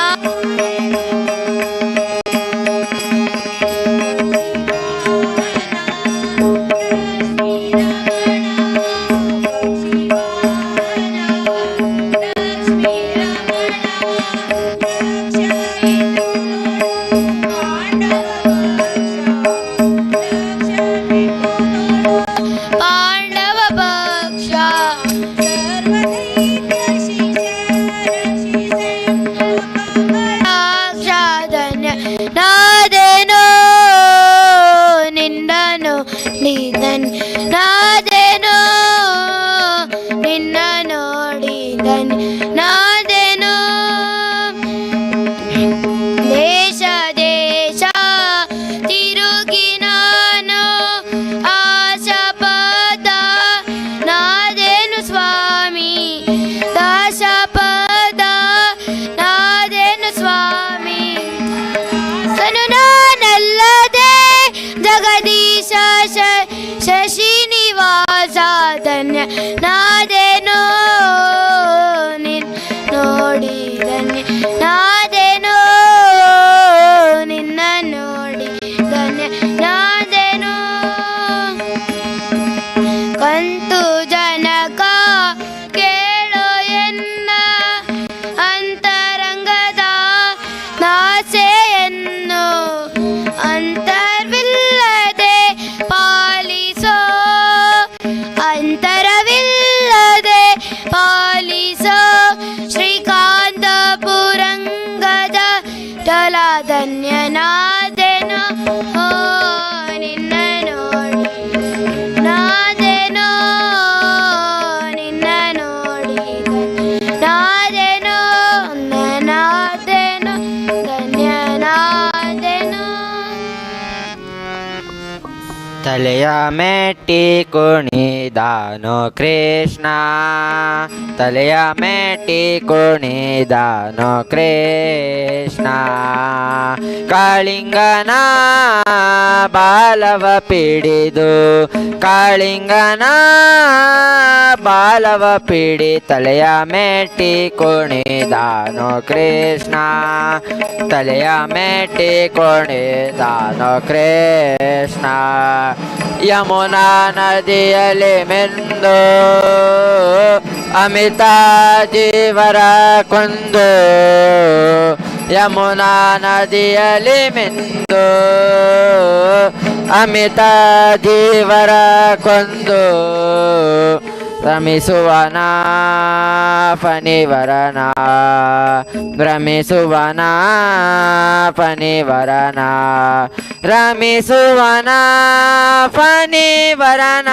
ಪಾಂಡವ ಪಕ್ಷ ಧನ್ಯ ನಾದೇನೋ ನಿನ್ನನು ನಿಧನ್ ನಾದೇನೋ ನಿನ್ನ ನೋಡಿ ಧನ್ಯ ನಾದೇನೋ ದೇಶ ಧನ್ಯ ನಾದೇನೋ ನಿನ್ ನೋಡಿ ಧನ್ಯ ನಾದೇನೋ ನಿನ್ನ ನೋಡಿ ಧನ್ಯ ನಾದೇನೋ ಕಂತು ಜನಕ ಕೇಳೋ ಎನ್ನ ಅಂತರಂಗದ ನಾಸೆಯನ್ನು ಅಂತರ್ವಿಲ್ಲದೆ ಪಾಲಿಸೋ ಅಂತರವಿಲ್ಲದೆ ಪಾಲಿಸೋ ಶ್ರೀಕಾಂತ ಪುರಂಗದ ಟಲ ಧನ್ಯನಾದೆನೋ ನಿನ್ನ ನೋಡಿ ನಾದೆನೋ ನಿನ್ನ ನೋಡಿ ನಾದೆನೋ ನಾದೆನೋ ಧನ್ಯನಾದೆನೋ ತಲೆಯ ಮೆಟ್ಟಿ ಕುಣಿದಾನು ಕೃಷ್ಣ ತಲೆಯ ಮೆಟ್ಟಿ ಕುಣಿದಾನು ಕೃಷ್ಣ ಕಾಳಿಂಗನ ಬಾಲವ ಪಿಡಿದು ಕಾಳಿಂಗನ ಬಾಲವ ಪಿಡಿ ತಲೆಯ ಮೆಟ್ಟಿ ಕುಣಿದಾನು ಕೃಷ್ಣ ತಲೆಯ ಮೆಟ್ಟಿ ಕುಣಿದಾನು ಕೃಷ್ಣ ಯಮುನಾ ನದಿಯಲ್ಲಿ ಮೆಂದು ಅಮಿತ ಜೀವರ ಕೊಂದು ಯಮುನಾ ನದಿಯಲ್ಲಿ ಮೆಂದು ಅಮಿತ ಜೀವರ ಕೊಂದು ರಮಿಸುವನ ಫಣಿವರನ ರಮಿಸುವನ ಫಣಿವರನ ರಮಿಸುವನ ಫಣಿವರನ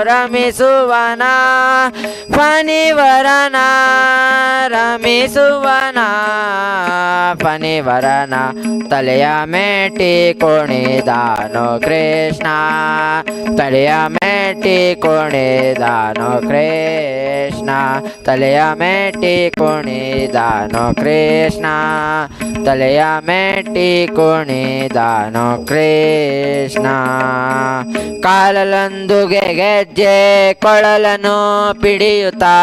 ರಮಿಸುವನ ಫಣಿವರನ ರಮಿಸುವನ ಫಣಿವರನ ತಲೆಯ ಮೇಟಿ ಕುಣಿದಾನು ಕೃಷ್ಣ ತಲೆಯ ಮೇಟಿ ಕುಣಿದಾನು ಕೃಷ್ಣ ತಲೆಯ ಮೇಟಿ ಕುಣಿದಾನು ಕೃಷ್ಣ ತಲೆಯ ಮೇಟಿ ಕುಣಿದಾನು ಕೃಷ್ಣ ಕಾಲಲೊಂದುಗೆ ಗೆಜ್ಜೆ ಕೊಳಲನು ಪಿಡಿಯುತ್ತಾ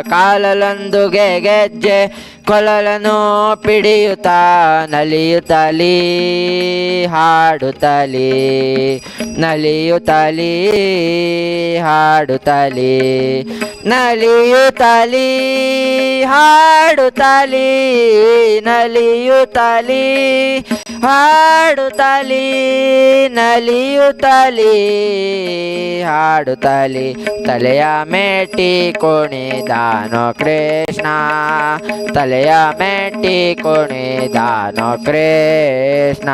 ಕಾಲಲೊಂದುಗೆ ಗೆಜ್ಜೆ ಕೊಳಲನು ಪಿಡಿಯುತ್ತಾ ನಲಿಯುತ್ತಲೀ ಹಾಡುತ್ತಲೀ ನಲಿಯುತ್ತಲೀ ಹಾಡುತ್ತಲೀ ನಲಿಯುತ್ತಲೀ ಹಾಡುತ್ತಲೀ ನಲಿಯುತ್ತಲೀ ಹಾಡುತ್ತಲೀ ನಲಿಯುತ್ತಲೀ ಹಾಡುತ್ತಲೀ ತಲೆಯ ಮೇಟಿ ಕುಣಿದಾನು ಕೃಷ್ಣ ತಲೆಯ ಮೇಟಿ ಕುಣಿದಾನು ಕೃಷ್ಣ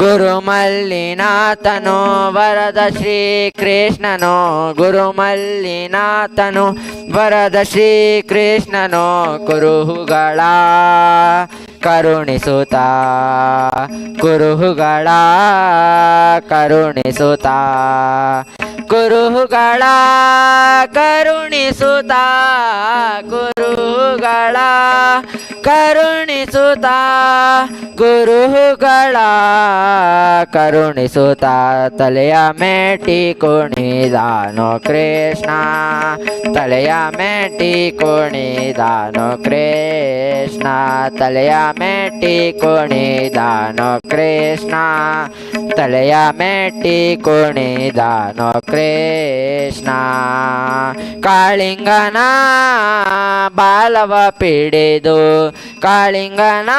ಗುರುಮಲ್ಲಿನಾಥನು ವರದ ಶ್ರೀ ಕೃಷ್ಣನು ಗುರುಮಲ್ಲಿನಾಥನು ವರದ ಶ್ರೀ ಕೃಷ್ಣನು ಕುರುಹುಗಳ ಕರುಣಿಸುತ್ತ ಕುರುಹುಗಳ ಕರುಣಿಸುತ್ತ ಕುರುಹುಗಳ ಕರುಣಿಸುತ್ತ ಕುರುಹುಗಳ ಕರುಣಿಸುತ್ತ ಗುರುಗಳ ಕರುಣಿಸುತ್ತ ತಲೆಯ ಮೇಟಿ ಕುಣಿದಾನು ಕೃಷ್ಣ ತಲೆಯ ಮೇಟಿ ಕುಣಿದಾನು ಕೃಷ್ಣ ತಲೆಯ ಮೇಟಿ ಕುಣಿದಾನು ಕೃಷ್ಣ ತಲೆಯ ಮೇಟಿ ಕುಣಿದಾನು ಕೃಷ್ಣ ಕಾಳಿಂಗನ ಬಾಲವ ಪಿಡಿದು ಕಾಳಿಂಗನ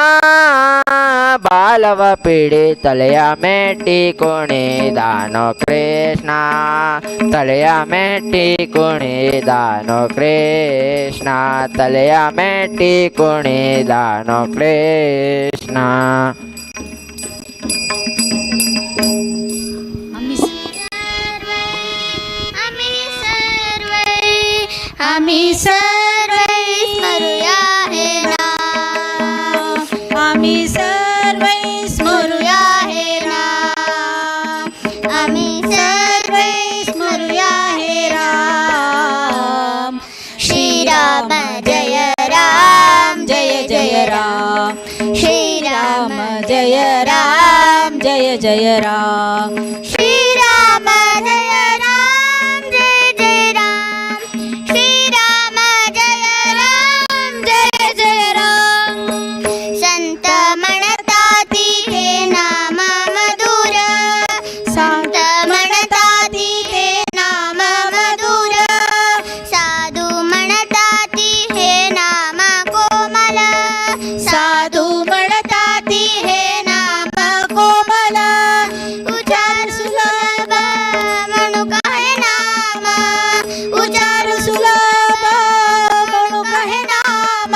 ಬಾಲವ ಪಿಡಿ ತಲೆಯ ಮೇಟಿ ಕುಣಿದಾನು ಕೃಷ್ಣ ತಲೆಯ ಮೇಟಿ ಕುಣಿದಾನು ಕೃಷ್ಣ ತಲೆಯ ಮೇಟಿ ಕುಣಿದಾನು ಕೃಷ್ಣ आम्ही सर्वै स्मरूया हे नाम आम्ही सर्वै स्मरूया हे नाम आम्ही सर्वै स्मरूया हे राम श्रीराम जय राम जय जय राम श्रीराम जय राम जय जय राम श्रीराम जय राम जय जय साधू म्हणताती हे नाम कोमल उच्चार सुलभ म्हणू काय नाम उच्चार सुलभ म्हणू काय नाम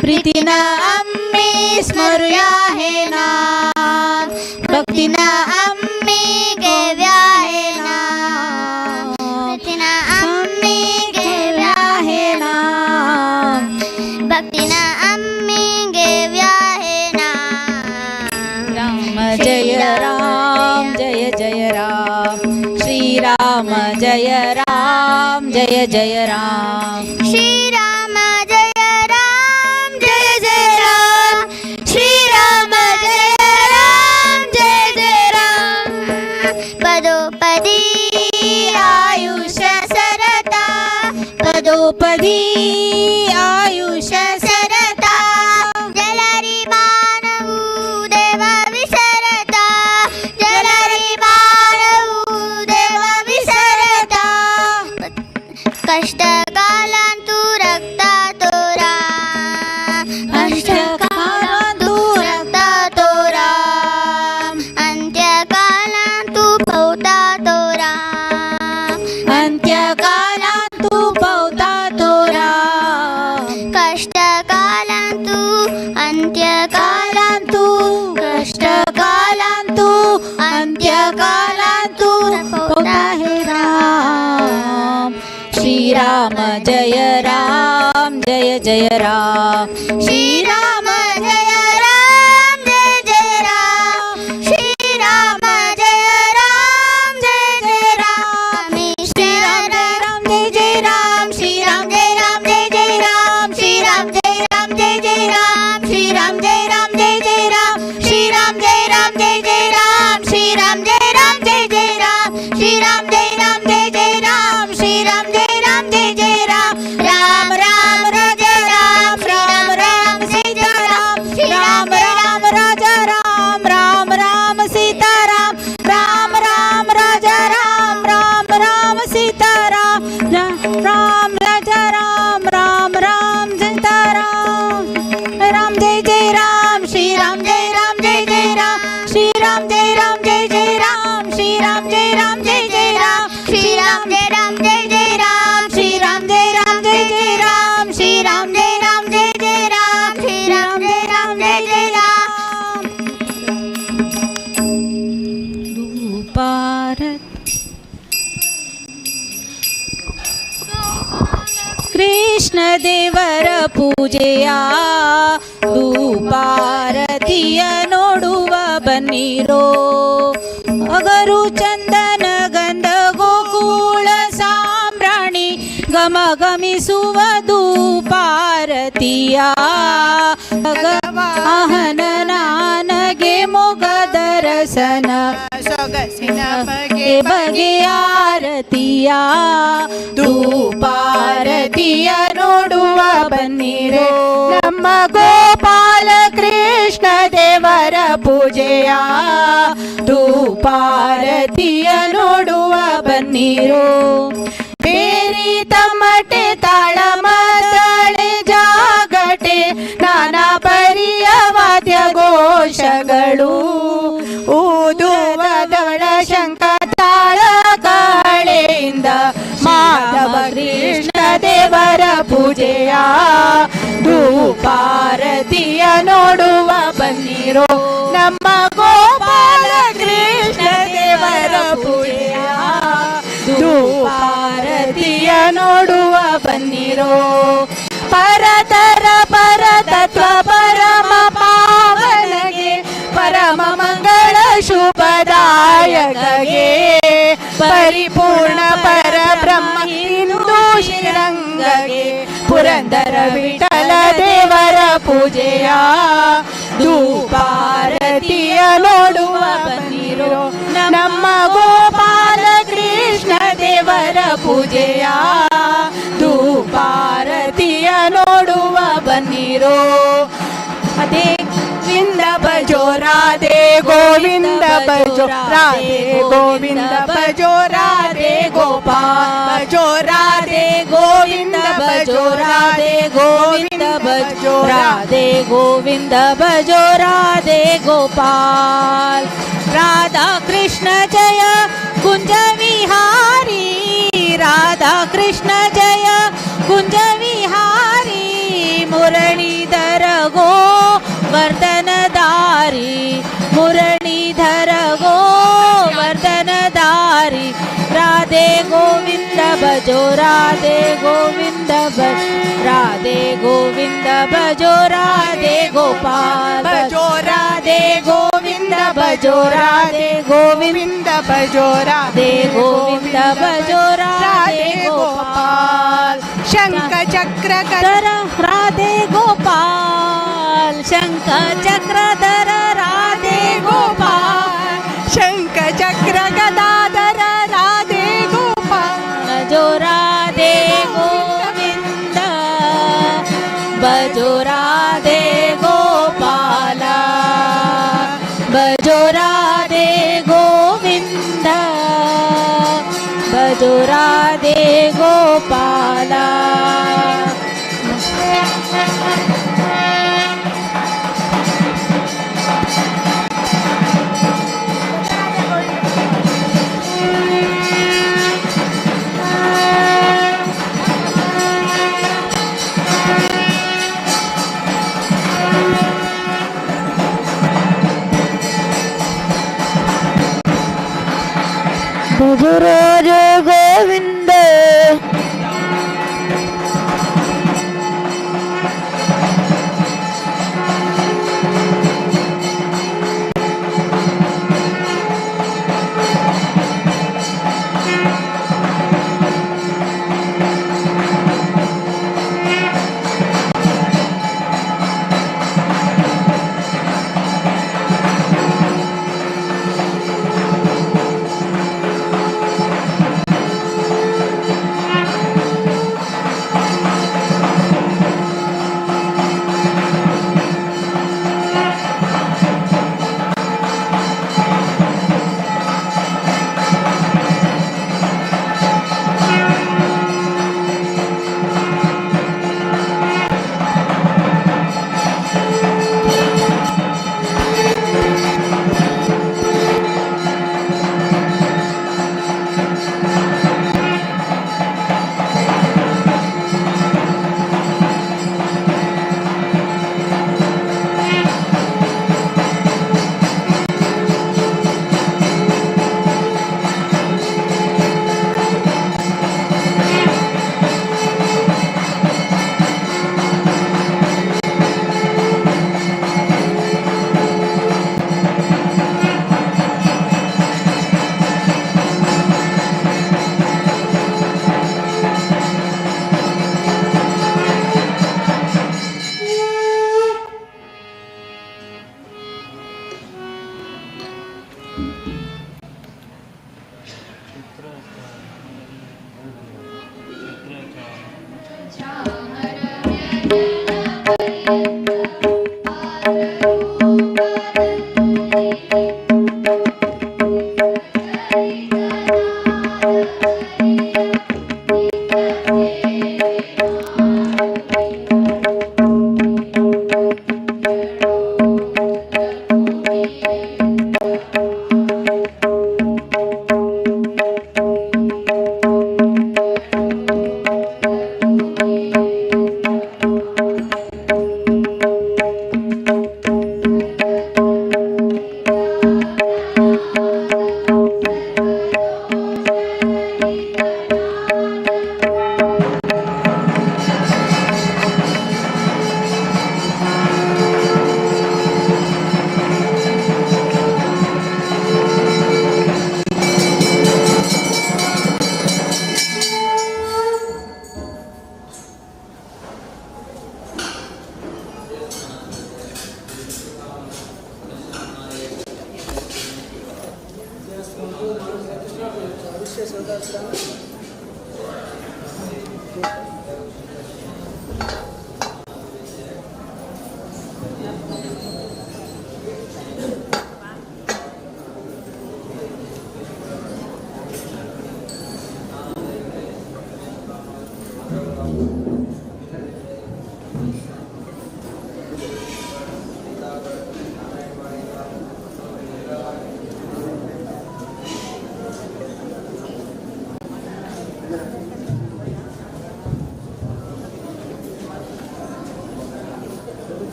प्रीतीनं आम्ही स्मरूया हे नाम भक्तीनं आम्ही घेऊया हे नाम प्रीतीनं आम्ही घेऊया हे नाम भक्तीनं आम्ही घेऊया हे नाम राम जय राम जय जय राम श्रीराम जय राम जय जय राम श्रीराम जय राम जय जय राम श्रीराम जय राम जय जय राम पदोपदी आयुष्य सरता पदोपदी आयुष्य सरता जलरी मानवू देव विसरता जलरी मानवू देव विसरता कष्ट कालांतू रक्ता तोरा कष्ट कालांतू रक्ता तोरा अंत्य कालांतू पवता तोरा अंत्य कालांतू पवता तोरा कष्ट कालांतू अंत्य कालांतू कष्ट कालांतू अंत्य कालांतू पवता हे राम श्रीराम जय राम जय जय राम श्रीराम जय राम जय जय राम श्रीराम जय राम जय जय राम श्रीराम जय राम जय जय राम श्रीराम जय राम जय जय राम श्रीराम जय राम जय जय राम श्रीराम जय राम जय जय राम श्रीराम जय राम जय जय राम श्रीराम जय राम जय जय राम श्रीराम जय राम जय जय राम श्रीराम जय राम जय जय राम राम राम राजा राम राम राम सीता राम राम राम राजा राम राम राम सीता राम राम राम राजा राम राम राम सीता राम राम राजा राम राम राम सीता राम राम जय जय राम श्रीराम जय राम जय जय राम श्रीराम जय राम जय जय राम श्रीराम जय राम जय जय राम श्रीराम जय राम जय जय राम श्रीराम जय राम जय जय राम श्रीराम जय राम जय जय राम श्रीराम जय राम जय जय राम भारत कृष्ण देवर पूजेया ಧೂಪಾರತಿಯ ನೋಡುವ ಬನ್ನಿರೋ ಅಗರು ಚಂದನ ಗಂಧ ಗೋಕುಳ ಸಾಂಬ್ರಾಣಿ ಗಮಗಮಿಸುವ ಧೂಪಾರತಿಯ ಭಗವಾಹನ ನನಗೆ ಮೊಗದ ರಸನ ಸೊಗಸಿನ ಬಗೆ ಬಗೆಯ ಆರತಿಯ ಧೂಪಾರತಿಯ ನೋಡುವ ಬನ್ನಿರೋ ನಮ್ಮ ಗೋಪಾಲ ಕೃಷ್ಣ ದೇವರ ಪೂಜೆಯ ಧೂಪಾರತಿಯ ನೋಡುವ ಬನ್ನಿರೋ ಬೇರಿ ತಮಟೆ ತಾಳ ಮದಳೆ ಜಾಗಟೆ ನಾನಾ ಪರಿಯ ವಾದ್ಯ ಘೋಷಗಳು ಊದುವ ದಳ ಶಂಖ ತಾಳ ಕಾಳೆಯಿಂದ ಮಾಧವ ಕೃಷ್ಣ ದೇವರ ಪೂಜೆಯ ಧೂಪಾರತಿಯ ನೋಡುವ ಬನ್ನಿರೋ ನಮ್ಮ ಗೋಪಾಲ ಕೃಷ್ಣ ದೇವರ ಪೂಜೆಯ ಧೂಪಾರತಿಯ ನೋಡುವ ಬನ್ನಿರೋ ಪರತರ ಪರತತ್ವ ಪರಮ ಪಾವನಗೆ ಪರಮ ಮಂಗಳ ಶುಭದಾಯಕಗೆ ಪರಿಪೂರ್ಣ ಪರಬ್ರಹ್ಮ ಹಿಂದೂ ಶ್ರೀರಂಗಗೆ ಪುರಂದರ ವಿಠಲ ದೇವರ ಪೂಜೆಯ ಧೂಪಾರತಿಯ ನೋಡುವ ಬನ್ನಿರೋ ನಮ್ಮ ಗೋಪಾಲ ಕೃಷ್ಣ ದೇವರ ಪೂಜೆಯ ಧೂಪಾರತಿಯ ನೋಡುವ ಬನ್ನಿರೋ ಅದೇ ಗೋವಿಂದ ಭಜೋ ರಾಧೆ ಗೋವಿಂದ ಭಜೋ ರಾಧೆ ಗೋವಿಂದ ಭಜೋ ರಾಧೆ ಗೋಪಾಲ ಭಜೋ ರಾಧೆ ಗೋ गोविंद भजो राधे गोविंद भजो राधे गोपाल राधा कृष्ण जय कुंज विहारी राधा कृष्ण जय कुंज विहारी मुरलीधर गो वर्धनधारी मुरलीधर गो वर्धनधारी राधे गोविंद भजो राधे गोविंद राधे गोविंद भजो राधे गोपाल भजो राधे गोविंद भजो राधे गोविंद भजो राधे गोविंद भजो राधे गोपाल शंख चक्रधर राधे गोपाल शंख चक्रधर राधे गोपाल शंख चक्र गदाधर राधे गोपाल भजो राधे गोविंद भजो राधे गोपाल भजो राधे गोविंद भजो राधे गोपाल भजो राधे गोविंद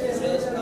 एक सेवे